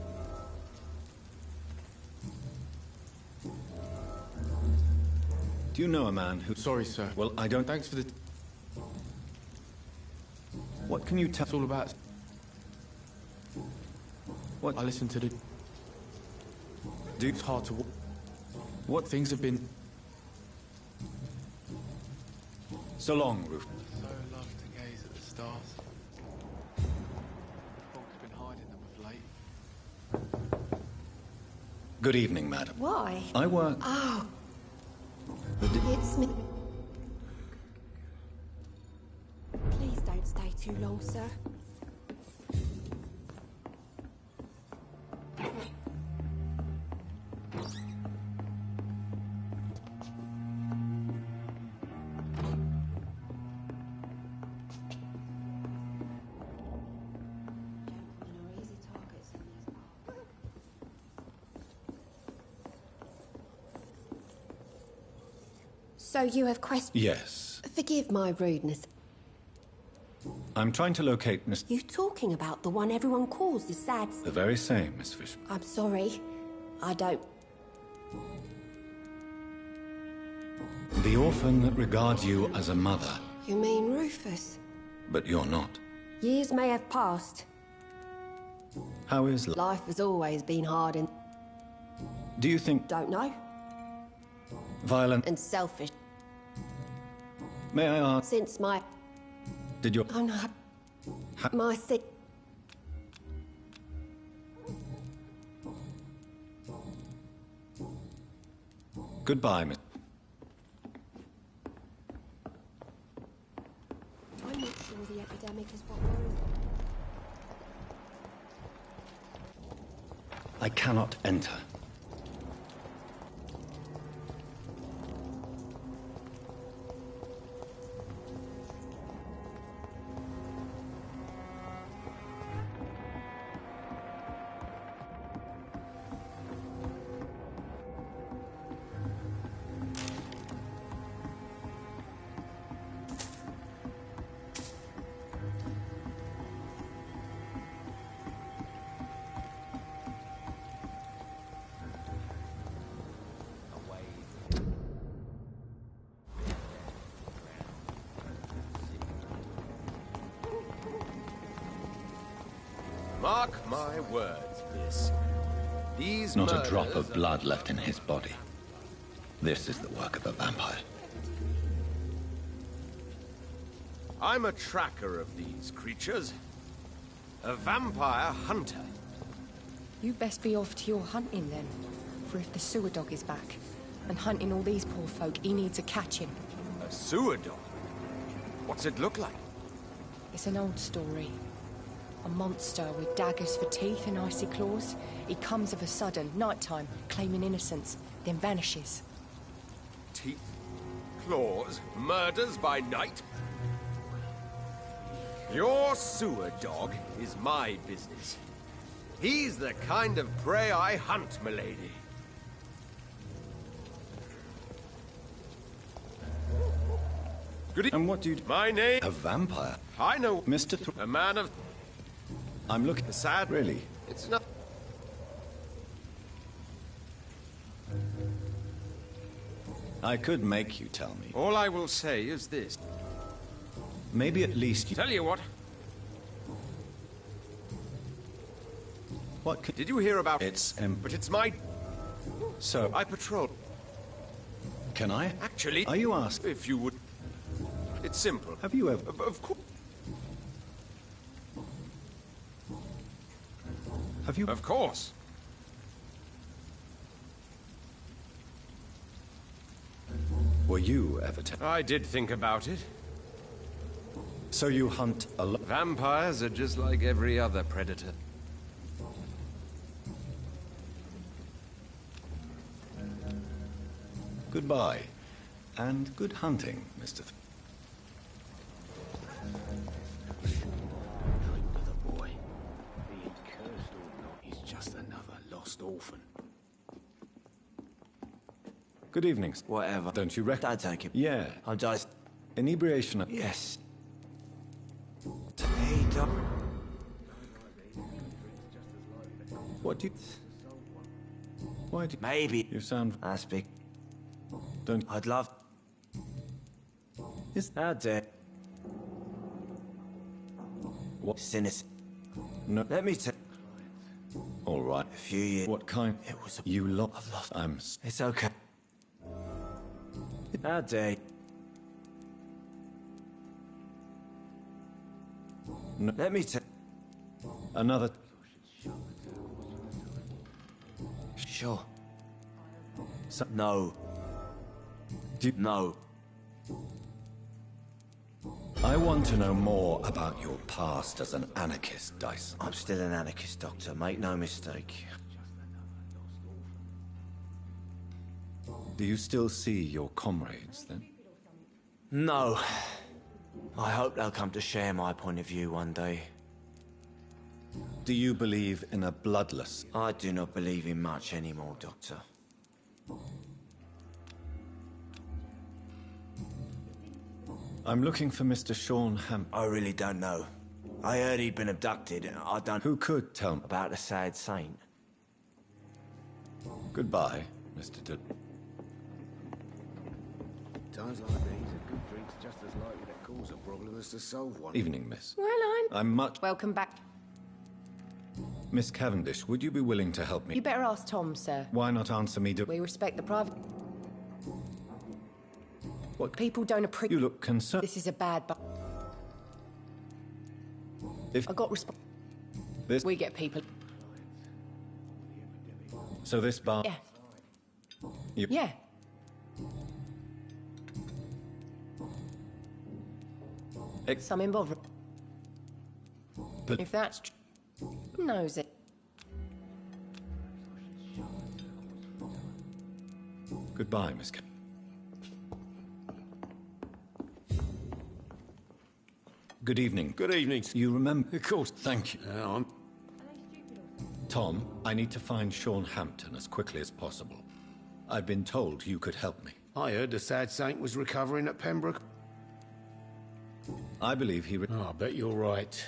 Do you know a man who... Sorry, sir. Well, I don't... Thanks for the... What can you tell... It's all about... What? I listened to the... Dude, it's hard to... What? Things have been... So long, Roof. So love to gaze at the stars. Fog's been hiding them of late. Good evening, madam. Why? I work... Oh. It's me. Please don't stay too long, sir. So you have questioned... Yes. Forgive my rudeness. I'm trying to locate Miss... You talking about the one everyone calls the sad... The very same, Miss Fish. I'm sorry. I don't... The orphan that regards you as a mother. You mean Rufus? But you're not. Years may have passed. How is... Life has always been hard and... Do you think... Don't know. Violent... And selfish. May I ask... Since my... Did your... I'm not... My sick... Goodbye, Miss... I'm not sure the epidemic is what worries. I cannot enter. Mark my words, miss. These Not a drop murders of blood left in his body. This is the work of a vampire. I'm a tracker of these creatures. A vampire hunter. You best be off to your hunting then. For if the sewer dog is back, and hunting all these poor folk, he needs a catching. A sewer dog? What's it look like? It's an old story. A monster with daggers for teeth and icy claws. He comes of a sudden, nighttime, claiming innocence, then vanishes. Teeth, claws, murders by night? Your sewer dog is my business. He's the kind of prey I hunt, milady. And what do you... My name... A vampire? I know... Mr. A man of... I'm looking... Sad... Really? It's not... I could make you tell me. All I will say is this. Maybe at least you... Tell you what. What could... Did you hear about... It's... But it's my... So... I patrol... Can I? Actually... Are you asked? If you would... It's simple. Have you ever... Of course... Have you... Of course. Were you ever... I did think about it. So you hunt a lot... Vampires are just like every other predator. Goodbye. And good hunting, Mr. Another boy. Being cursed or not, he's just another lost orphan. Good evening. Whatever. Don't you reckon? Don't take it. Yeah. I'm just... Inebriation. Yes. Hey, Doc. What do you... Why do Maybe. you sound... I speak. Don't... I'd love... Is How dare... What? Cynicism. No. Let me tell... All right. A few years... What kind? It was a... You lot. I've lost... I'm... It's okay. How dare you... No. Let me tell... Another... Sure. So... No. No. I want to know more about your past as an anarchist, Dyson. I'm still an anarchist, Doctor. Make no mistake. Do you still see your comrades, then? No. I hope they'll come to share my point of view one day. Do you believe in a bloodless? I do not believe in much anymore, Doctor. I'm looking for Mr. Sean Hampton. I really don't know. I heard he'd been abducted, and I don't... Who could tell me? About the sad saint. Goodbye, Mr. Times like these, a good drink's just as likely to cause a problem as to solve one. Evening, miss. Well, I'm much... Welcome back. Miss Cavendish, would you be willing to help me? You better ask Tom, sir. Why not answer me We respect the private... What? People don't appreciate... You look concerned. This is a bad... If... I got resp... This... We get people... So this bar... Yeah. You... Yeah. Some involved. But... If that's true... Knows it. Goodbye, Miss Cavendish. Good evening. Good evening. You remember? Of course. Thank you. Tom, I need to find Sean Hampton as quickly as possible. I've been told you could help me. I heard the sad saint was recovering at Pembroke. I believe he... Oh, I bet you're right.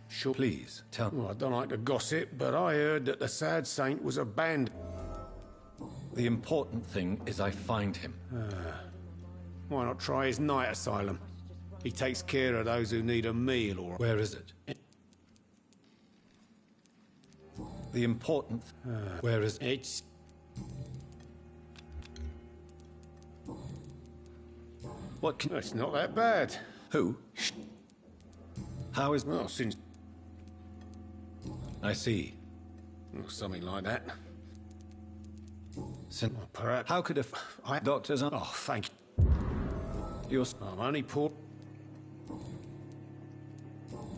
Sure. Please, tell me. Well, I don't like to gossip, but I heard that the sad saint was abandoned. The important thing is I find him. Why not try his night asylum? He takes care of those who need a meal or... Where is it? The important... Where is it? It's... What can... It's not that bad. Who? How is... Well, since... I see. Well, something like that. Since... Well, perhaps... How could doctors... Oh, thank you. You're... I'm only poor...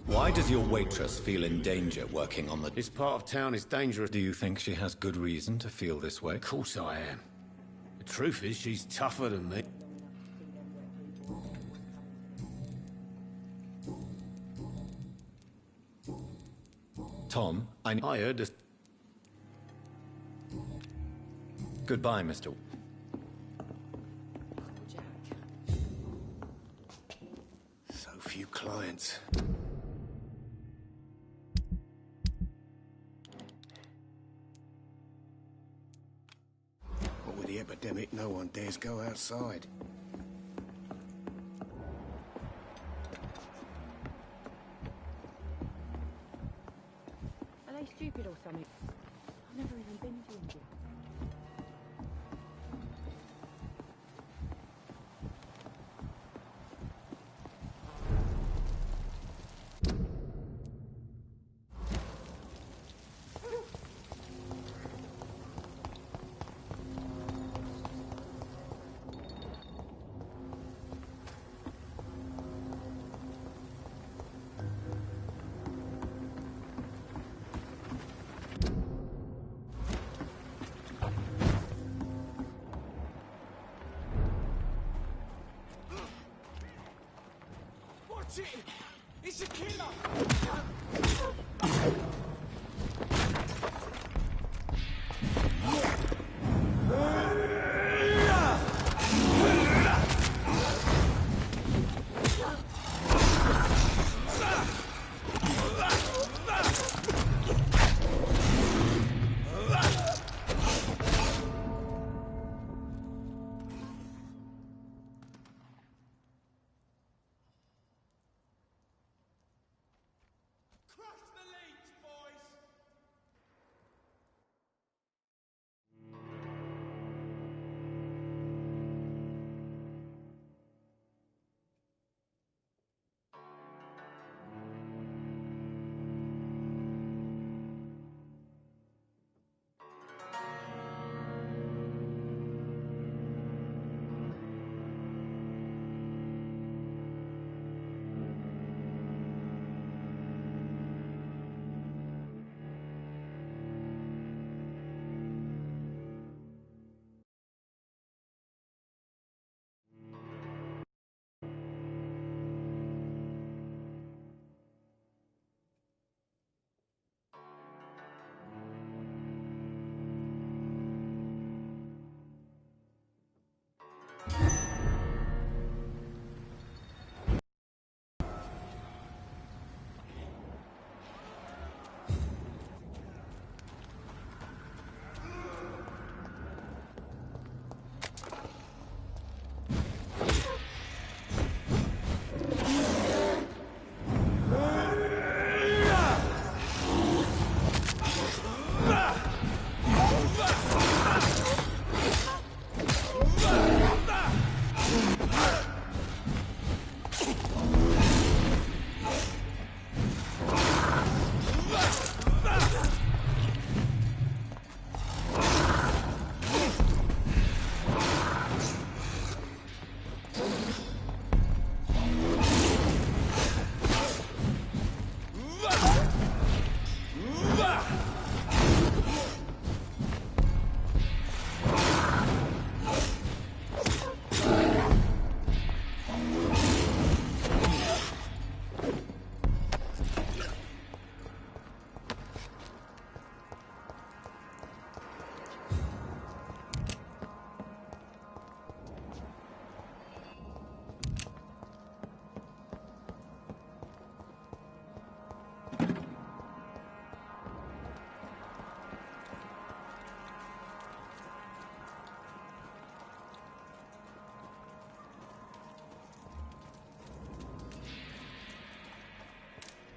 Why does your waitress feel in danger working on the... This part of town is dangerous. Do you think she has good reason to feel this way? Of course I am. The truth is, she's tougher than me. Tom, I heard this. Goodbye, Mr. So few clients. What with the epidemic, no one dares go outside. Are they stupid or something? I've never even been to India. It's a killer!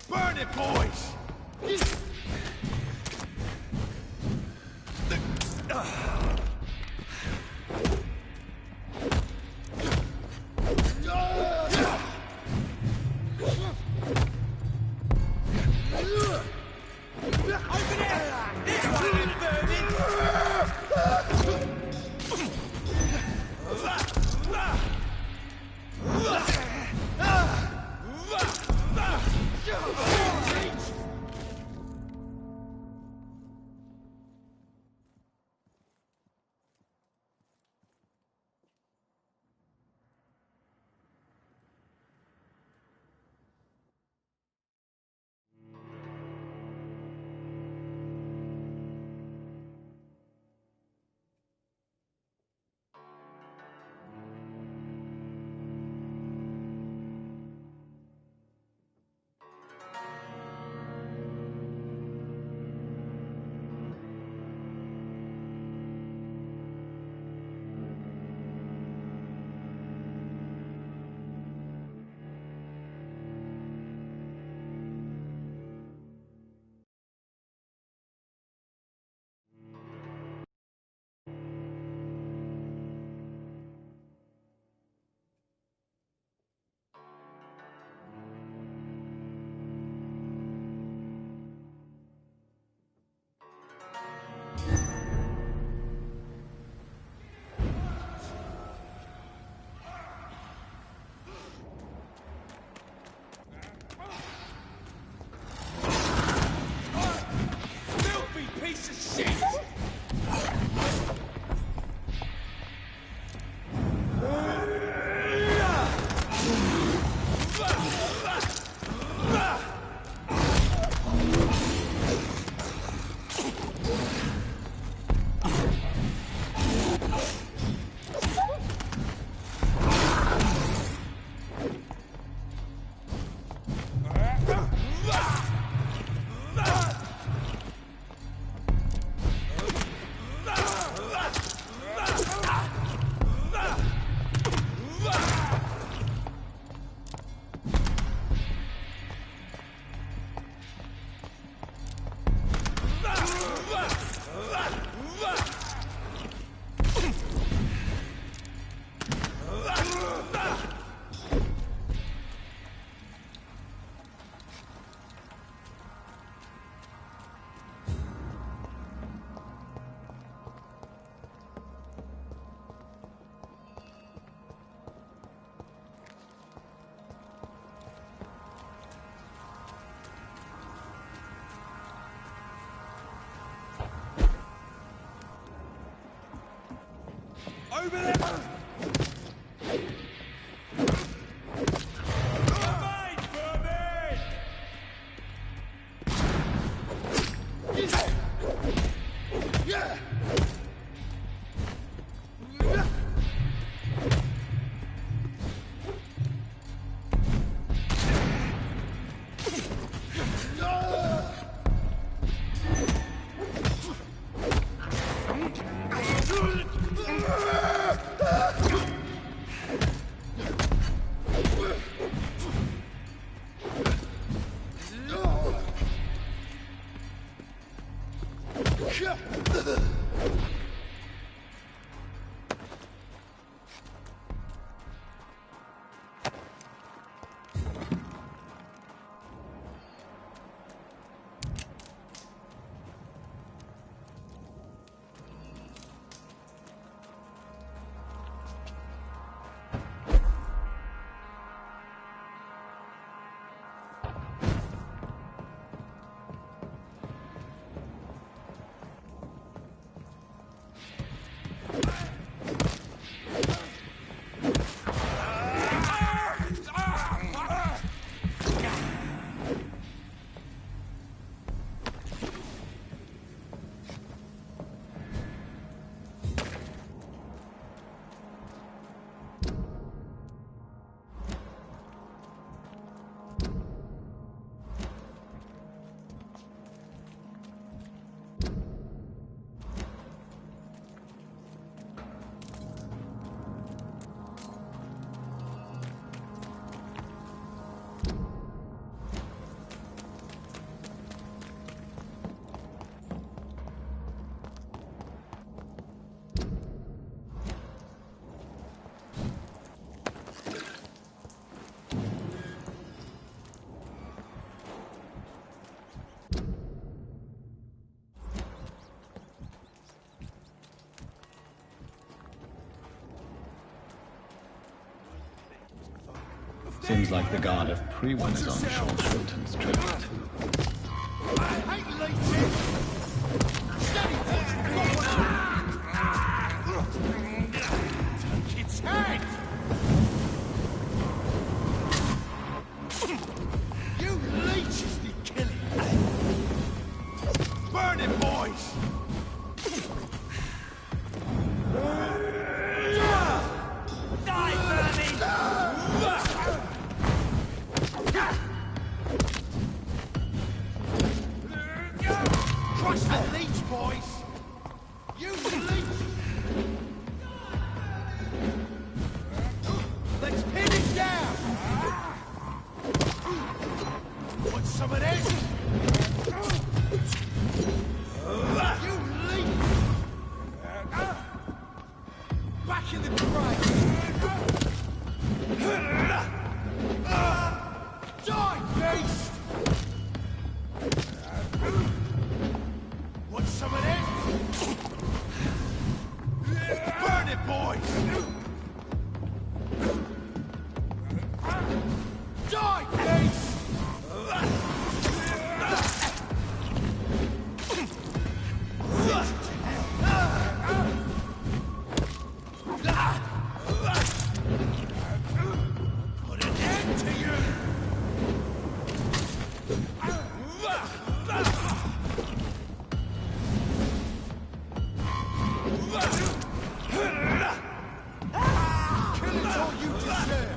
Burn it, boys! Over there! Seems like the guard of Pre-One is on short Shorten's trip too. Take its head! You leeches need killing! Burn it, boys! Die, vermin! Crush the leech, boys! You leech! Let's pin it down! Want some of this? You leech! Back in the grave! Die, beast! Want some of this? Burn it, boys! Die, beast! Put an end to you! Kill it all you deserve!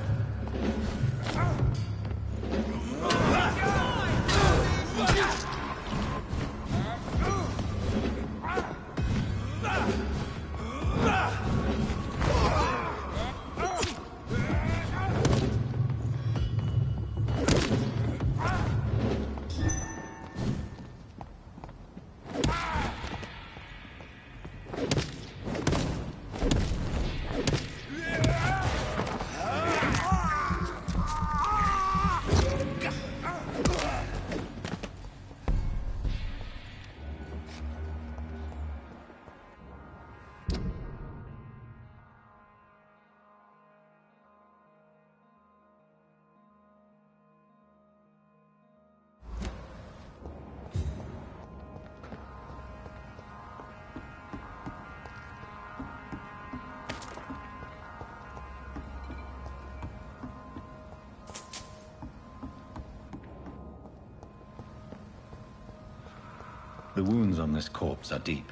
The wounds on this corpse are deep,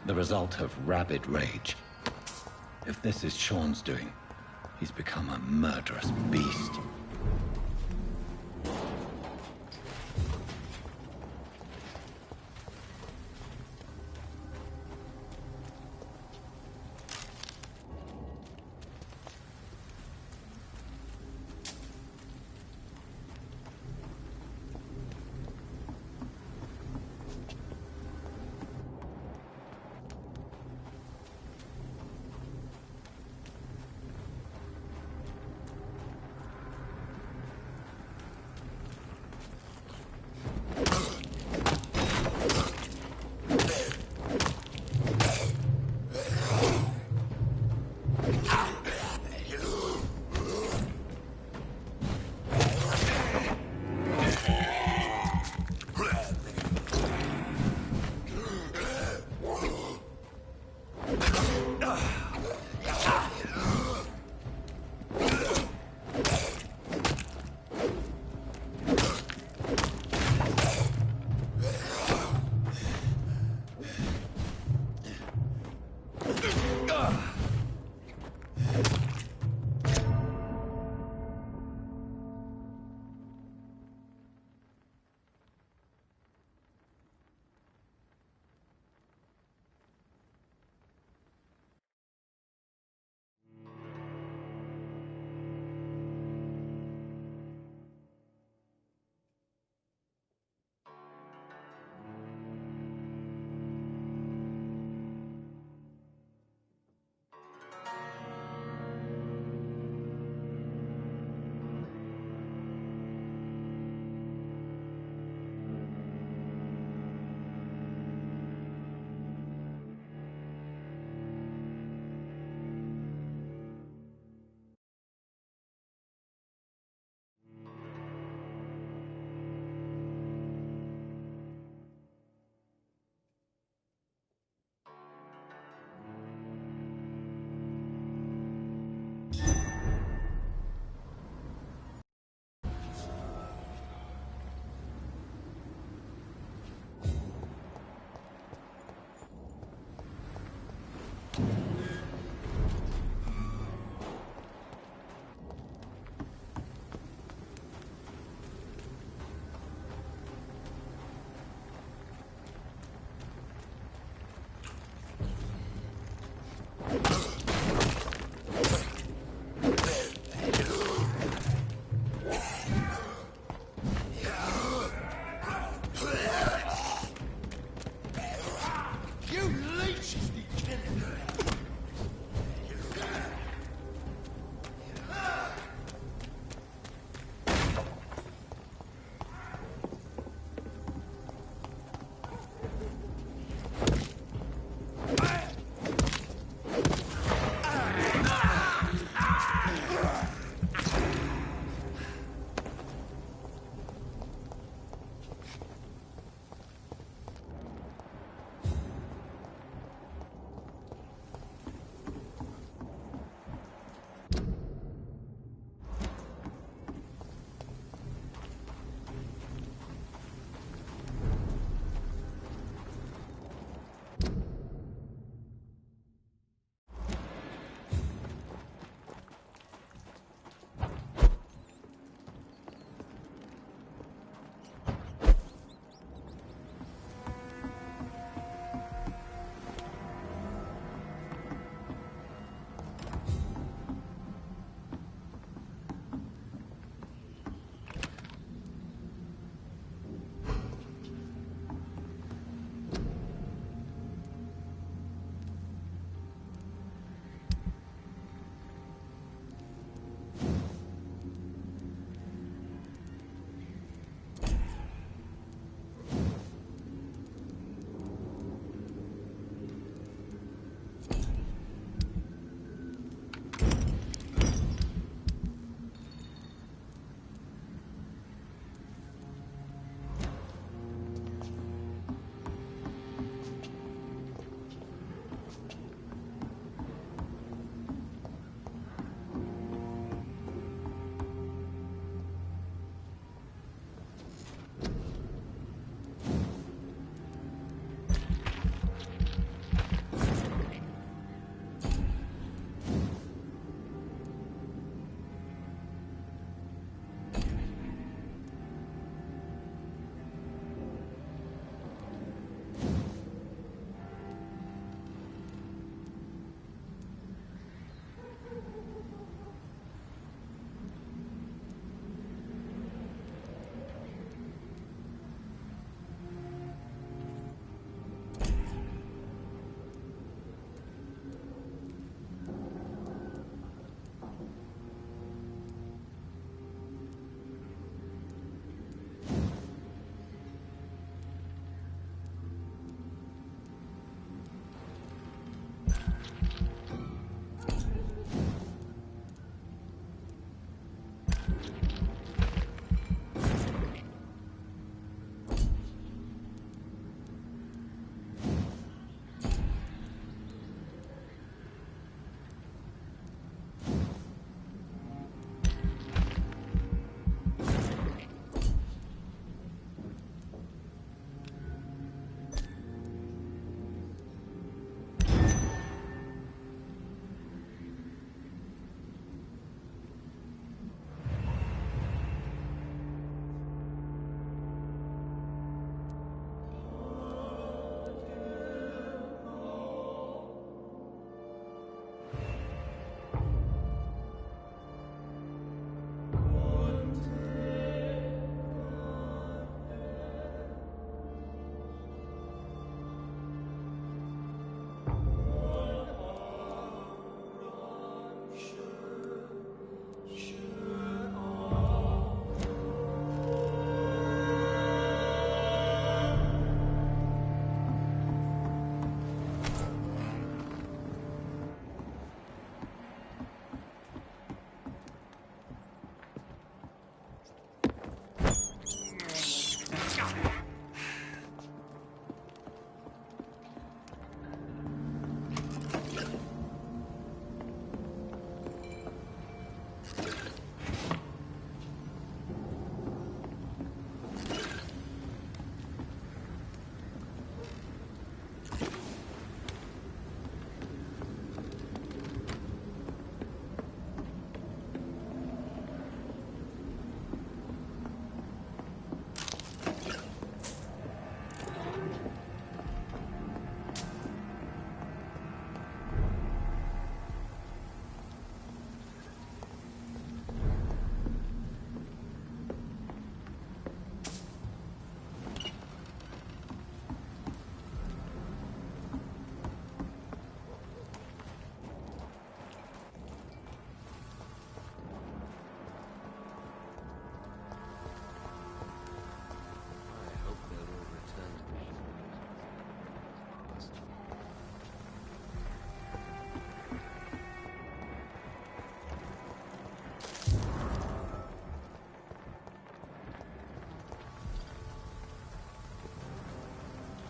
the result of rabid rage. If this is Sean's doing, he's become a murderous beast.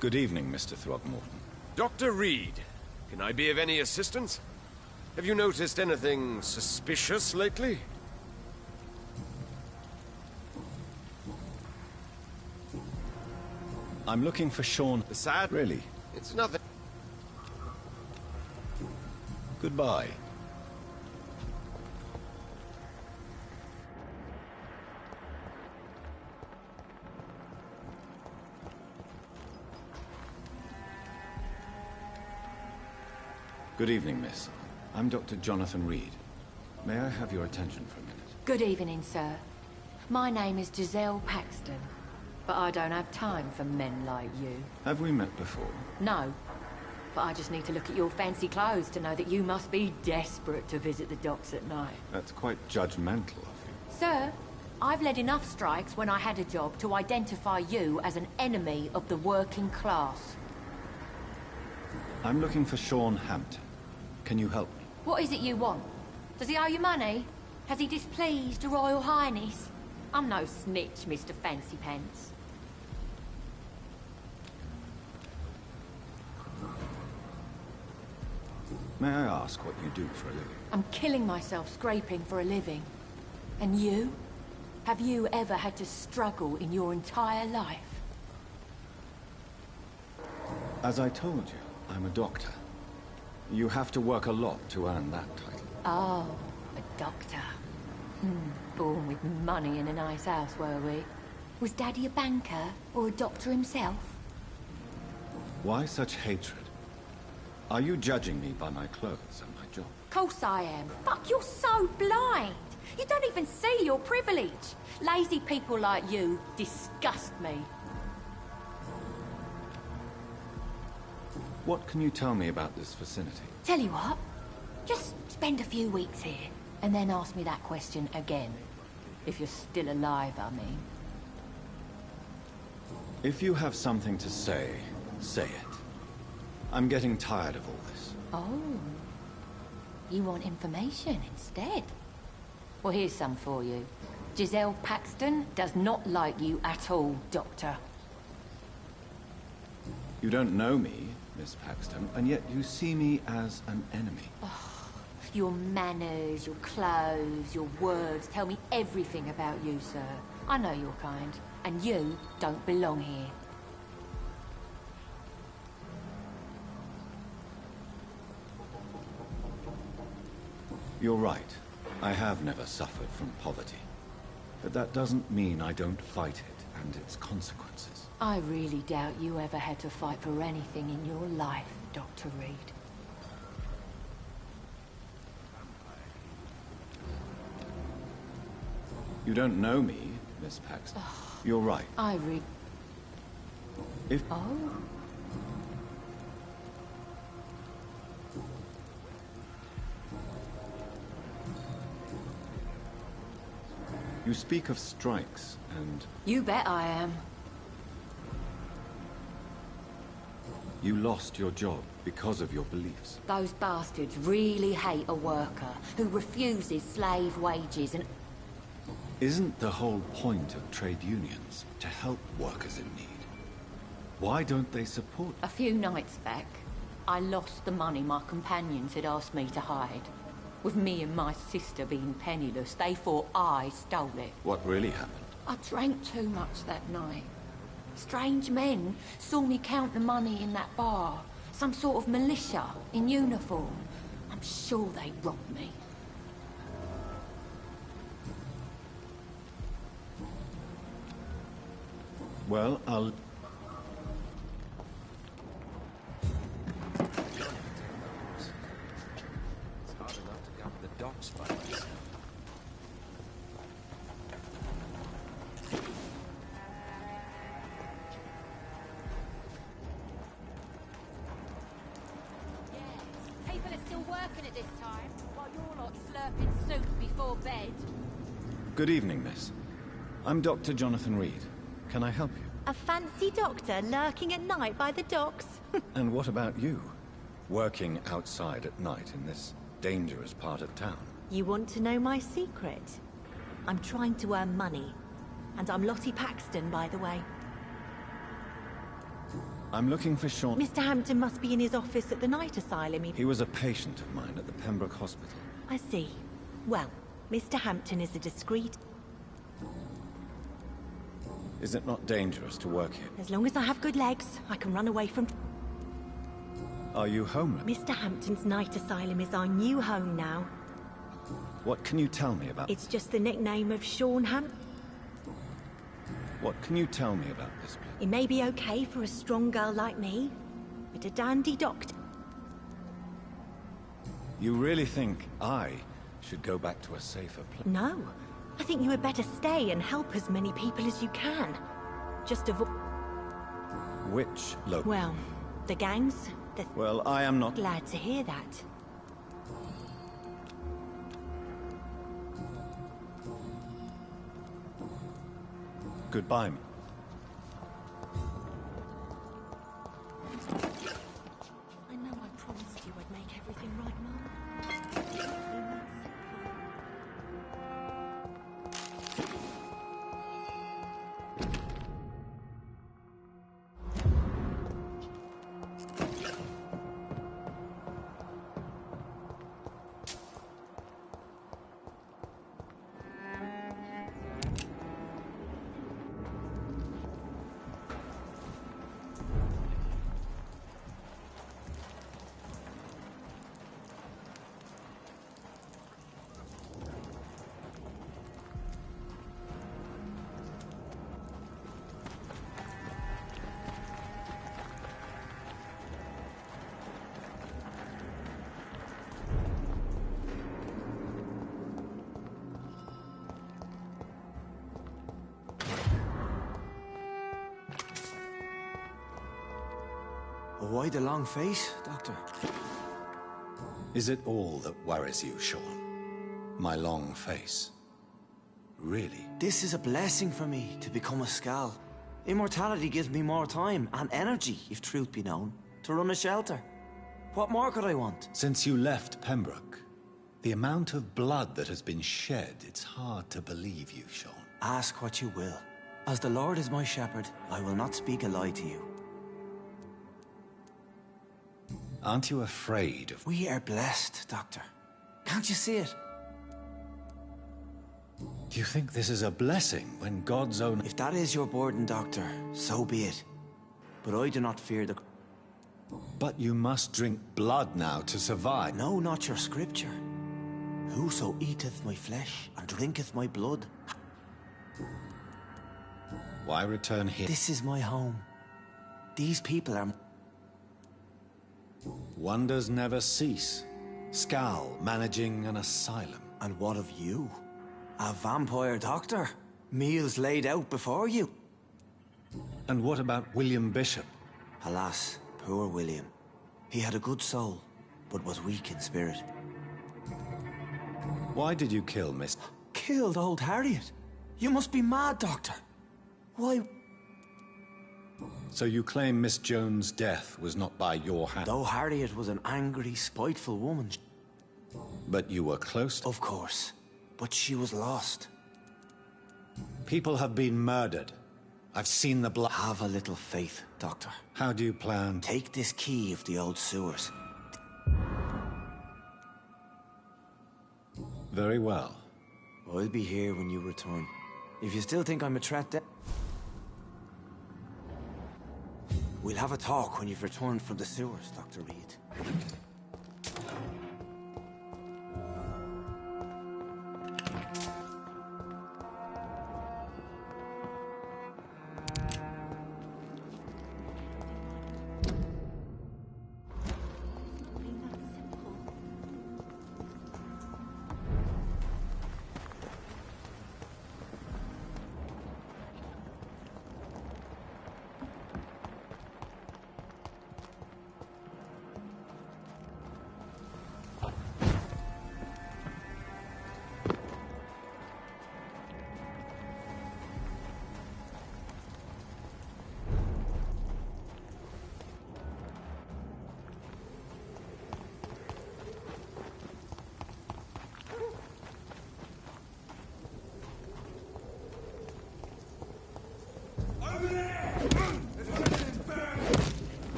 Good evening, Mr. Throgmorton. Dr. Reed, can I be of any assistance? Have you noticed anything suspicious lately? I'm looking for Sean... Sad? Really? It's nothing. Goodbye. Good evening, miss. I'm Dr. Jonathan Reed. May I have your attention for a minute? Good evening, sir. My name is Giselle Paxton, but I don't have time for men like you. Have we met before? No, but I just need to look at your fancy clothes to know that you must be desperate to visit the docks at night. That's quite judgmental of you. Sir, I've led enough strikes when I had a job to identify you as an enemy of the working class. I'm looking for Sean Hampton. Can you help me? What is it you want? Does he owe you money? Has he displeased your Royal Highness? I'm no snitch, Mr. Fancy Pants. May I ask what you do for a living? I'm killing myself scraping for a living. And you? Have you ever had to struggle in your entire life? As I told you, I'm a doctor. You have to work a lot to earn that title. Oh, a doctor. Born with money in a nice house, were we? Was Daddy a banker or a doctor himself? Why such hatred? Are you judging me by my clothes and my job? Course I am. Fuck, you're so blind. You don't even see your privilege. Lazy people like you disgust me. What can you tell me about this vicinity? Tell you what, just spend a few weeks here, and then ask me that question again. If you're still alive, I mean. If you have something to say, say it. I'm getting tired of all this. Oh. You want information instead? Well, here's some for you. Giselle Paxton does not like you at all, Doctor. You don't know me, Miss Paxton, and yet you see me as an enemy. Oh, your manners, your clothes, your words tell me everything about you, sir. I know your kind, and you don't belong here. You're right. I have never suffered from poverty. But that doesn't mean I don't fight it and its consequences. I really doubt you ever had to fight for anything in your life, Dr. Reed. You don't know me, Miss Paxton. You're right. If... Oh? You speak of strikes, and... You bet I am. You lost your job because of your beliefs. Those bastards really hate a worker who refuses slave wages and... Isn't the whole point of trade unions to help workers in need? Why don't they support... A few nights back, I lost the money my companions had asked me to hide. With me and my sister being penniless, they thought I stole it. What really happened? I drank too much that night. Strange men saw me count the money in that bar. Some sort of militia in uniform. I'm sure they robbed me. Well, I'll... Docks by myself. People are still working at this time, while you're lot slurping soup before bed. Good evening, miss. I'm Dr. Jonathan Reed. Can I help you? A fancy doctor lurking at night by the docks? And what about you? Working outside at night in this dangerous part of town. You want to know my secret? I'm trying to earn money. And I'm Lottie Paxton, by the way. I'm looking for Sean. Mr. Hampton must be in his office at the night asylum. He was a patient of mine at the Pembroke Hospital. I see. Well, Mr. Hampton is a discreet... Is it not dangerous to work here? As long as I have good legs, I can run away from... Are you homeless? Mr. Hampton's night asylum is our new home now. What can you tell me about... It's just the nickname of Sean Hampton. What can you tell me about this place? It may be okay for a strong girl like me, but a dandy doctor... You really think I should go back to a safer place? No. I think you had better stay and help as many people as you can. Just avoid... Which local? Well, the gangs... Well, I am not... Glad to hear that. Goodbye. I know I promised you I'd make everything right, Mum. Why the long face, Doctor? Is it all that worries you, Sean? My long face? Really? This is a blessing for me, to become a Skal. Immortality gives me more time and energy, if truth be known, to run a shelter. What more could I want? Since you left Pembroke, the amount of blood that has been shed, it's hard to believe you, Sean. Ask what you will. As the Lord is my shepherd, I will not speak a lie to you. Aren't you afraid of... We are blessed, Doctor. Can't you see it? Do you think this is a blessing when God's own... If that is your burden, Doctor, so be it. But I do not fear the... But you must drink blood now to survive. No, not your scripture. Whoso eateth my flesh and drinketh my blood... Why return here? This is my home. These people are... Wonders never cease. Skal managing an asylum. And what of you? A vampire doctor? Meals laid out before you? And what about William Bishop? Alas, poor William. He had a good soul, but was weak in spirit. Why did you kill Miss... Killed old Harriet? You must be mad, Doctor. Why... So you claim Miss Jones' death was not by your hand? Though Harriet was an angry, spiteful woman... But you were close to... Of course. But she was lost. People have been murdered. I've seen the blood. Have a little faith, Doctor. How do you plan? Take this key of the old sewers. Very well. I'll be here when you return. If you still think I'm a threat, then... We'll have a talk when you've returned from the sewers, Dr. Reed.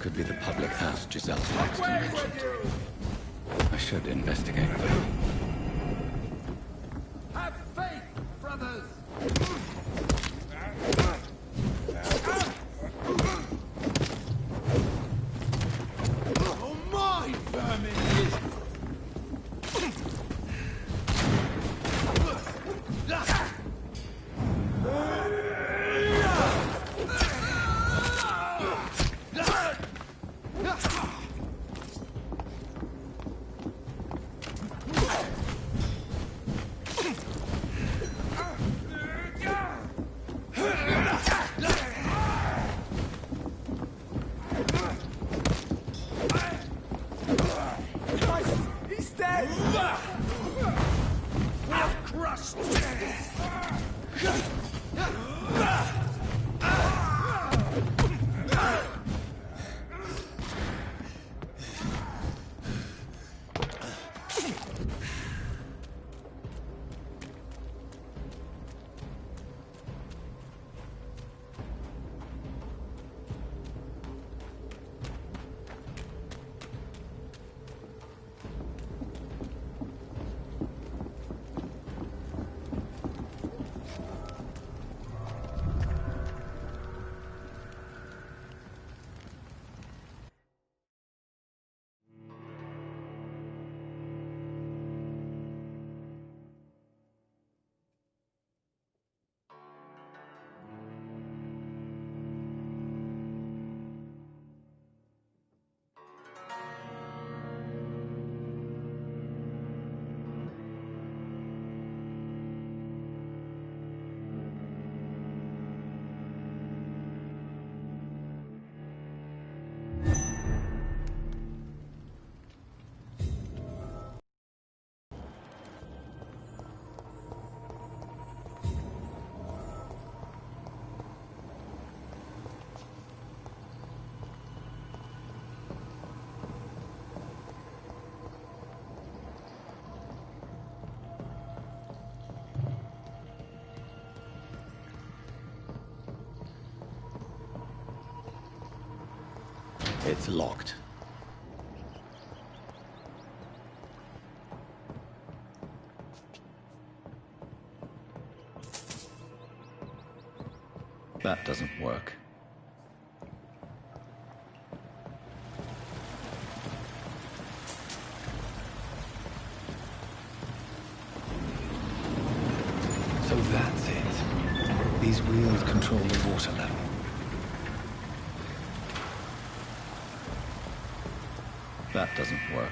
could be the public house Giselle's ex mentioned. I should investigate that. Have faith, brothers! Oh my, vermin! He's dead! We are crushed! It's locked. That doesn't work. So that's it. These wheels control the water level. That doesn't work.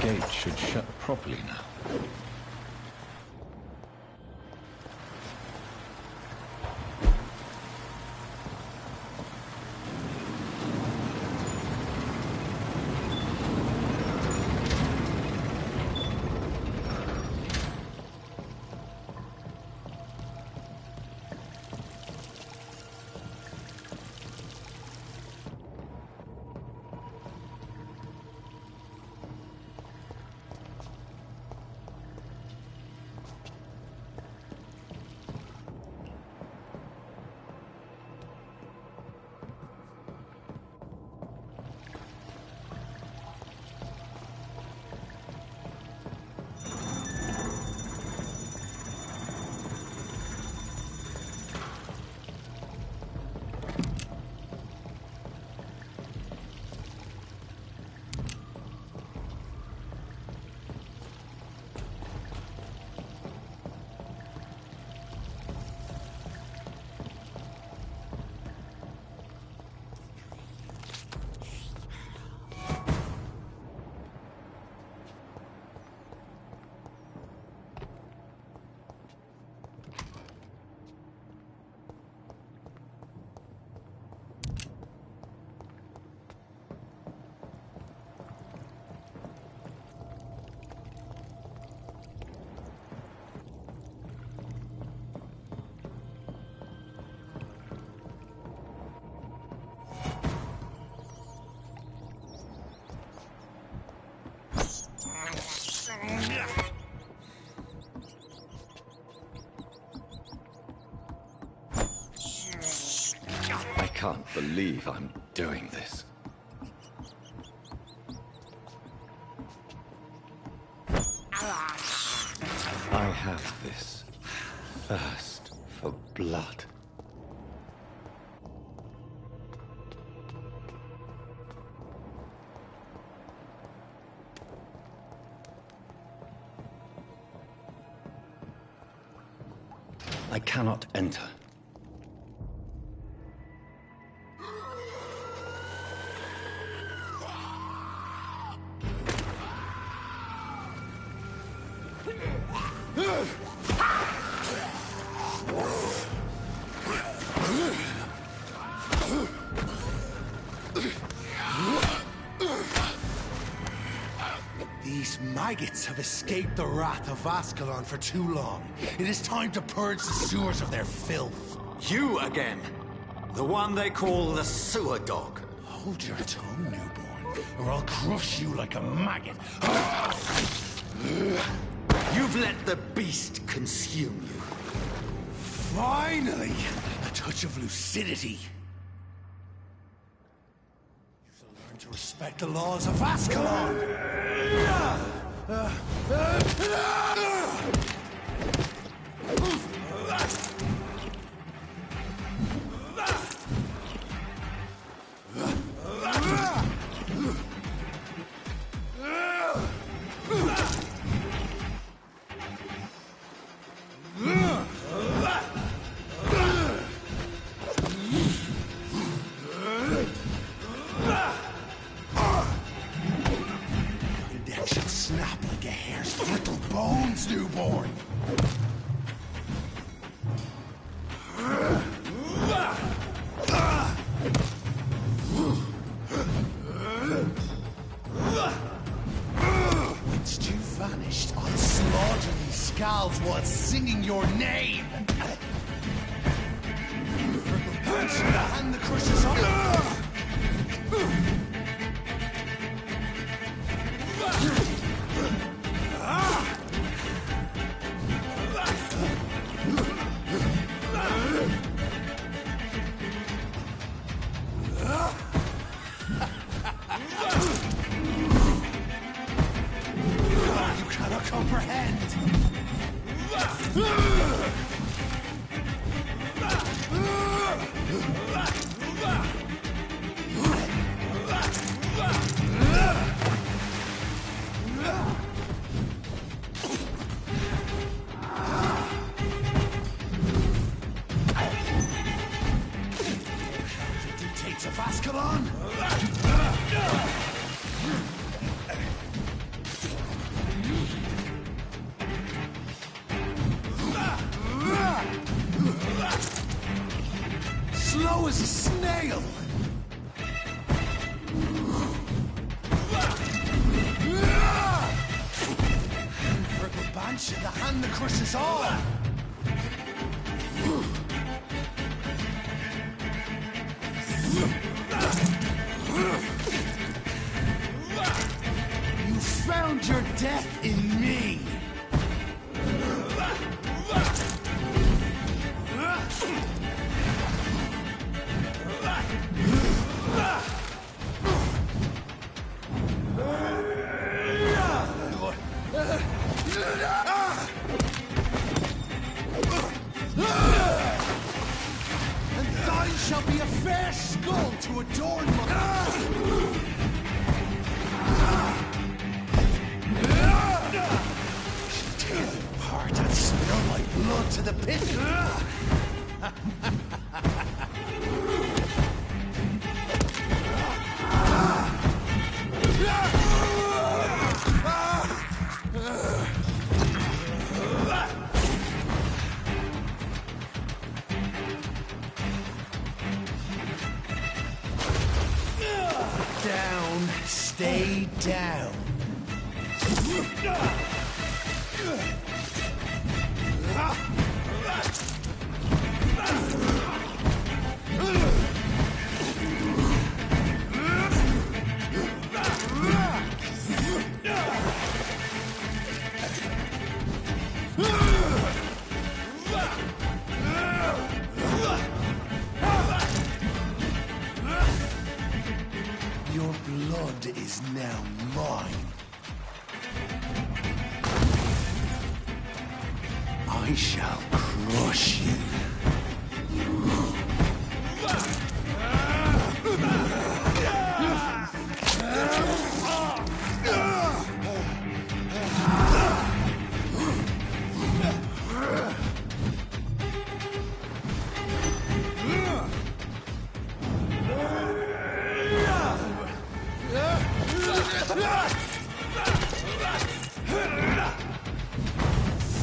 Gate should shut properly now. can't believe I'm doing this. I have this thirst for blood. I cannot enter. These maggots have escaped the wrath of Ascalon for too long. It is time to purge the sewers of their filth. You again! The one they call the sewer dog. Hold your tongue, newborn, or I'll crush you like a maggot. You've let the beast consume you. Finally! A touch of lucidity. You shall learn to respect the laws of Ascalon! Snap like a hare's brittle bones, newborn! Once you vanished, I'll slaughter these scalds while singing your name! Purple punch in the hand that crushes up! Comprehend! Dictates of Ascalon! Slow as a snail! Purple Banshee, the hand that crushes all! You found your death in me! And thine shall be a fair skull to adorn my... She'll tear you apart and spill my blood to the pit. Down, stay down. I shall crush you.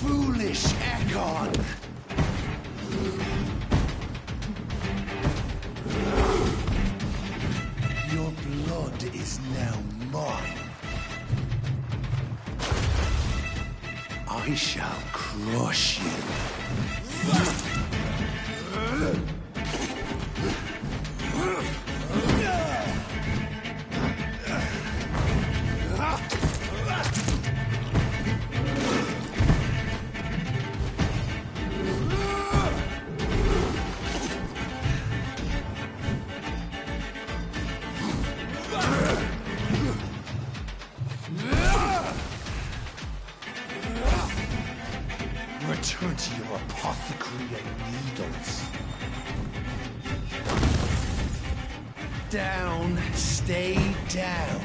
Foolish Ekon! Your blood is now mine. I shall crush you. Return to your apothecary and needles. Down, stay down.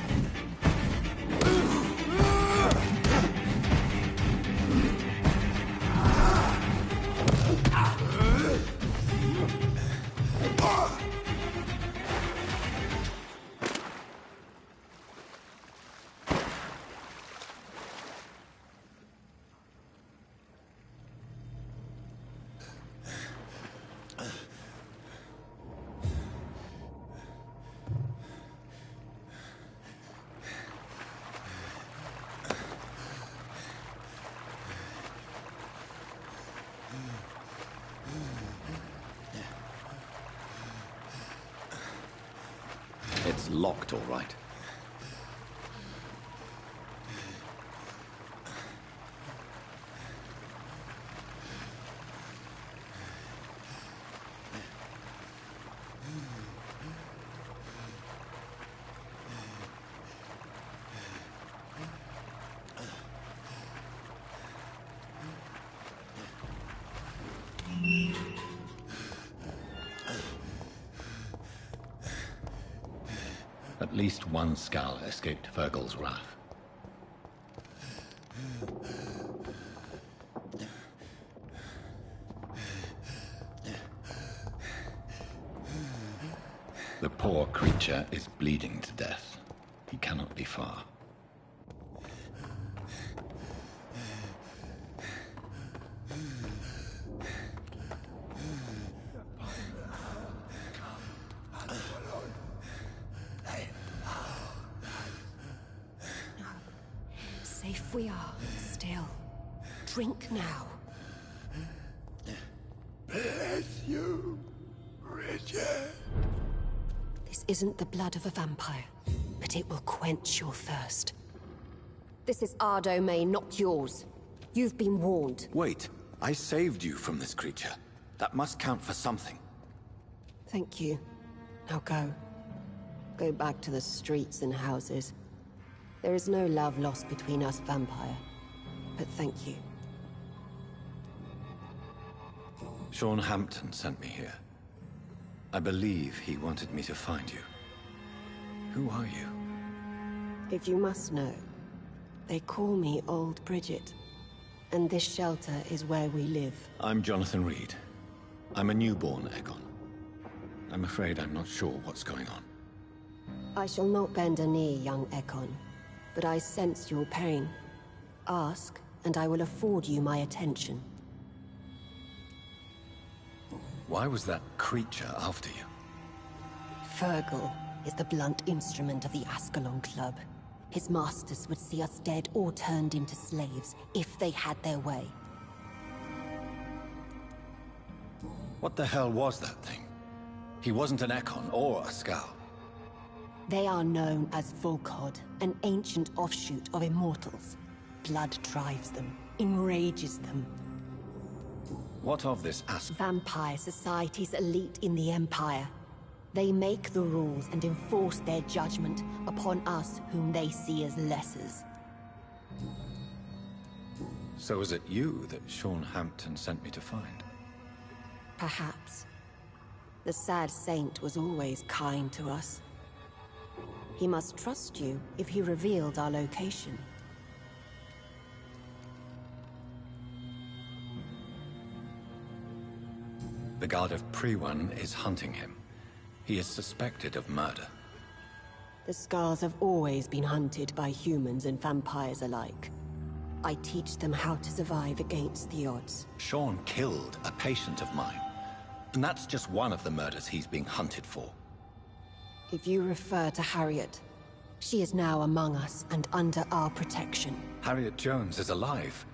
It's locked, all right. At least one Skal escaped Fergal's wrath. The poor creature is bleeding to death. He cannot be far. Safe we are, still. Drink now. Bless you, Richard. This isn't the blood of a vampire, but it will quench your thirst. This is our domain, not yours. You've been warned. Wait, I saved you from this creature. That must count for something. Thank you. Now go. Go back to the streets and houses. There is no love lost between us, Vampire. But thank you. Sean Hampton sent me here. I believe he wanted me to find you. Who are you? If you must know, they call me Old Bridget. And this shelter is where we live. I'm Jonathan Reed. I'm a newborn Egon. I'm afraid I'm not sure what's going on. I shall not bend a knee, young Ekon. But I sense your pain. Ask, and I will afford you my attention. Why was that creature after you? Fergal is the blunt instrument of the Ascalon Club. His masters would see us dead or turned into slaves if they had their way. What the hell was that thing? He wasn't an Ekon or a Skal. They are known as Volkod, an ancient offshoot of immortals. Blood drives them, enrages them. What of this Vampire Society's elite in the Empire. They make the rules and enforce their judgment upon us whom they see as lessers. So was it you that Sean Hampton sent me to find? Perhaps. The sad saint was always kind to us. He must trust you if he revealed our location. The guard of Prewan is hunting him. He is suspected of murder. The Scars have always been hunted by humans and vampires alike. I teach them how to survive against the odds. Sean killed a patient of mine. And that's just one of the murders he's being hunted for. If you refer to Harriet, she is now among us and under our protection. Harriet Jones is alive.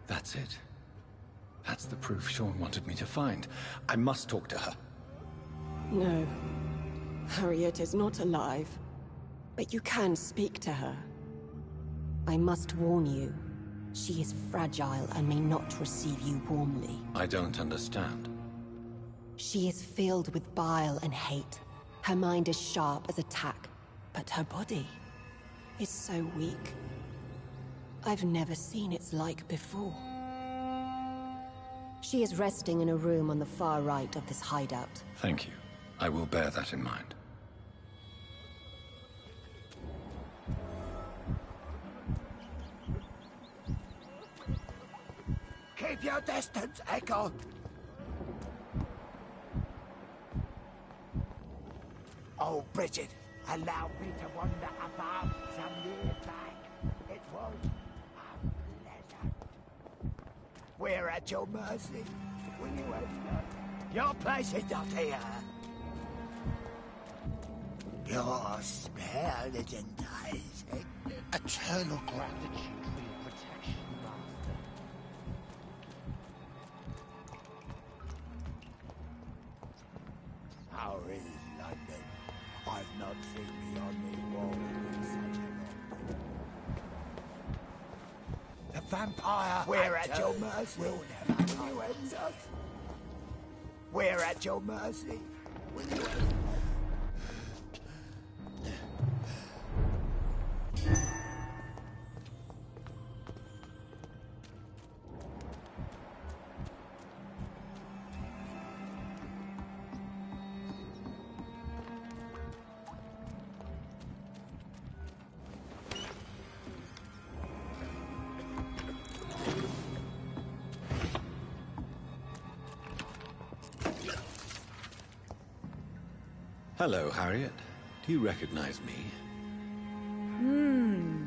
That's it. That's the proof Sean wanted me to find. I must talk to her. No. Harriet is not alive. But you can speak to her. I must warn you. She is fragile and may not receive you warmly. I don't understand. She is filled with bile and hate. Her mind is sharp as a tack, but her body is so weak. I've never seen its like before. She is resting in a room on the far right of this hideout. Thank you. I will bear that in mind. Keep your distance, Echo. Oh, Bridget, allow me to wander about some years back. It was unpleasant. We're at your mercy. Will you enter? Your place is not here. Your spell is enticing. Eternal gratitude for your protection, Master. How is London? I've not seen beyond these walls in such a long time. The vampire! We're at your mercy. Will never you end us? We're at your mercy. Will you end us? Hello, Harriet. Do you recognize me?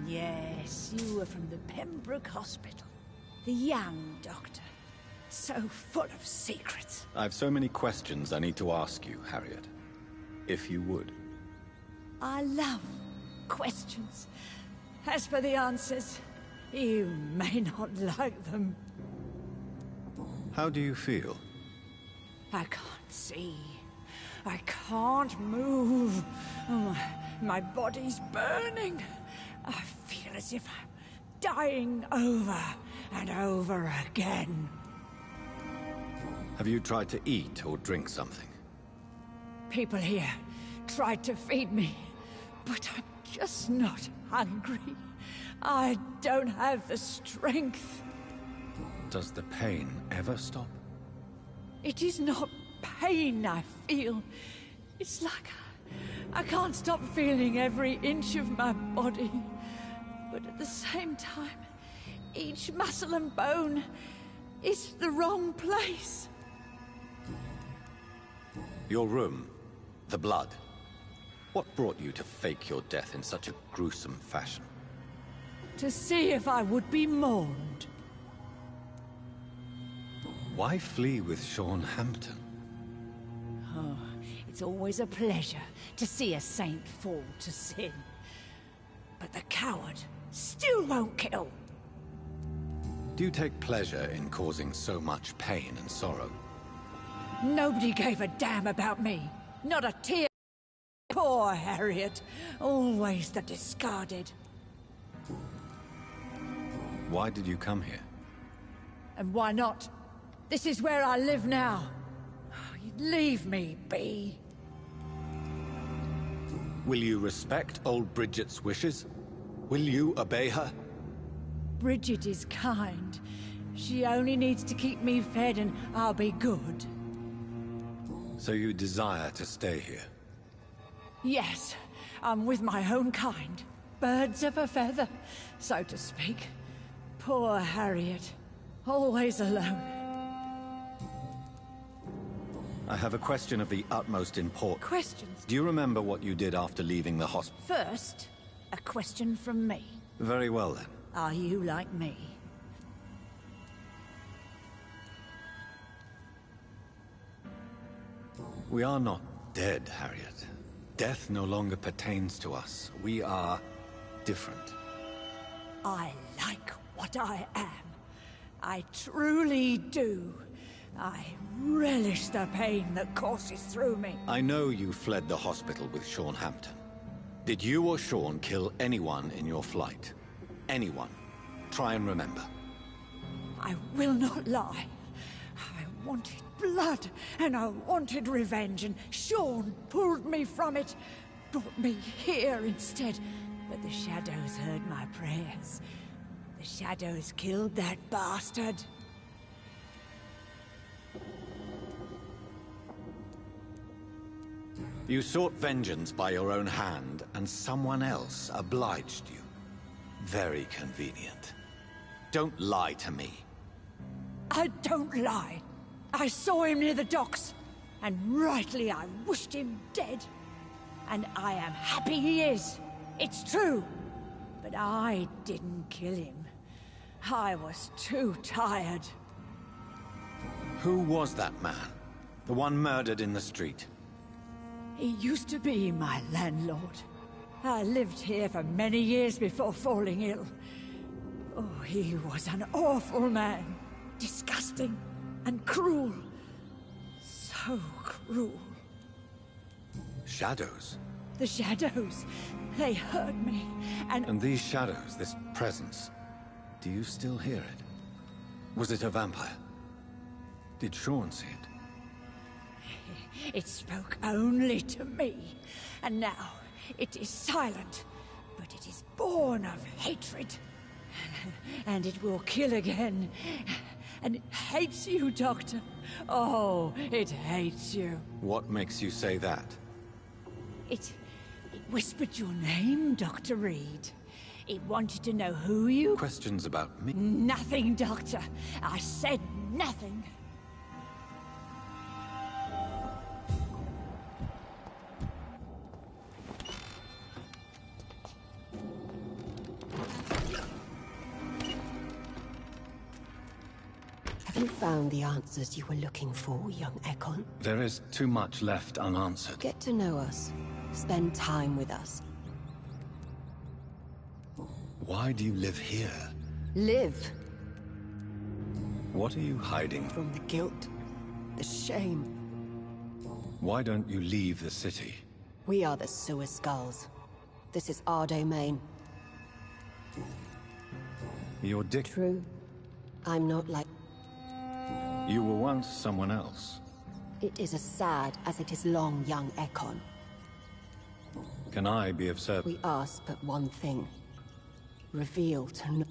Yes, you were from the Pembroke Hospital. The young doctor. So full of secrets. I've so many questions I need to ask you, Harriet. If you would. I love questions. As for the answers, you may not like them. How do you feel? I can't see. I can't move. Oh, my body's burning. I feel as if I'm dying over and over again. Have you tried to eat or drink something? People here tried to feed me, but I'm just not hungry. I don't have the strength. Does the pain ever stop? It is not pain I feel. It's like I can't stop feeling every inch of my body. But at the same time, each muscle and bone is the wrong place. Your room, the blood. What brought you to fake your death in such a gruesome fashion? To see if I would be mourned. Why flee with Sean Hampton? Oh, it's always a pleasure to see a saint fall to sin. But the coward still won't kill. Do you take pleasure in causing so much pain and sorrow? Nobody gave a damn about me. Not a tear. Poor Harriet. Always the discarded. Why did you come here? And why not? This is where I live now. Leave me be. Will you respect old Bridget's wishes? Will you obey her? Bridget is kind. She only needs to keep me fed and I'll be good. So you desire to stay here? Yes, I'm with my own kind. Birds of a feather, so to speak. Poor Harriet. Always alone. I have a question of the utmost importance. Questions? Do you remember what you did after leaving the hospital? First, a question from me. Very well then. Are you like me? We are not dead, Harriet. Death no longer pertains to us. We are different. I like what I am. I truly do. I relish the pain that courses through me. I know you fled the hospital with Sean Hampton. Did you or Sean kill anyone in your flight? Anyone? Try and remember. I will not lie. I wanted blood, and I wanted revenge, and Sean pulled me from it, brought me here instead. But the shadows heard my prayers. The shadows killed that bastard. You sought vengeance by your own hand, and someone else obliged you. Very convenient. Don't lie to me. I don't lie. I saw him near the docks, and rightly I wished him dead. And I am happy he is. It's true. But I didn't kill him. I was too tired. Who was that man? The one murdered in the street? He used to be my landlord. I lived here for many years before falling ill. Oh, he was an awful man. Disgusting and cruel. So cruel. Shadows? The shadows. They hurt me, and... And these shadows, this presence, do you still hear it? Was it a vampire? Did Sean see it? It spoke only to me, and now it is silent, but it is born of hatred. And it will kill again. And it hates you, Doctor. Oh, it hates you. What makes you say that? It whispered your name, Dr. Reed. It wanted to know who you... Questions about me? Nothing, Doctor. I said nothing. Have you found the answers you were looking for, young Ekon? There is too much left unanswered. Get to know us. Spend time with us. Why do you live here? Live. What are you hiding? From the guilt, the shame. Why don't you leave the city? We are the Sewer Skulls. This is our domain. Your dick. True. I'm not like... You were once someone else. It is as sad as it is long, young Ekon. Can I be of service? We ask but one thing. Reveal to no...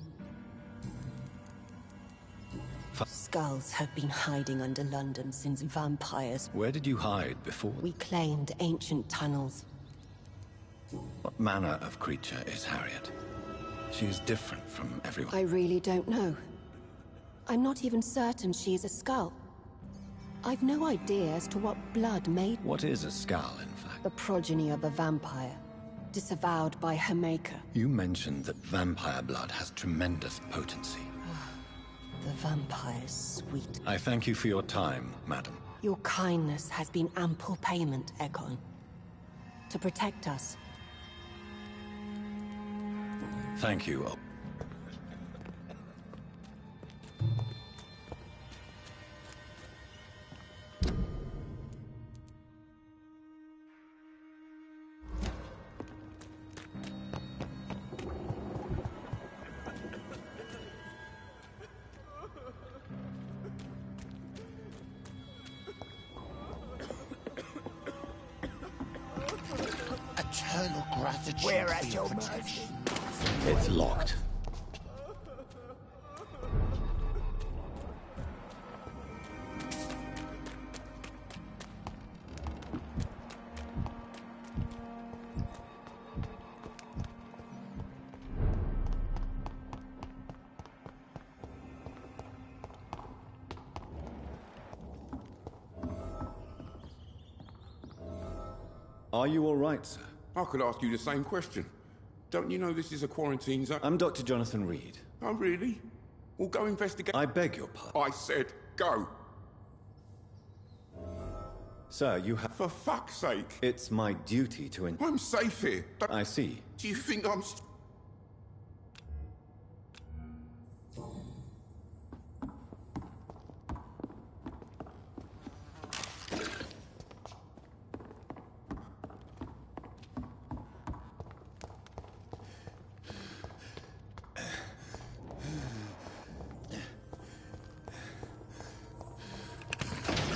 Skulls have been hiding under London since vampires... Where did you hide before? We claimed ancient tunnels. What manner of creature is Harriet? She is different from everyone. I really don't know. I'm not even certain she's a skull. I've no idea as to what blood made... What is a skull, in fact? The progeny of a vampire, disavowed by her maker. You mentioned that vampire blood has tremendous potency. The vampire's sweet. I thank you for your time, madam. Your kindness has been ample payment, Ekon. To protect us. Thank you. Eternal gratitude. We're at your mercy. It's locked. Are you all right, sir? I could ask you the same question. Don't you know this is a quarantine zone? I'm Dr. Jonathan Reed. Oh, really? Well, go investigate. I beg your pardon. I said go. Sir, you have... For fuck's sake. It's my duty to... I'm safe here. I see. Do you think I'm...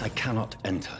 I cannot enter.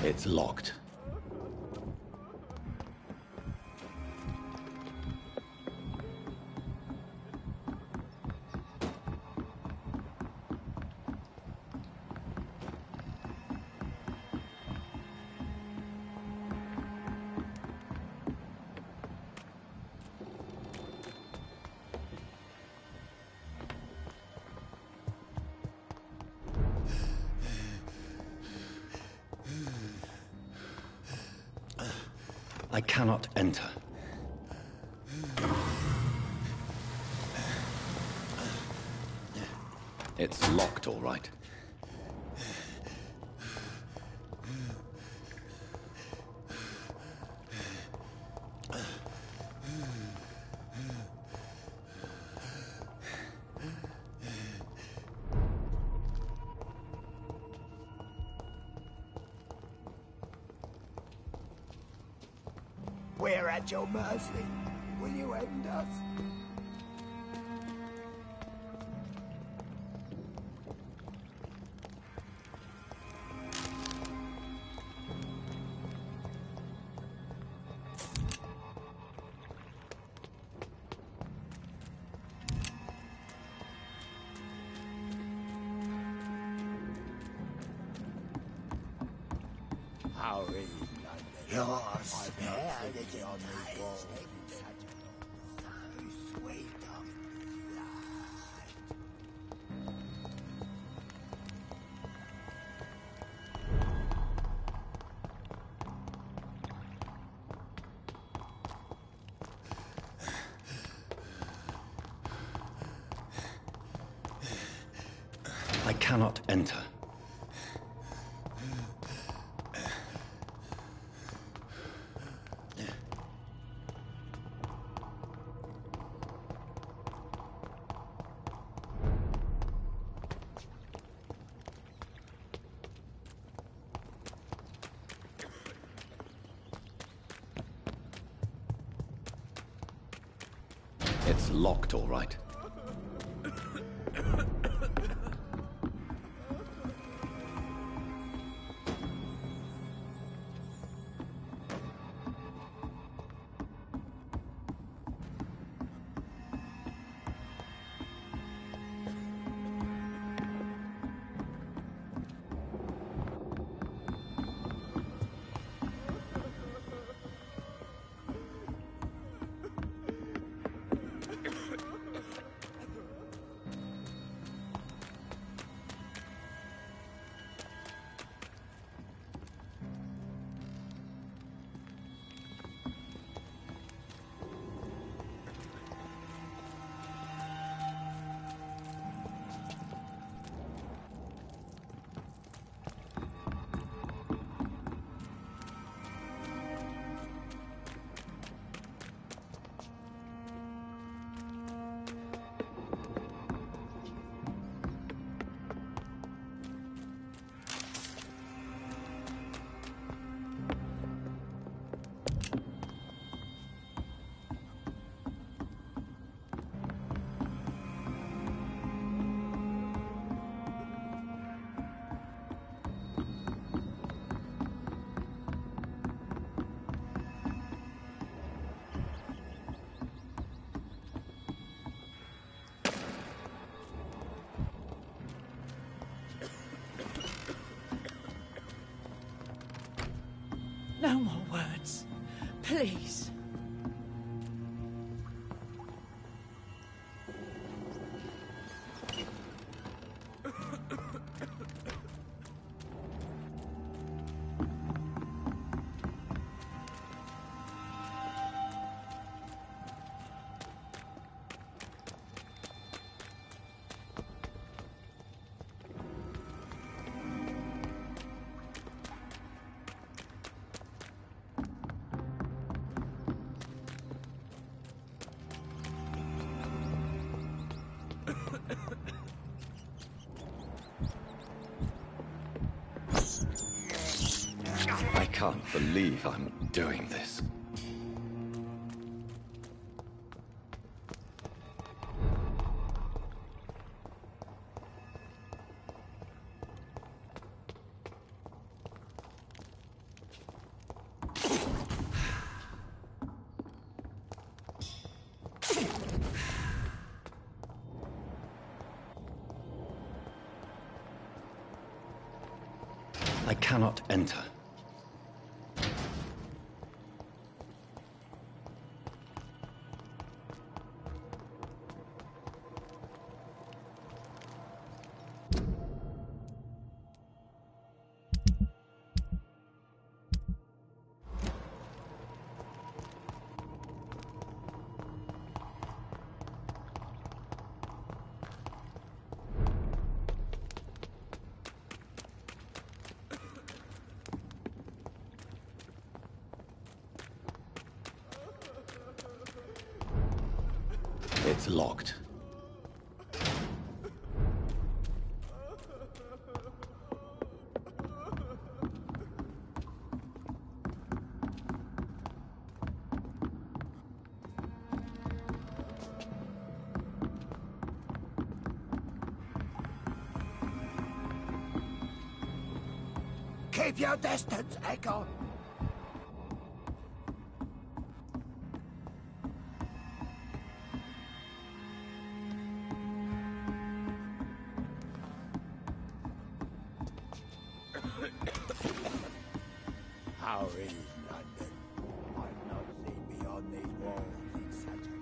It's locked. I cannot enter. It's locked, all right. We're at your mercy. Will you end us? How really you're spared it on the wall. Sweet of I cannot enter. It's locked, all right. Please. I can't believe I'm doing this. I cannot enter. It's locked. Keep your distance, Echo. How is London? I've not seen beyond these walls in such a...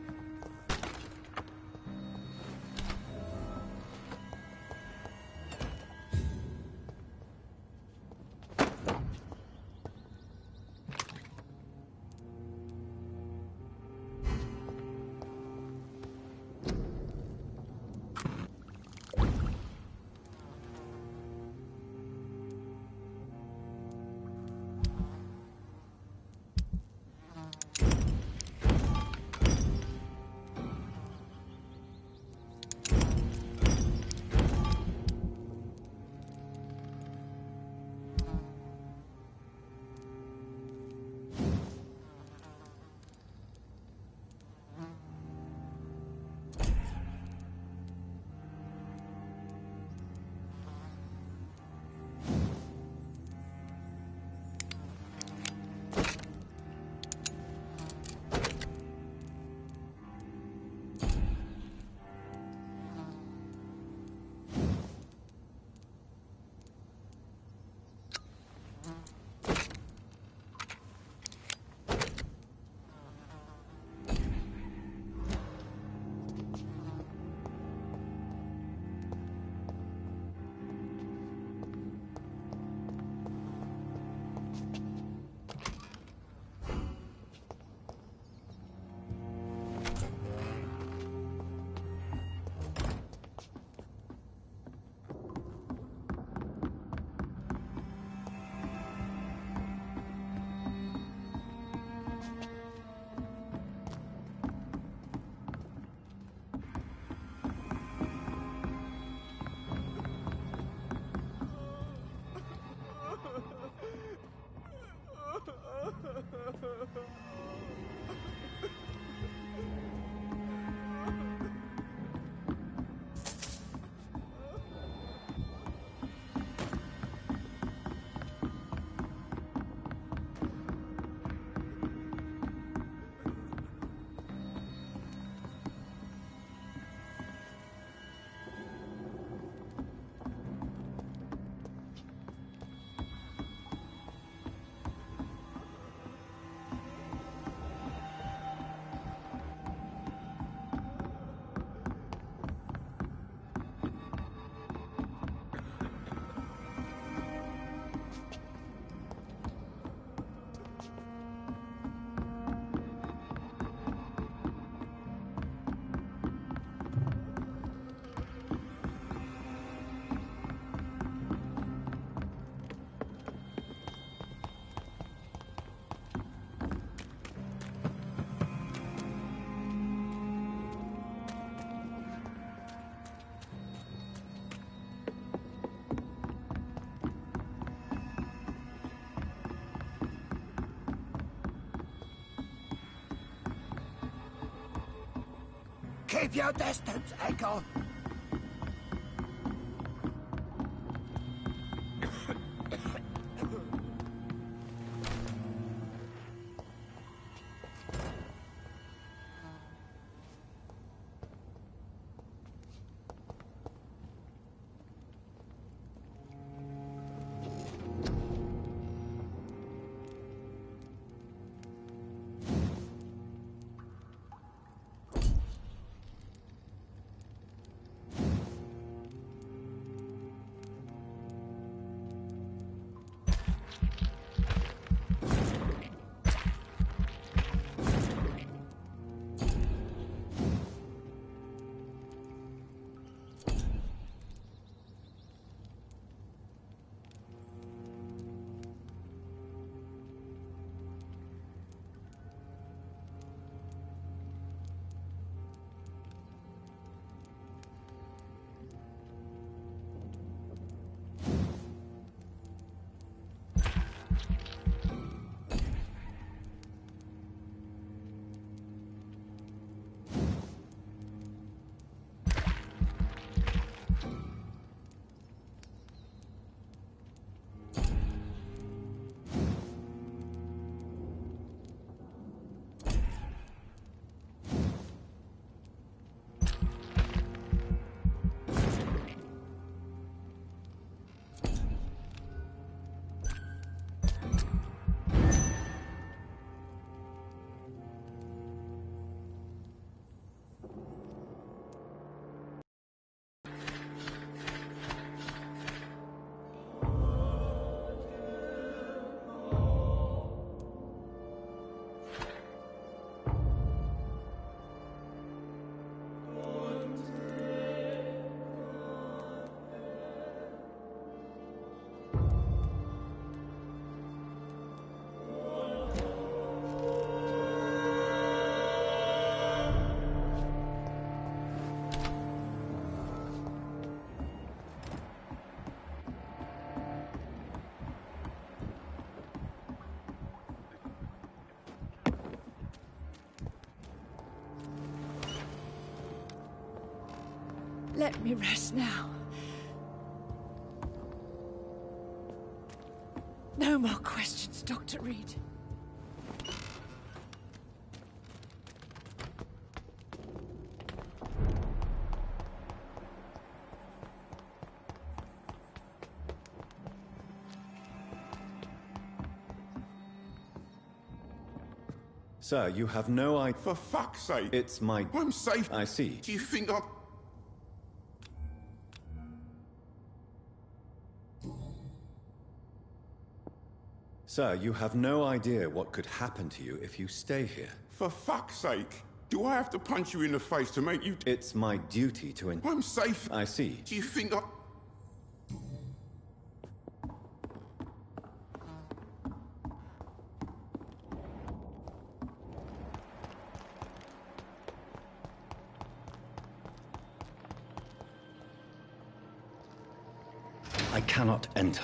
Keep your distance, Echo. Let me rest now. No more questions, Dr. Reed. Sir, you have no idea. For fuck's sake! It's my... I'm safe. I see. Do you think I'm... Sir, you have no idea what could happen to you if you stay here. For fuck's sake! Do I have to punch you in the face to make you... It's my duty to... I'm safe. I see. Do you think I... I cannot enter.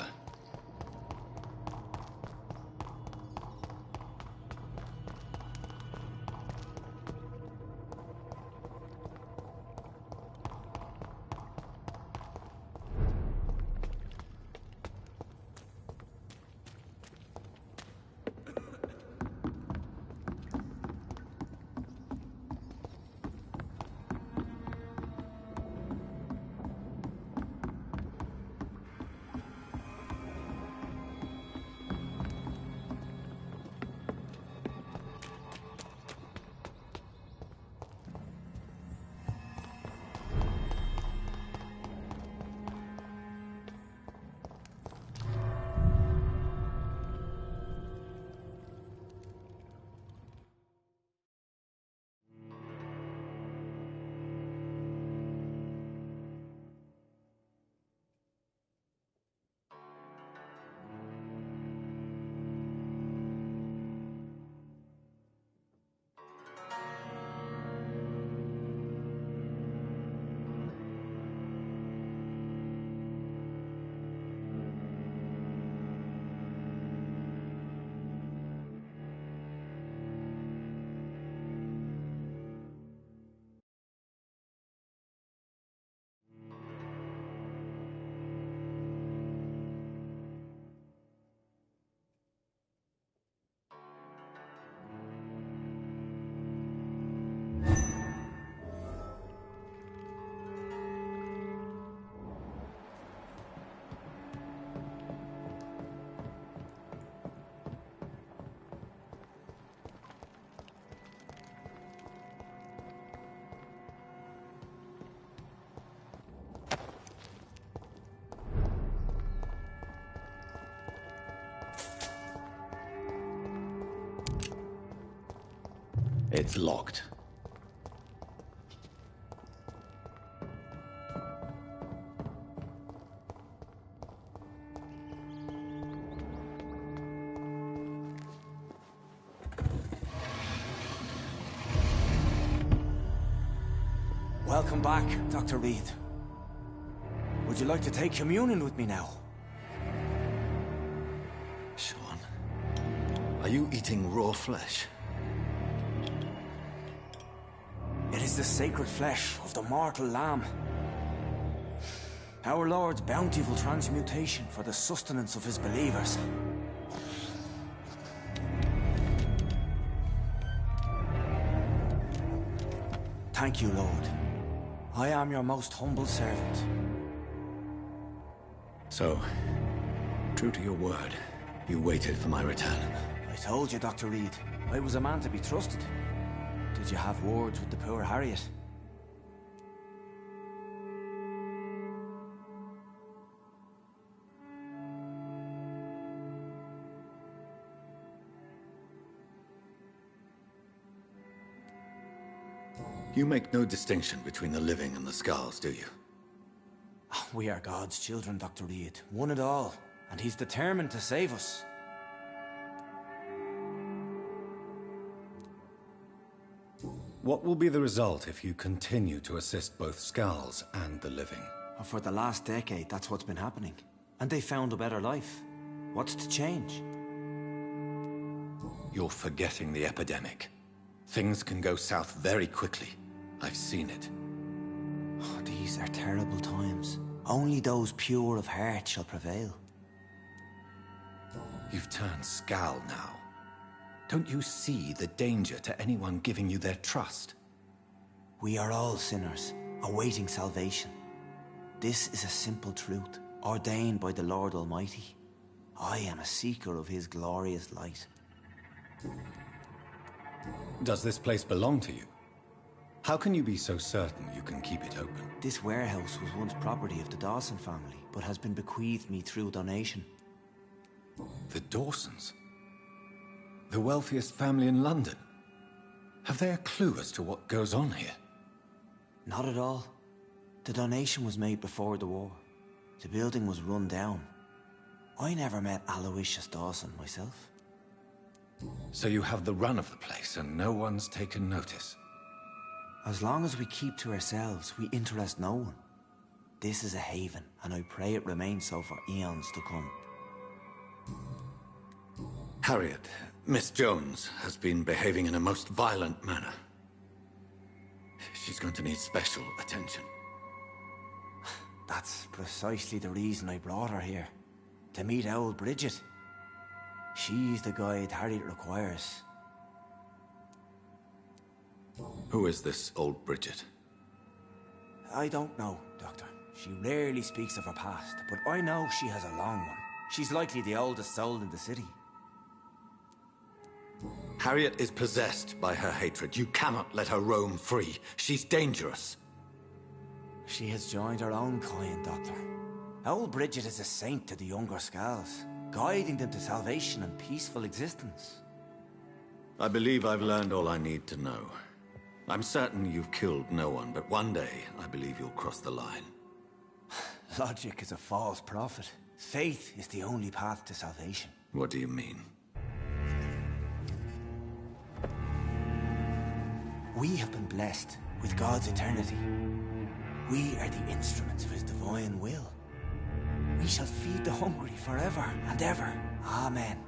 It's locked. Welcome back, Dr. Reed. Would you like to take communion with me now? Sean, are you eating raw flesh? It is the sacred flesh of the mortal lamb. Our Lord's bountiful transmutation for the sustenance of his believers. Thank you, Lord. I am your most humble servant. So, true to your word, you waited for my return. I told you, Dr. Reed, I was a man to be trusted. Did you have words with the poor Harriet? You make no distinction between the living and the Skulls, do you? We are God's children, Dr. Reed. One and all. And he's determined to save us. What will be the result if you continue to assist both Skulls and the living? For the last decade, that's what's been happening. And they found a better life. What's to change? You're forgetting the epidemic. Things can go south very quickly. I've seen it. Oh, these are terrible times. Only those pure of heart shall prevail. You've turned Skull now. Don't you see the danger to anyone giving you their trust? We are all sinners, awaiting salvation. This is a simple truth, ordained by the Lord Almighty. I am a seeker of his glorious light. Does this place belong to you? How can you be so certain you can keep it open? This warehouse was once property of the Dawson family, but has been bequeathed me through donation. The Dawsons? The wealthiest family in London? Have they a clue as to what goes on here? Not at all. The donation was made before the war. The building was run down. I never met Aloysius Dawson myself. So you have the run of the place and no one's taken notice? As long as we keep to ourselves, we interest no one. This is a haven, and I pray it remains so for eons to come. Harriet, Miss Jones has been behaving in a most violent manner. She's going to need special attention. That's precisely the reason I brought her here. To meet old Bridget. She's the guide Harriet requires. Who is this old Bridget? I don't know, Doctor. She rarely speaks of her past, but I know she has a long one. She's likely the oldest soul in the city. Harriet is possessed by her hatred. You cannot let her roam free. She's dangerous. She has joined her own kind, Doctor. Old Bridget is a saint to the younger Skulls, guiding them to salvation and peaceful existence. I believe I've learned all I need to know. I'm certain you've killed no one, but one day I believe you'll cross the line. Logic is a false prophet. Faith is the only path to salvation. What do you mean? We have been blessed with God's eternity. We are the instruments of his divine will. We shall feed the hungry forever and ever. Amen.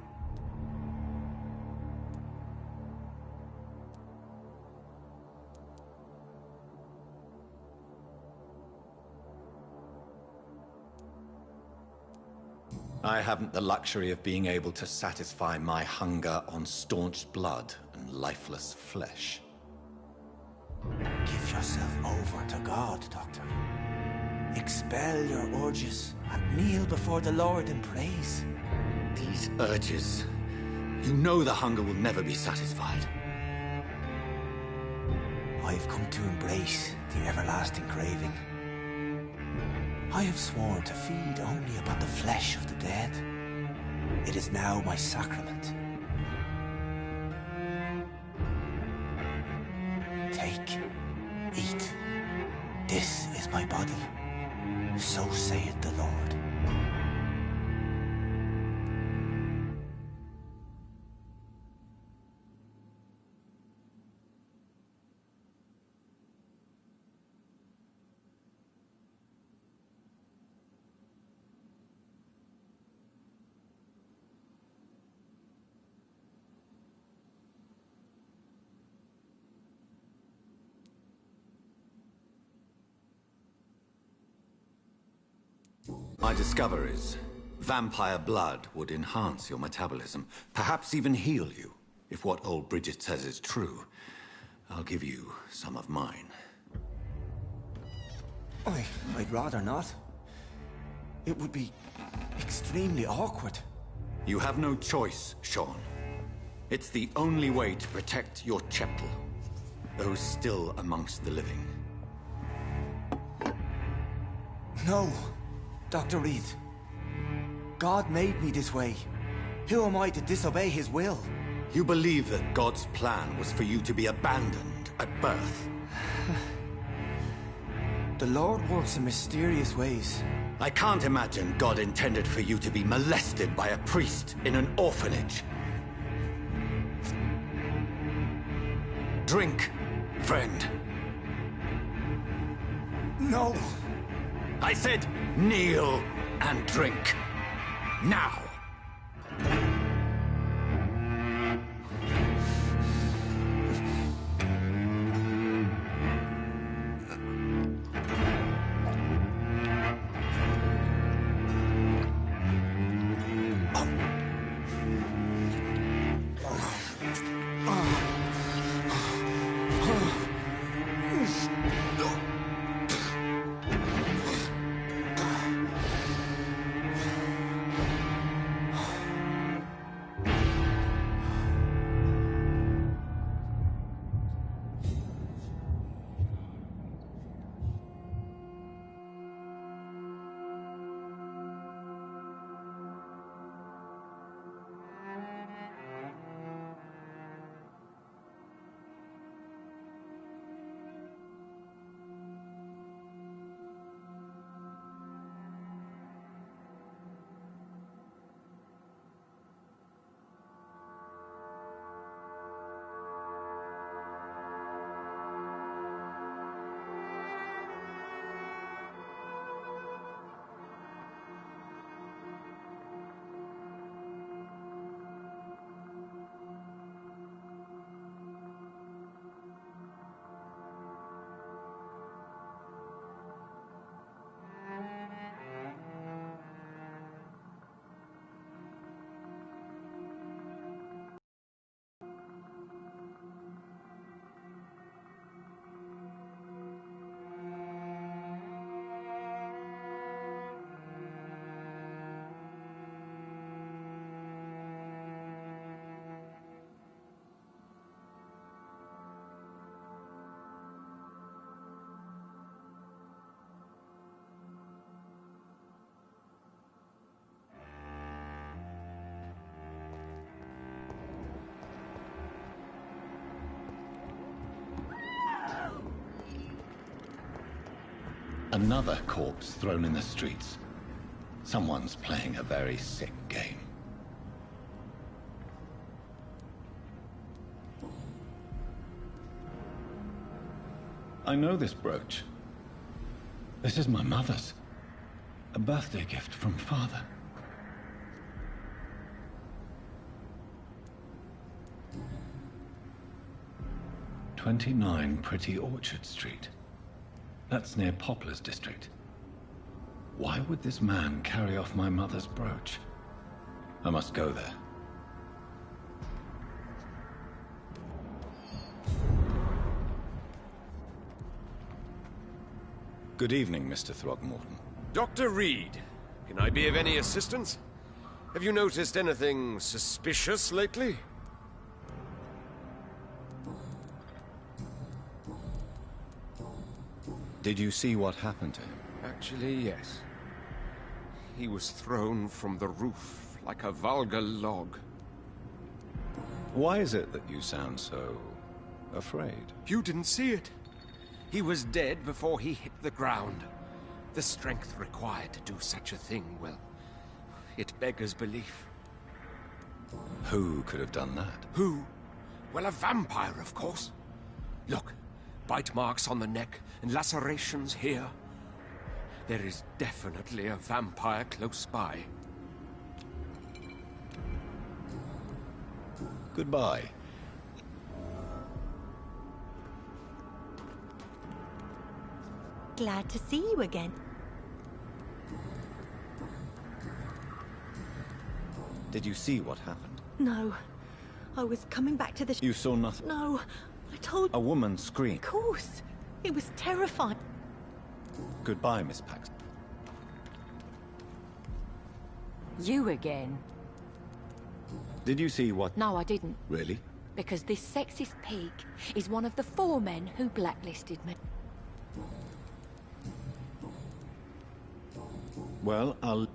I haven't the luxury of being able to satisfy my hunger on staunched blood and lifeless flesh. Give yourself over to God, Doctor. Expel your urges and kneel before the Lord in praise. These urges... You know the hunger will never be satisfied. I've come to embrace the everlasting craving. I have sworn to feed only upon the flesh of the dead. It is now my sacrament. This is my body. So saith the Lord. My discoveries. Vampire blood would enhance your metabolism, perhaps even heal you. If what old Bridget says is true, I'll give you some of mine. I'd rather not. It would be extremely awkward. You have no choice, Sean. It's the only way to protect your Cheptel, those still amongst the living. No, Dr. Reed. God made me this way. Who am I to disobey his will? You believe that God's plan was for you to be abandoned at birth? The Lord works in mysterious ways. I can't imagine God intended for you to be molested by a priest in an orphanage. Drink, friend. No! I said kneel and drink. Now! Another corpse thrown in the streets. Someone's playing a very sick game. I know this brooch. This is my mother's. A birthday gift from father. "29 Pretty Orchard Street. That's near Poplar's district. Why would this man carry off my mother's brooch? I must go there. Good evening, Mr. Throgmorton. Dr. Reed, can I be of any assistance? Have you noticed anything suspicious lately? Did you see what happened to him? Actually, yes. He was thrown from the roof like a vulgar log. Why is it that you sound so afraid? You didn't see it. He was dead before he hit the ground. The strength required to do such a thing, well, it beggars belief. Who could have done that? Who? Well, a vampire, of course. Look, bite marks on the neck and lacerations here. There is definitely a vampire close by. Goodbye. Glad to see you again. Did you see what happened? No. I was coming back to the You saw nothing? No. I told... A woman screamed. Of course. It was terrifying. Goodbye, Miss Paxton. You again? Did you see what... No, I didn't. Really? Because this sexist pig is one of the 4 men who blacklisted me. Well, I'll...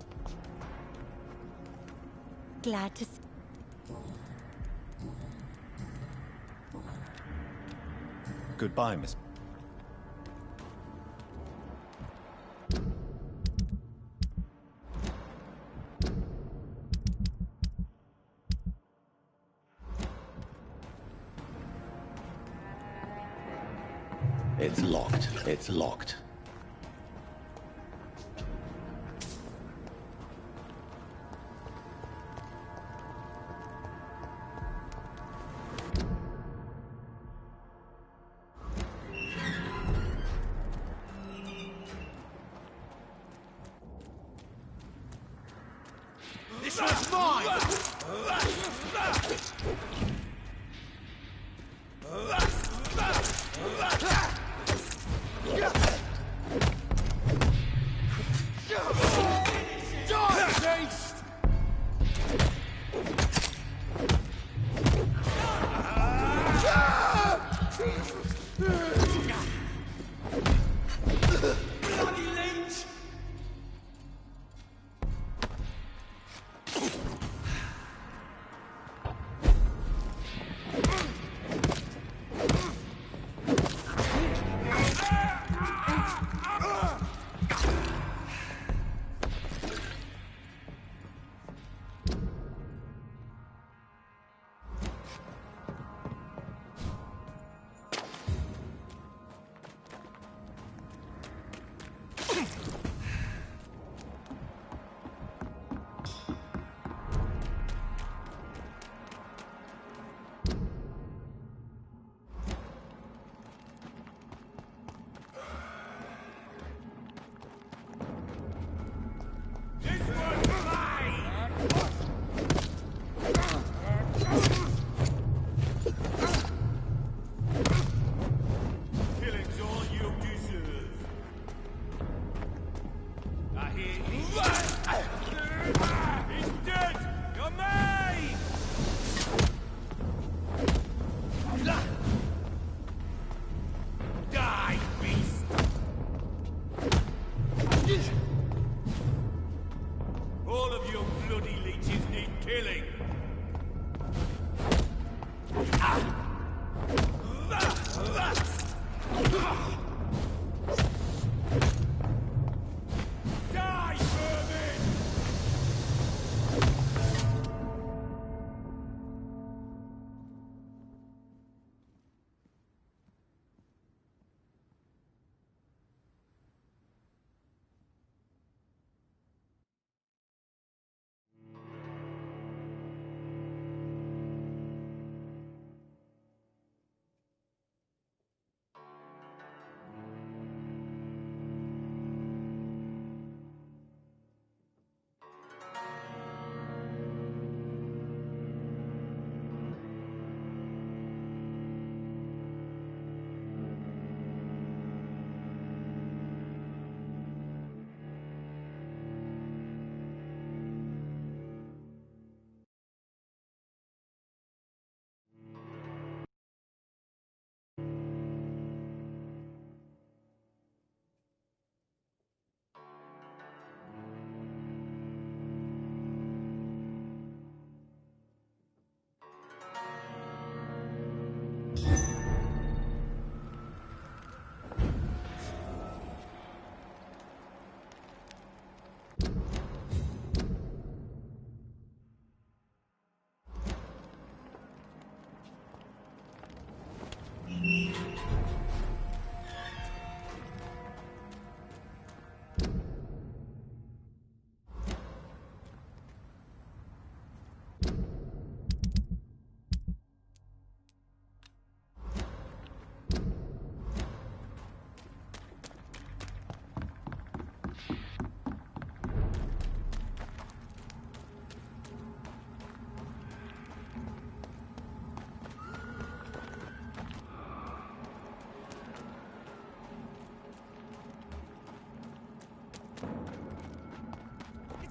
Glad to see... Goodbye, Miss... It's locked. It's locked. This one's mine!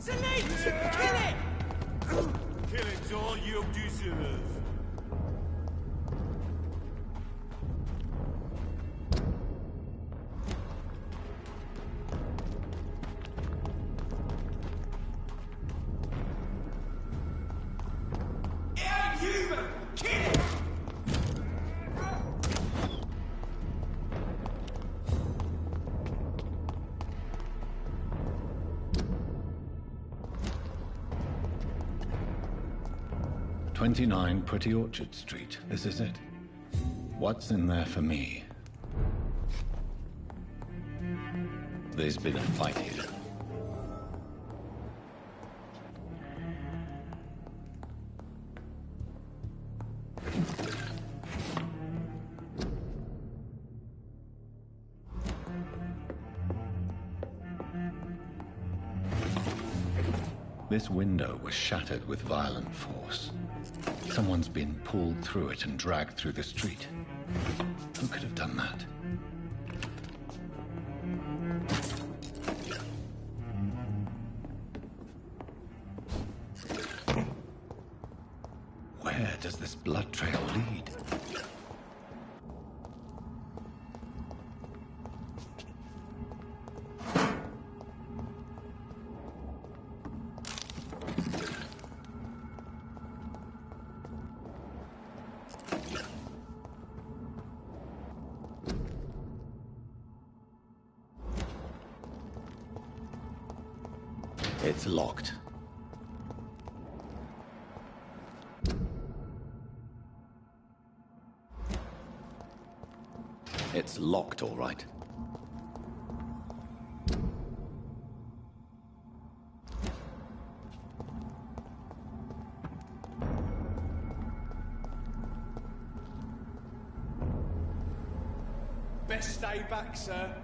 It's a leech! Kill it! Killing's all you deserve. Human! Kill it! 29 Pretty Orchard Street. This is it. What's in there for me? There's been a fight here. This window was shattered with violent force. Someone's been pulled through it and dragged through the street. Who could have done that? Where does this blood trail lead? It's locked. It's locked, all right. Best stay back, sir.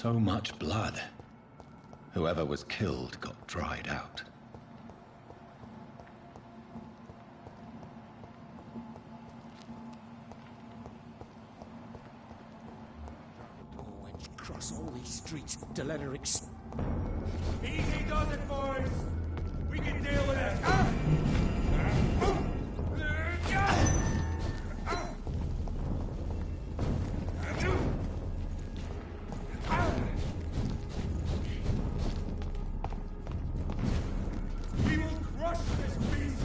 So much blood. Whoever was killed got dried out. Wench cross all these streets to let her Easy does it, boys! We can deal with it! We will crush this beast!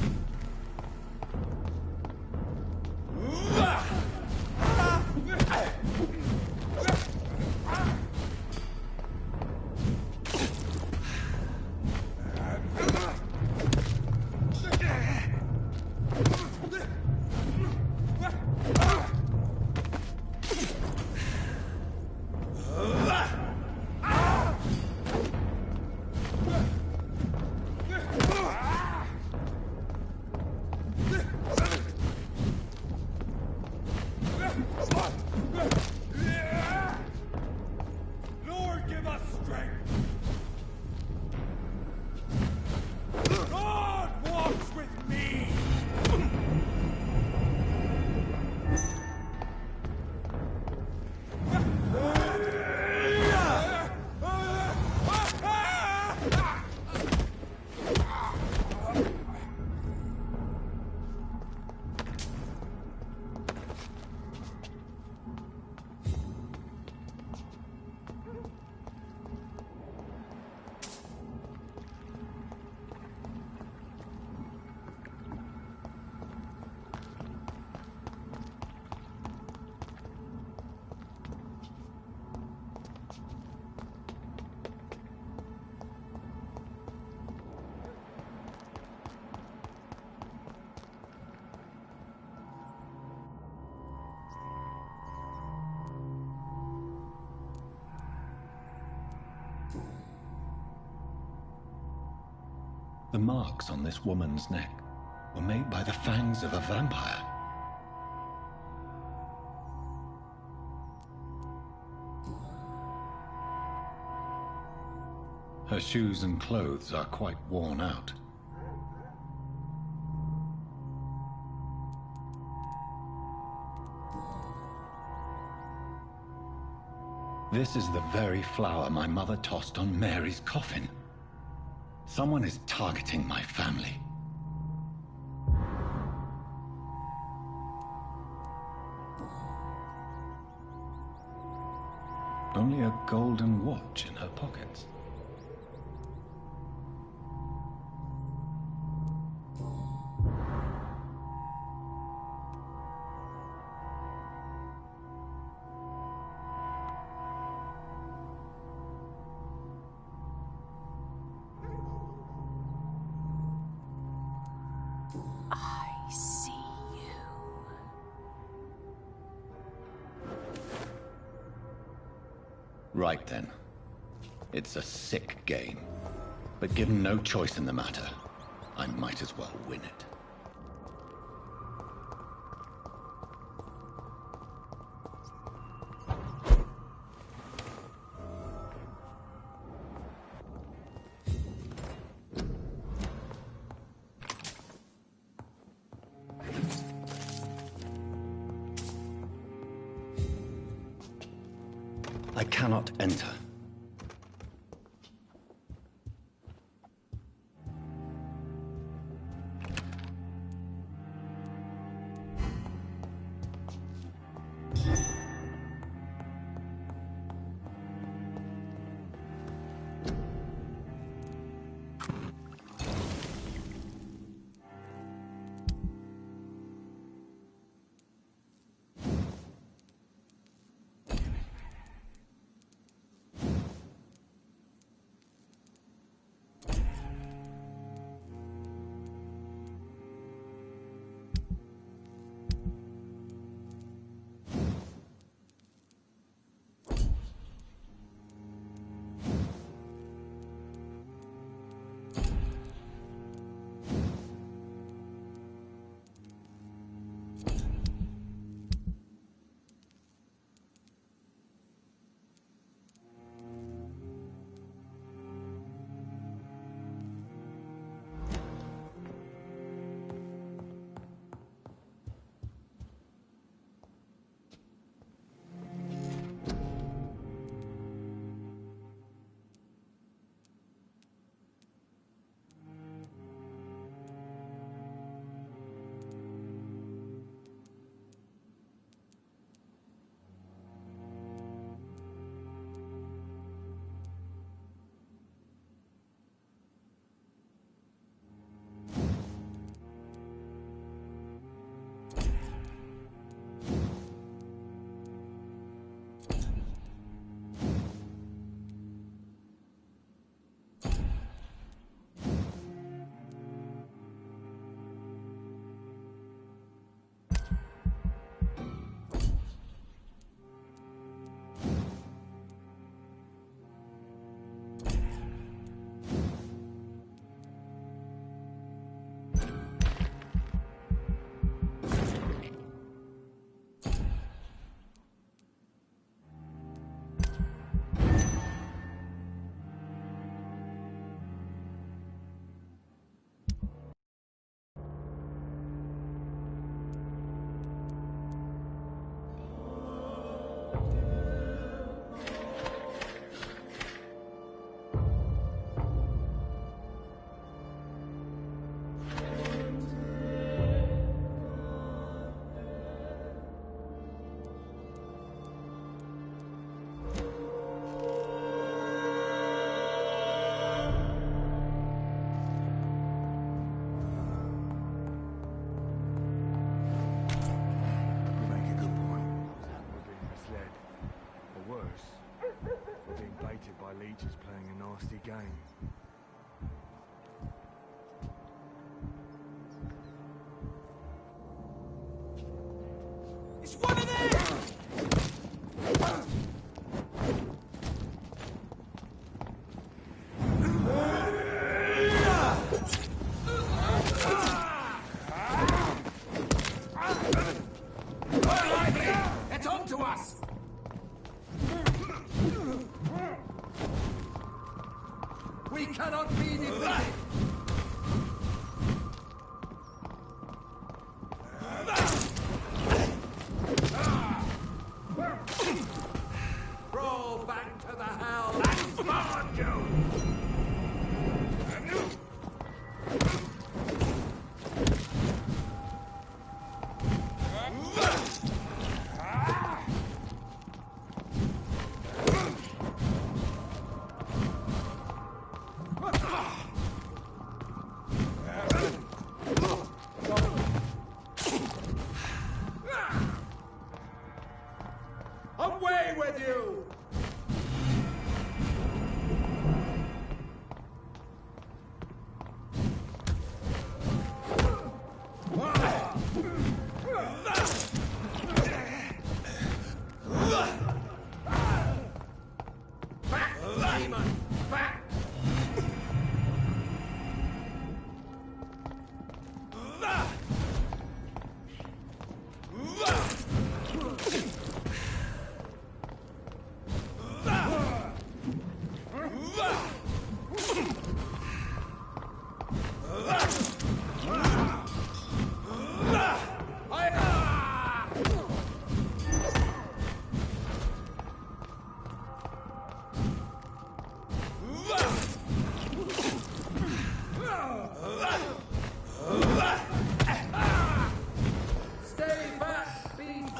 The marks on this woman's neck were made by the fangs of a vampire. Her shoes and clothes are quite worn out. This is the very flower my mother tossed on Mary's coffin. Someone is targeting my family. Only a golden watch in her pockets. I see you. Right then. It's a sick game. But given no choice in the matter, I might as well win it. I cannot enter. It's on to us! We cannot be defeated! Roll back to the hell that spawned you! Away with you! Back, demon! Back! Stay back, beast!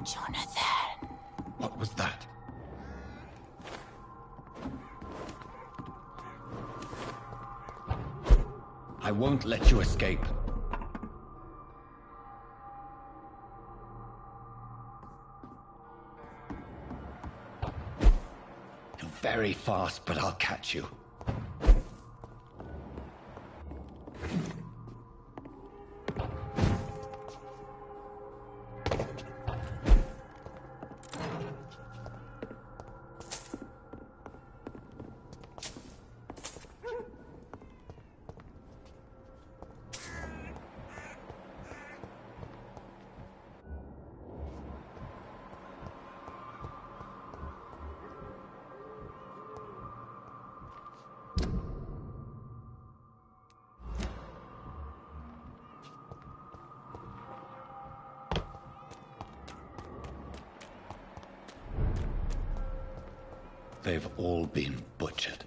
Jonathan. What was that? I won't let you escape. You're very fast, but I'll catch you. They've all been butchered.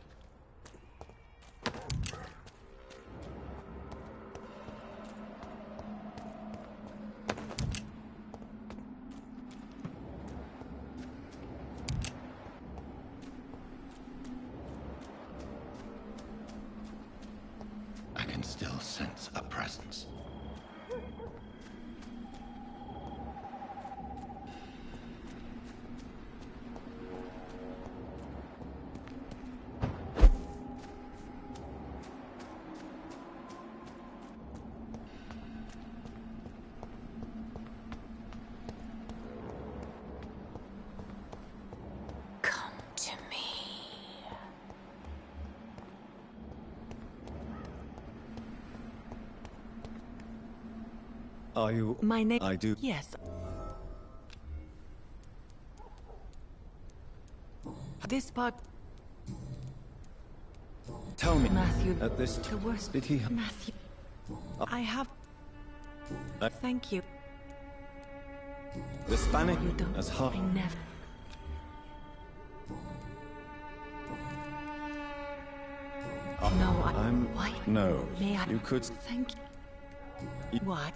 I can still sense a presence. Are you... My name... I do... Yes. This part... Tell me, Matthew... at this... The worst... Did he... Matthew... I have... Thank you. The Spanish... You don't... As hard... I never... No, I'm... Why? No. May I... You could... Thank you. Why?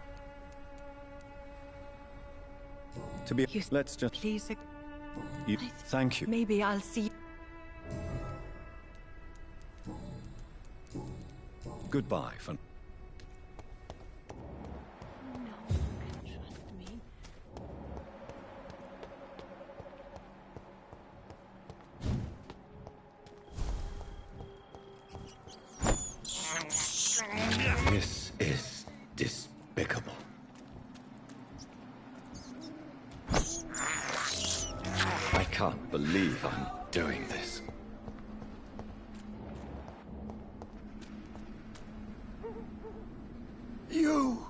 To be... Let's just... Please... You... Thank you. Maybe I'll see... Goodbye for... This is despicable. I can't believe I'm doing this. You!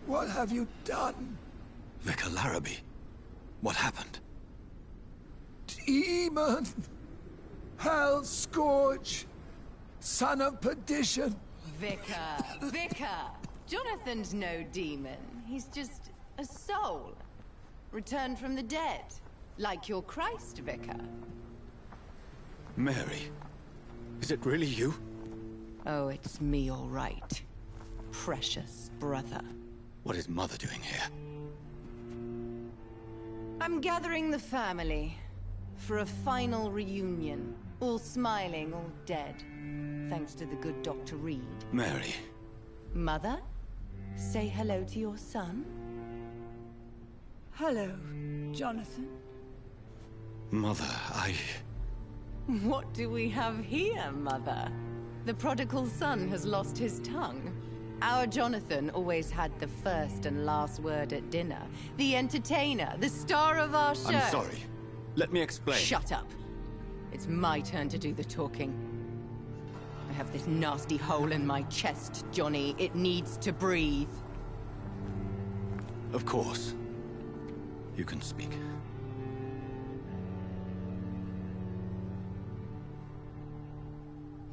What have you done? Vicar Larrabee, what happened? Demon! Hell Scourge! Son of perdition! Vicar! Jonathan's no demon. He's just a soul. Returned from the dead. Like your Christ, Vicar. Mary, is it really you? Oh, it's me, all right. Precious brother. What is Mother doing here? I'm gathering the family for a final reunion. All smiling, all dead. Thanks to the good Dr. Reed. Mary. Mother, say hello to your son. Hello, Jonathan. Mother, What do we have here, Mother? The prodigal son has lost his tongue. Our Jonathan always had the first and last word at dinner. The entertainer, the star of our show. I'm sorry. Let me explain. Shut up. It's my turn to do the talking. I have this nasty hole in my chest, Johnny. It needs to breathe. Of course. You can speak.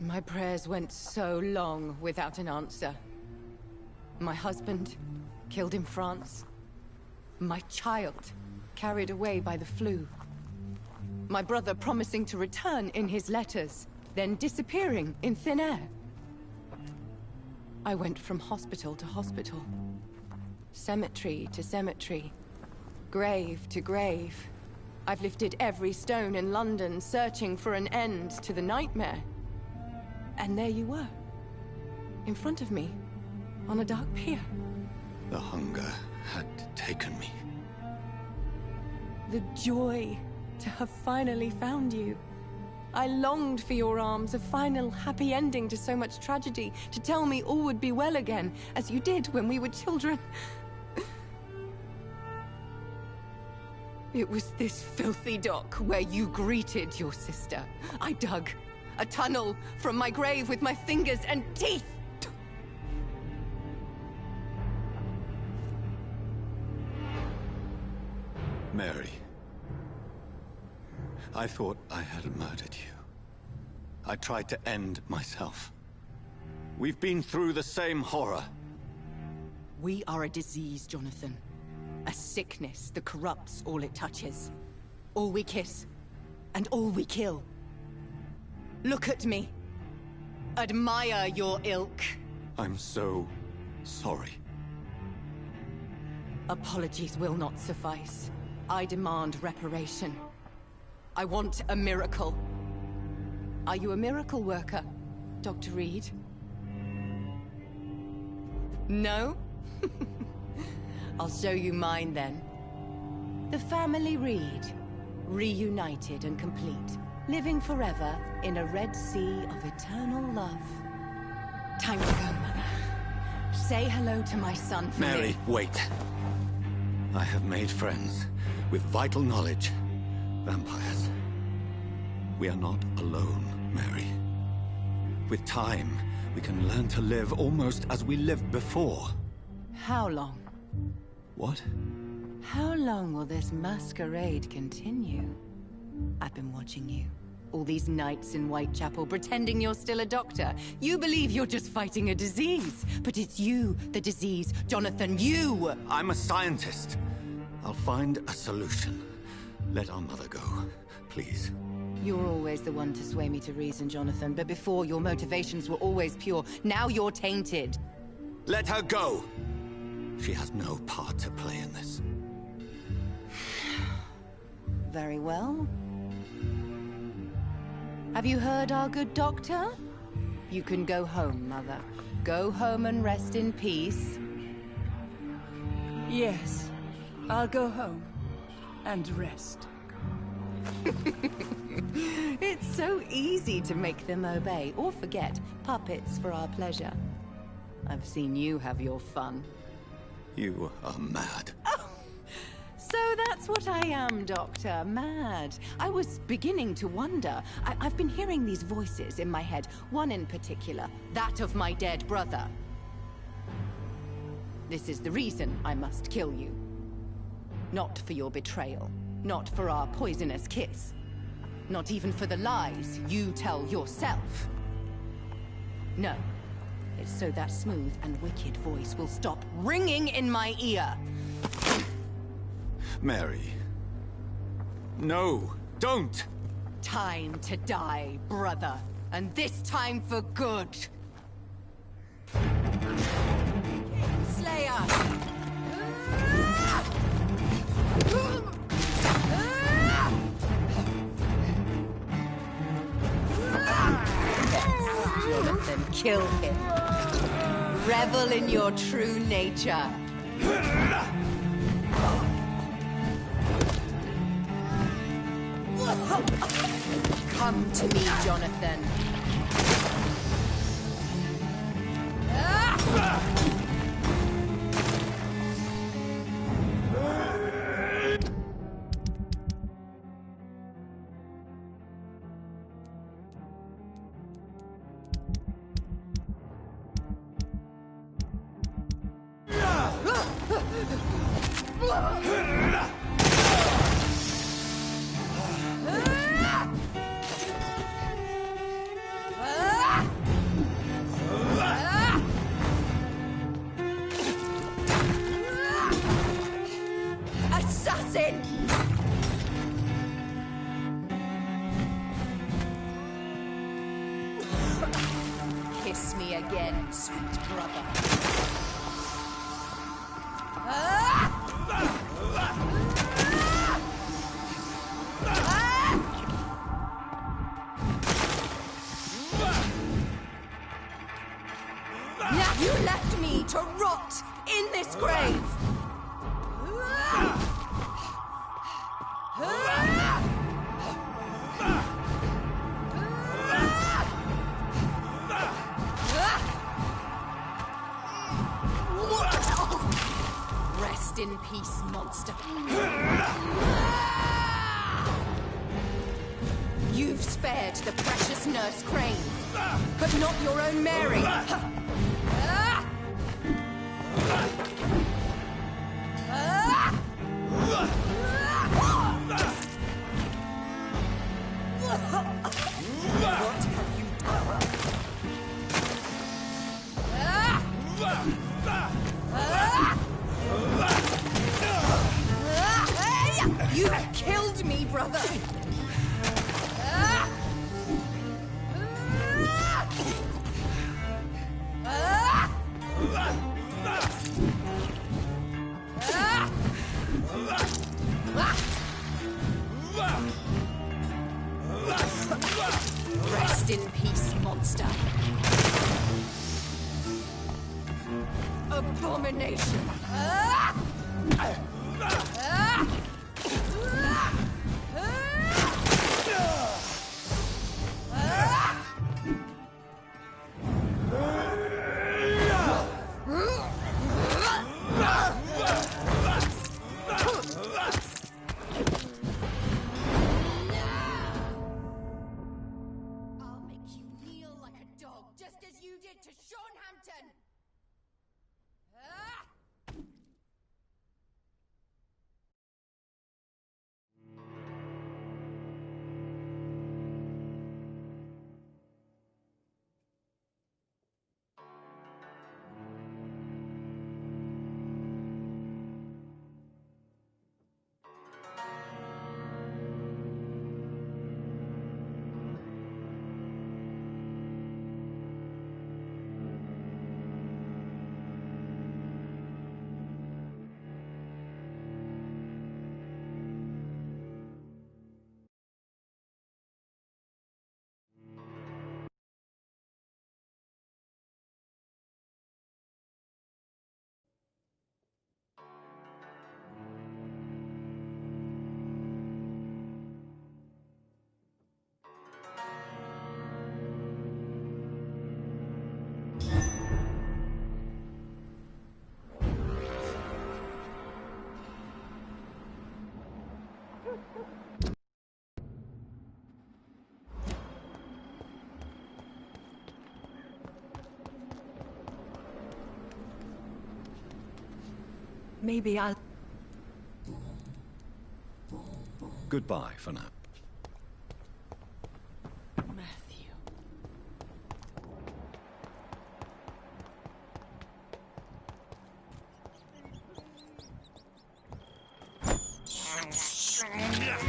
My prayers went so long without an answer. My husband, killed in France. My child, carried away by the flu. My brother promising to return in his letters, then disappearing in thin air. I went from hospital to hospital. Cemetery to cemetery. Grave to grave. I've lifted every stone in London, searching for an end to the nightmare. And there you were. In front of me. On a dark pier. The hunger had taken me. The joy to have finally found you. I longed for your arms, a final happy ending to so much tragedy, to tell me all would be well again, as you did when we were children. It was this filthy dock where you greeted your sister. I dug a tunnel from my grave with my fingers and teeth. Mary. I thought I had murdered you. I tried to end myself. We've been through the same horror. We are a disease, Jonathan. A sickness that corrupts all it touches. All we kiss, and all we kill. Look at me. Admire your ilk. I'm so sorry. Apologies will not suffice. I demand reparation. I want a miracle. Are you a miracle worker, Dr. Reed? No? I'll show you mine then. The family Reed, reunited and complete, living forever in a red sea of eternal love. Time to go, Mother. Say hello to my son for Mary, me. wait. I have made friends with vital knowledge. Vampires. We are not alone, Mary. With time, we can learn to live almost as we lived before. How long? What? How long will this masquerade continue? I've been watching you. All these nights in Whitechapel pretending you're still a doctor. You believe you're just fighting a disease. But it's you, the disease. Jonathan, you! I'm a scientist. I'll find a solution. Let our mother go, please. You're always the one to sway me to reason, Jonathan. But before, your motivations were always pure. Now you're tainted. Let her go! She has no part to play in this. Very well. Have you heard our good doctor? You can go home, Mother. Go home and rest in peace. Yes, I'll go home and rest. It's so easy to make them obey or forget. Puppets for our pleasure. I've seen you have your fun. You are mad. So that's what I am, Doctor. Mad. I was beginning to wonder. I've been hearing these voices in my head. One in particular, that of my dead brother. This is the reason I must kill you. Not for your betrayal. Not for our poisonous kiss. Not even for the lies you tell yourself. No. It's so that smooth and wicked voice will stop ringing in my ear. Mary. No, don't! Time to die, brother. And this time for good. Slayer! Jonathan, kill him. Revel in your true nature. Come to me, Jonathan. Assassin! Kiss me again, sweet brother. You left me to rot in this grave! Rest in peace, monster. You've spared the precious Nurse Crane, but not your own Mary. What have you done? You killed me, brother! Rest in peace, monster. Abomination. Just as you did to Sean Hampton! Maybe I'll... Goodbye for now. Matthew.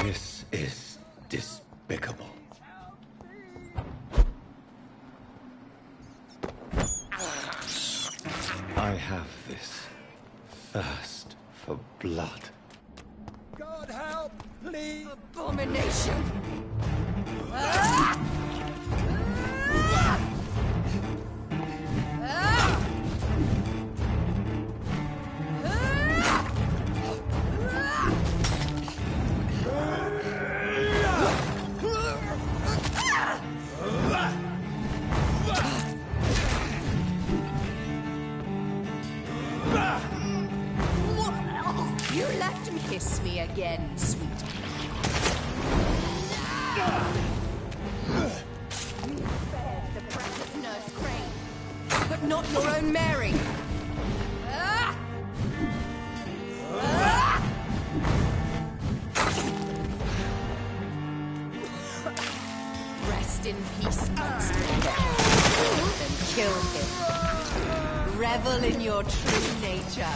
This is despicable. I have this thirst for blood. God help, please! Abomination! You left me. Kiss me again, sweet. You spared the precious Nurse Crane, but not your own Mary. Rest in peace, monster. Then kill him. Revel in your true nature.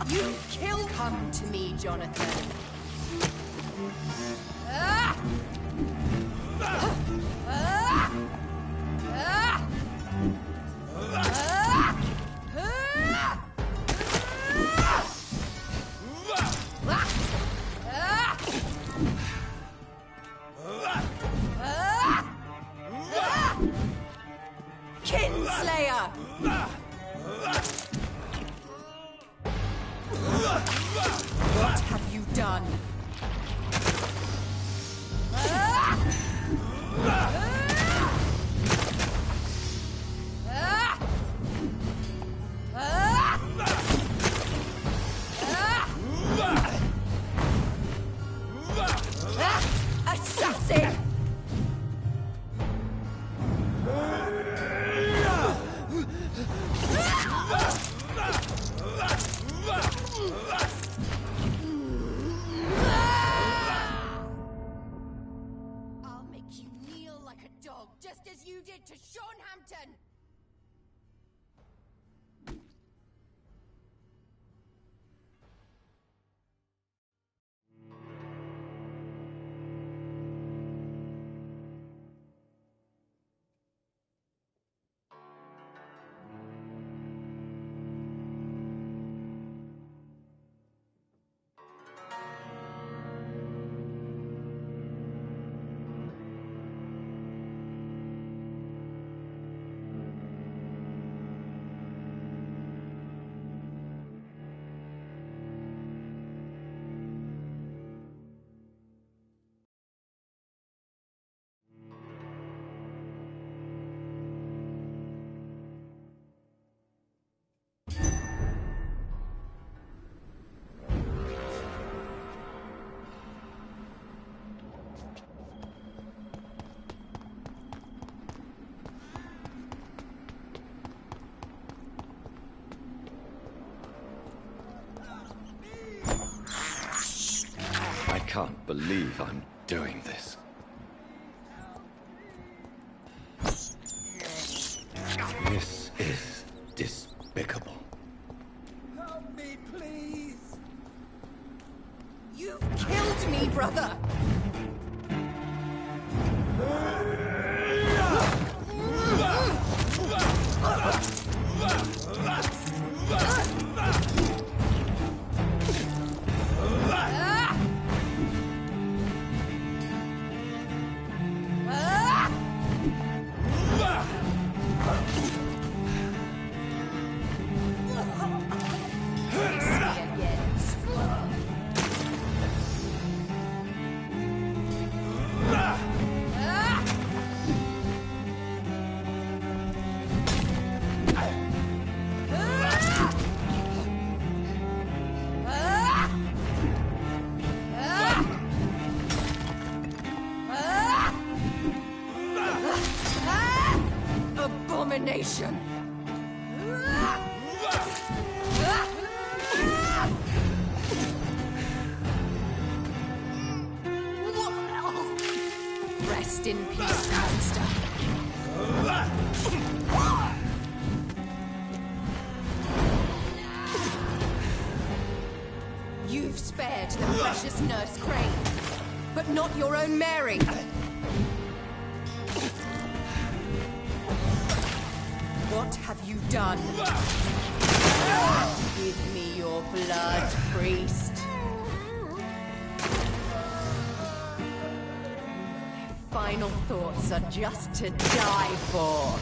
You kill. Come to me, Jonathan. Kinslayer! What have you done? Assassin! I'll make you kneel like a dog, just as you did to Sean Hampton! I can't believe I'm doing this. This is despicable. Help me, please! You've killed me, brother! abomination! Rest in peace, monster. You've spared the precious Nurse Crane, but not your own Mary. What have you done? Give me your blood, priest. Final thoughts are just to die for.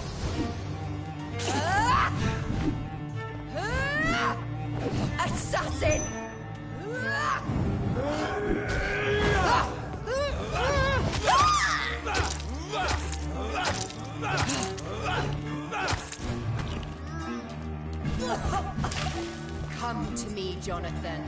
Assassin! Come to me, Jonathan.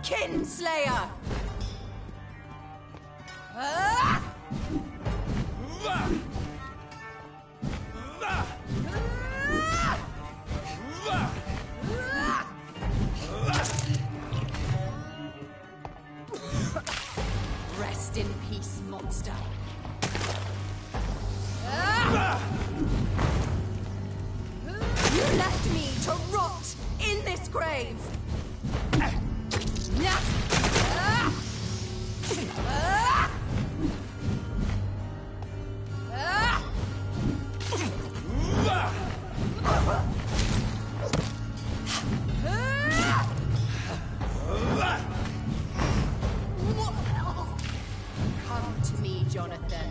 Kinslayer! Rest in peace, monster. You left me to rot in this grave. Come to me, Jonathan.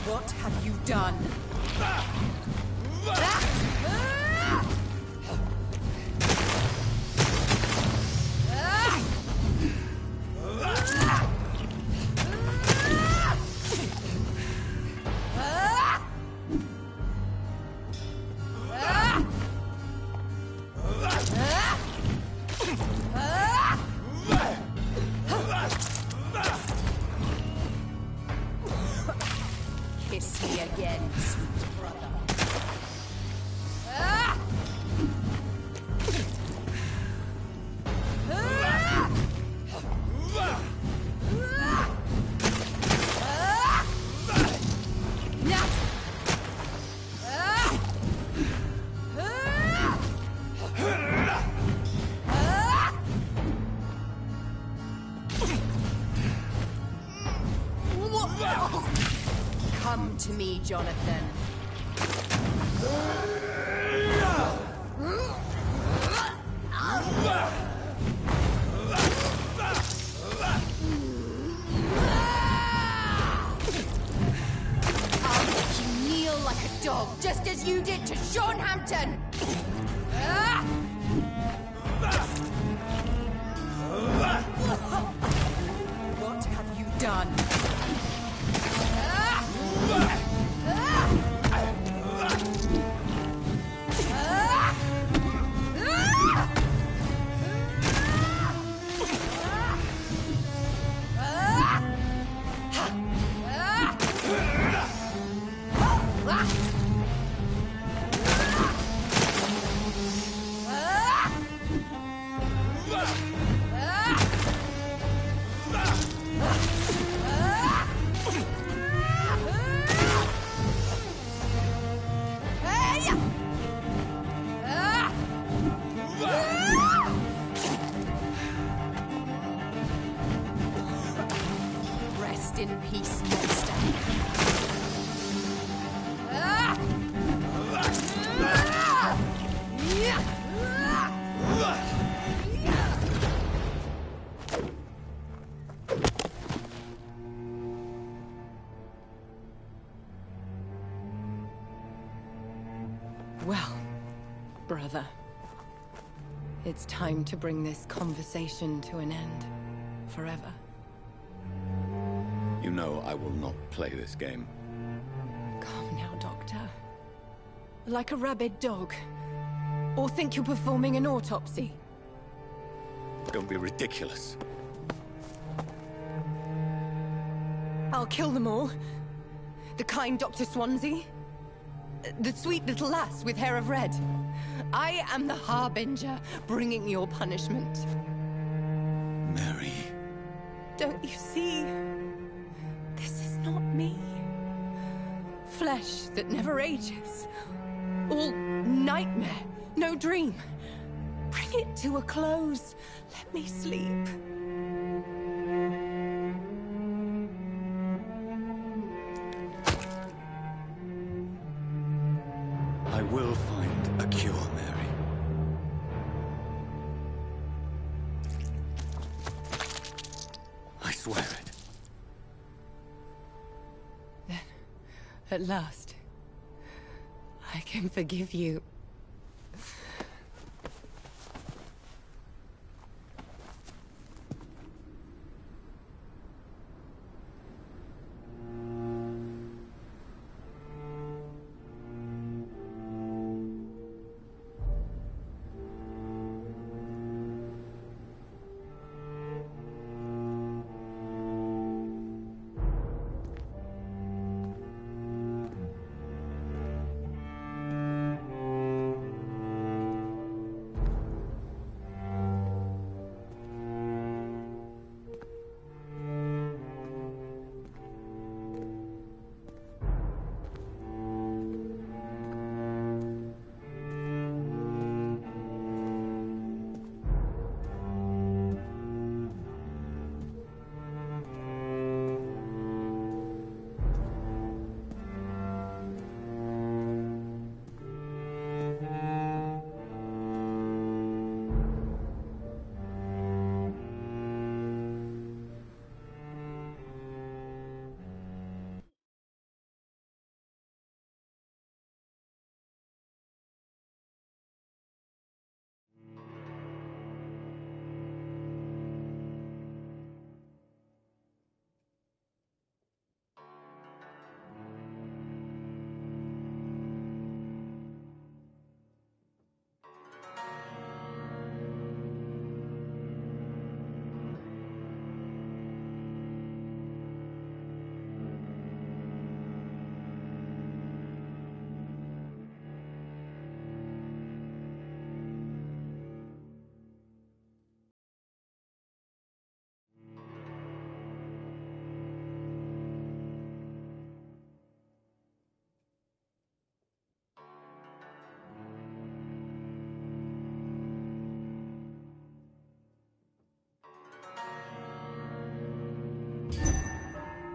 What have you done? Kiss me again, sweet brother. Come to me, Jonathan. I'll make you kneel like a dog, just as you did to Sean Hampton. What have you done? Well, brother. It's time to bring this conversation to an end. Forever. You know I will not play this game. Calm now, Doctor. Like a rabid dog. Or think you're performing an autopsy. Don't be ridiculous. I'll kill them all. The kind Dr. Swansea. The sweet little lass with hair of red. I am the Harbinger, bringing your punishment. Mary. Don't you see? This is not me. Flesh that never ages. All nightmare, no dream. Bring it to a close. Let me sleep. I will find a cure, Mary. I swear it. Then, at last, I can forgive you.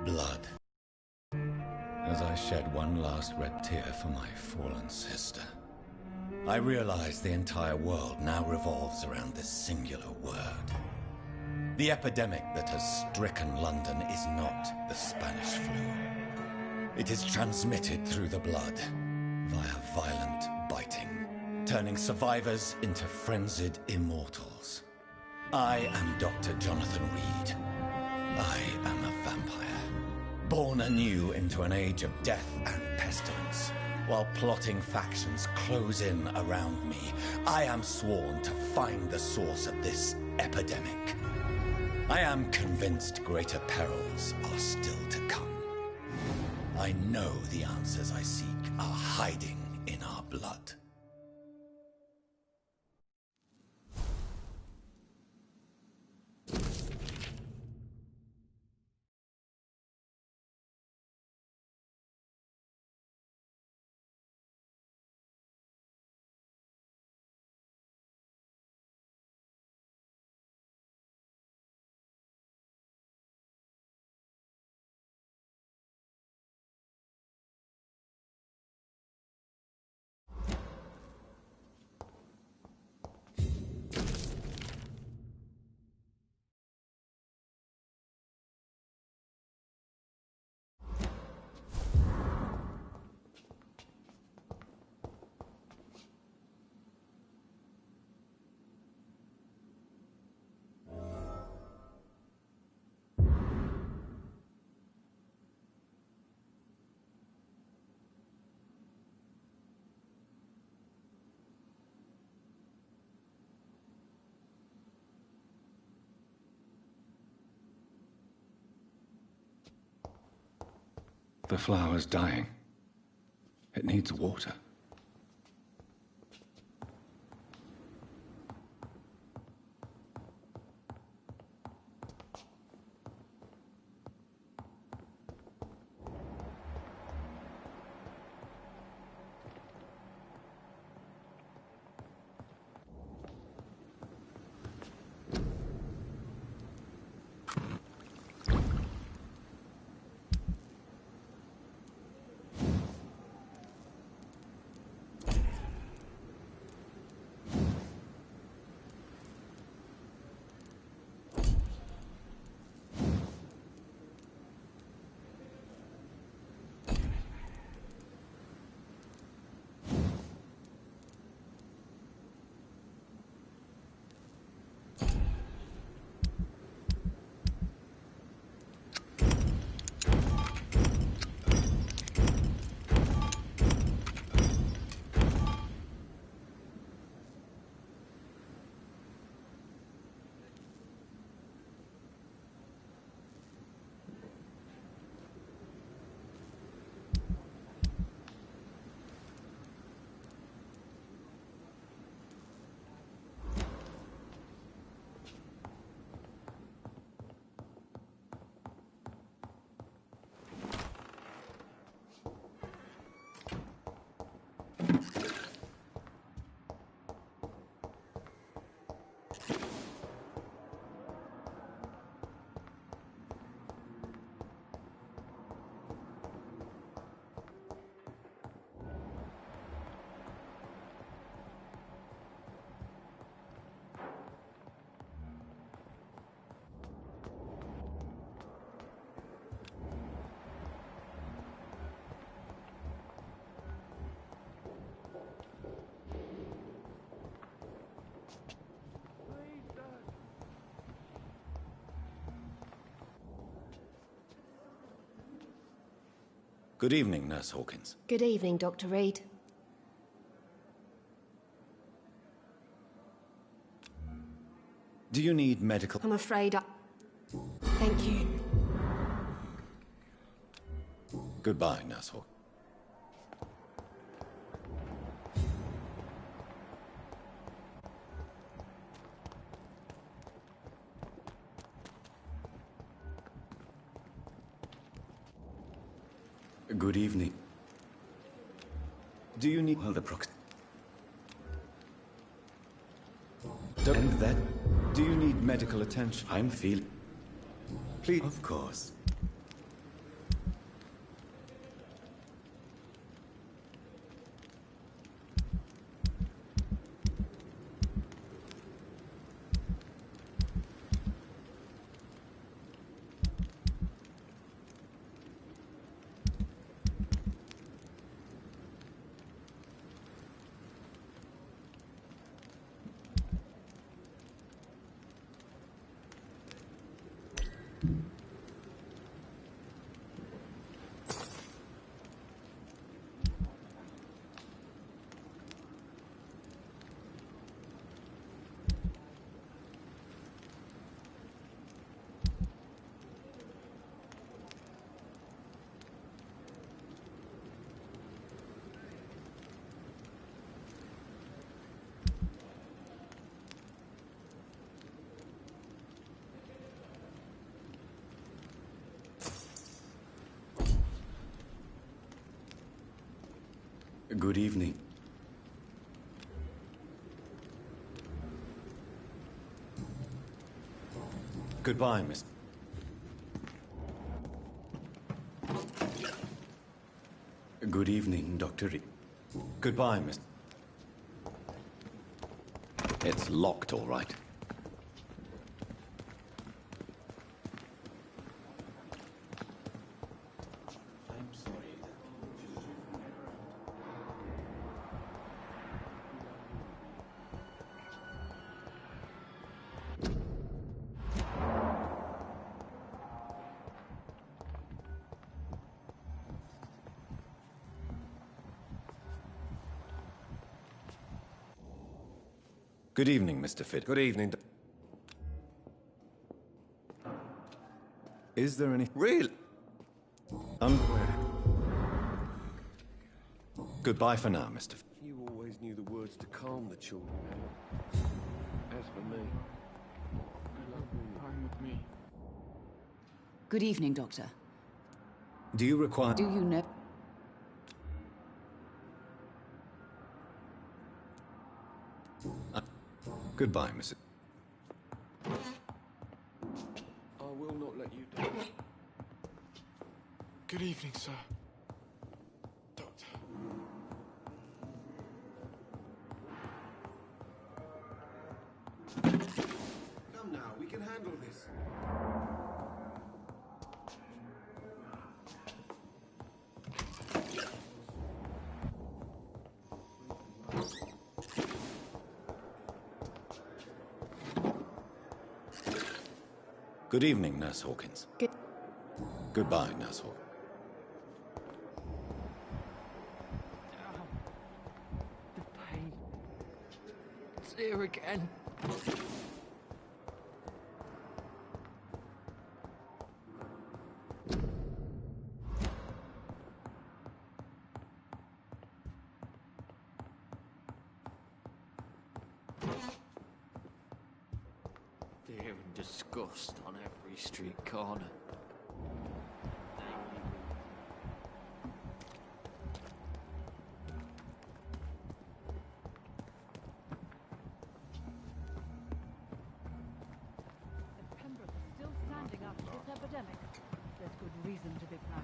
Blood. As I shed one last red tear for my fallen sister, I realize the entire world now revolves around this singular word. The epidemic that has stricken London is not the Spanish flu. It is transmitted through the blood, via violent biting, turning survivors into frenzied immortals. I am Dr. Jonathan Reed. I am a vampire, born anew into an age of death and pestilence. While plotting factions close in around me, I am sworn to find the source of this epidemic. I am convinced greater perils are still to come. I know the answers I seek are hiding in our blood. The flower's dying. It needs water. Good evening, Nurse Hawkins. Good evening, Dr. Reed. Do you need medical... I'm afraid I... Thank you. Goodbye, Nurse Hawkins. Good evening. Do you need the prox? And that? Do you need medical attention? I'm feeling... Please. Of course. Good evening. Goodbye, Miss. Good evening, Dr. Reed. Goodbye, Miss. It's locked, all right. Good evening, Mr. Fitt. Good evening. Is there any... Real? Goodbye for now, Mr. You always knew the words to calm the children. As for me, Time with me. Good evening, Doctor. Do you require... Do you know... Goodbye, Mrs. I will not let you down. Good evening, sir. Doctor. Come now, we can handle this. Good evening, Nurse Hawkins. Goodbye, Nurse Hawkins. The pain. It's here again. Fear and disgust on every street corner. If Pembroke is still standing after this epidemic, there's good reason to be proud.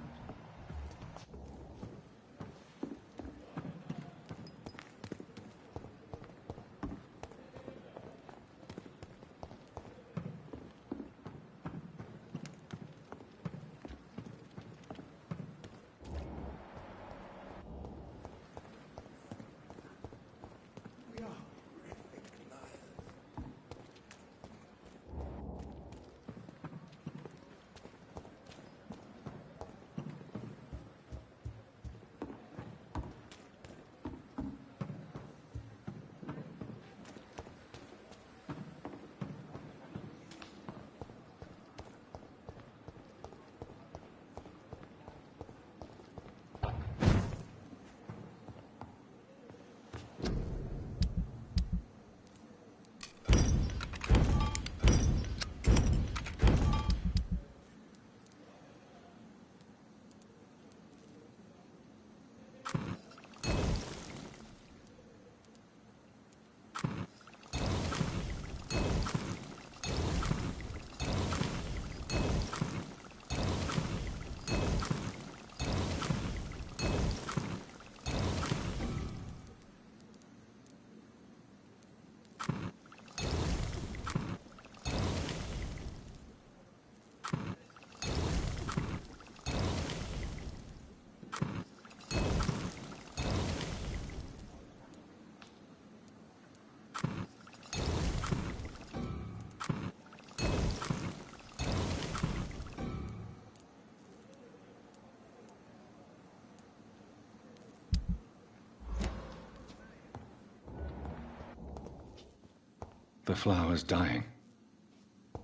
The flower's dying.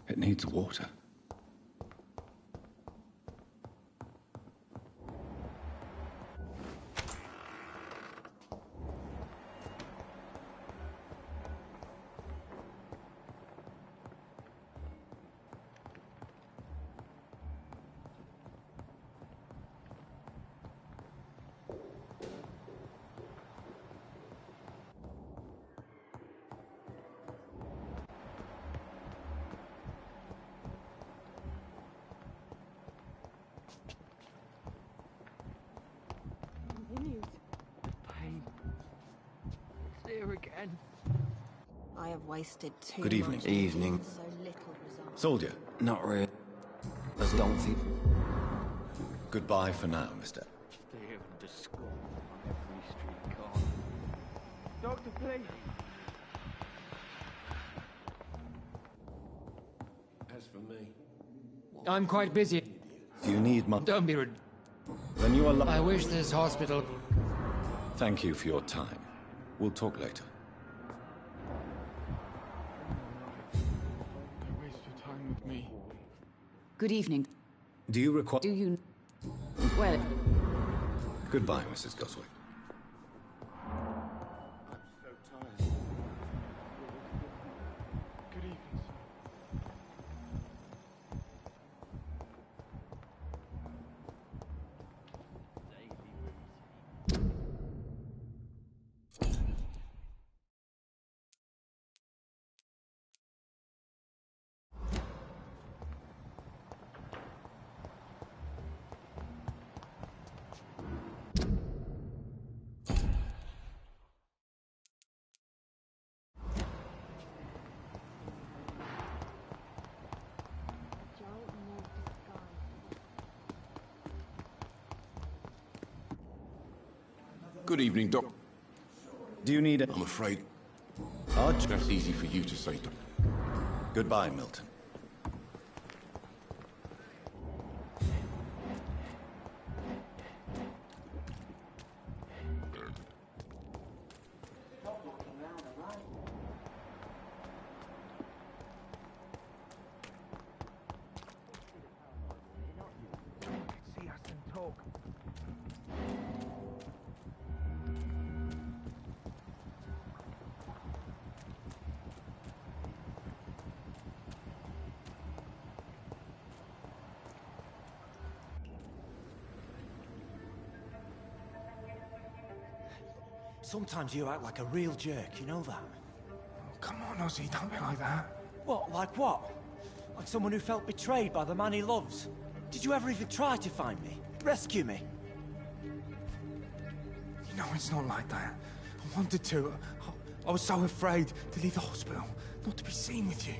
It needs water. Continues. The pain. It's here again. I have wasted too Good evening. much. Evening. So little result. Soldier. Not really. Just don't feel... Goodbye for now, Mr. Fear and disgust on every street corner. Doctor, please. As for me, I'm quite busy. You need my... Don't be Then you are... I wish this hospital... Thank you for your time. We'll talk later. Don't waste your time with me. Good evening. Do you require... Do you... Well... Goodbye, Mrs. Goswick. Good evening, Doc. Do you need a... I'm afraid Arch? that's easy for you to say, Doc. Goodbye, Milton. See us and talk. Sometimes you act like a real jerk, you know that? Come on, Ozzy, don't be like that. What, like what? Like someone who felt betrayed by the man he loves? Did you ever even try to find me? Rescue me? You know, it's not like that. I wanted to. I was so afraid to leave the hospital, not to be seen with you.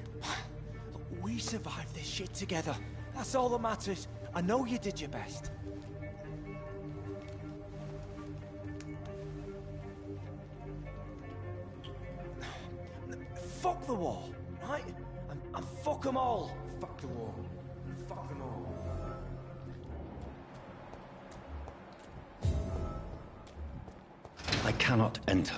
We survived this shit together. That's all that matters. I know you did your best. Fuck the war, right? And fuck them all. Fuck the war. Fuck them all. I cannot enter.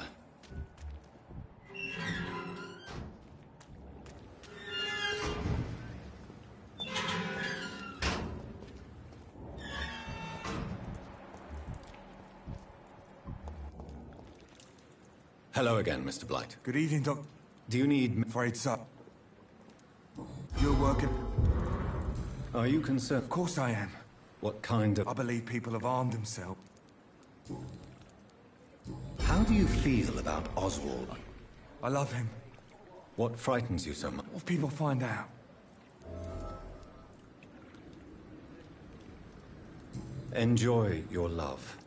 Hello again, Mr. Blight. Good evening, Doc. Do you need... Afraid so. You're working... Are you concerned? Of course I am. What kind of... I believe people have armed themselves. How do you feel about Oswald? I love him. What frightens you so much? What if people find out? Enjoy your love.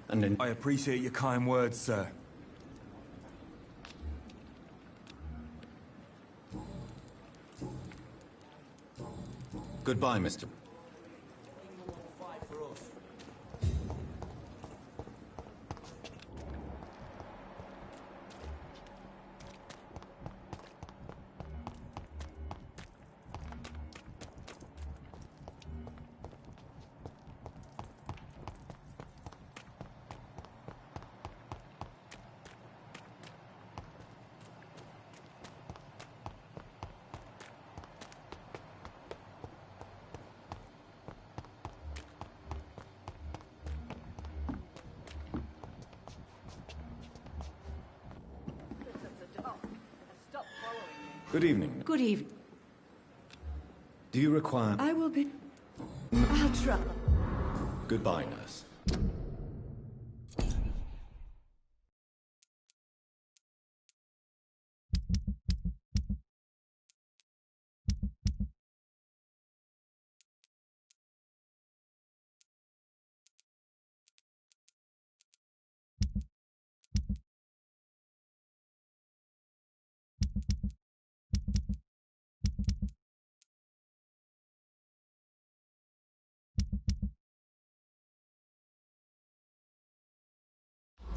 And I appreciate your kind words, sir. Goodbye, Mr. Good evening. Good evening. Do you require... I will be... I'll try. Goodbye, nurse.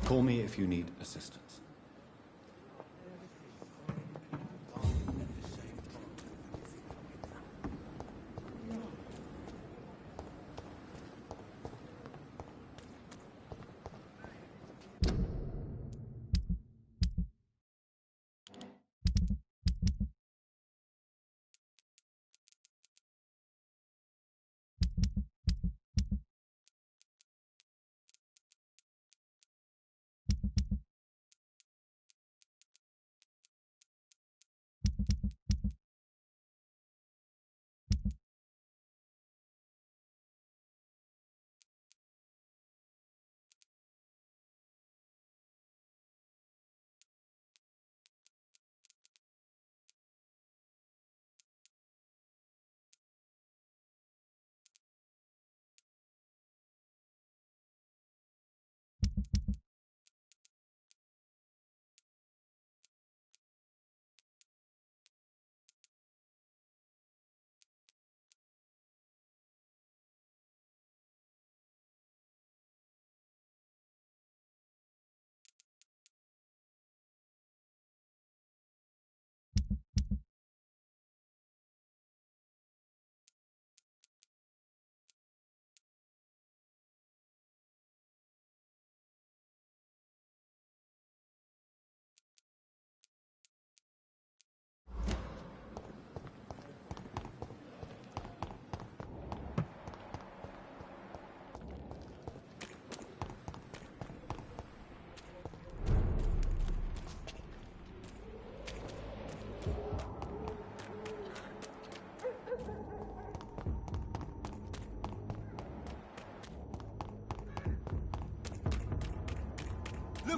Call me if you need assistance.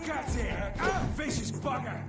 Look at it! Vicious bugger!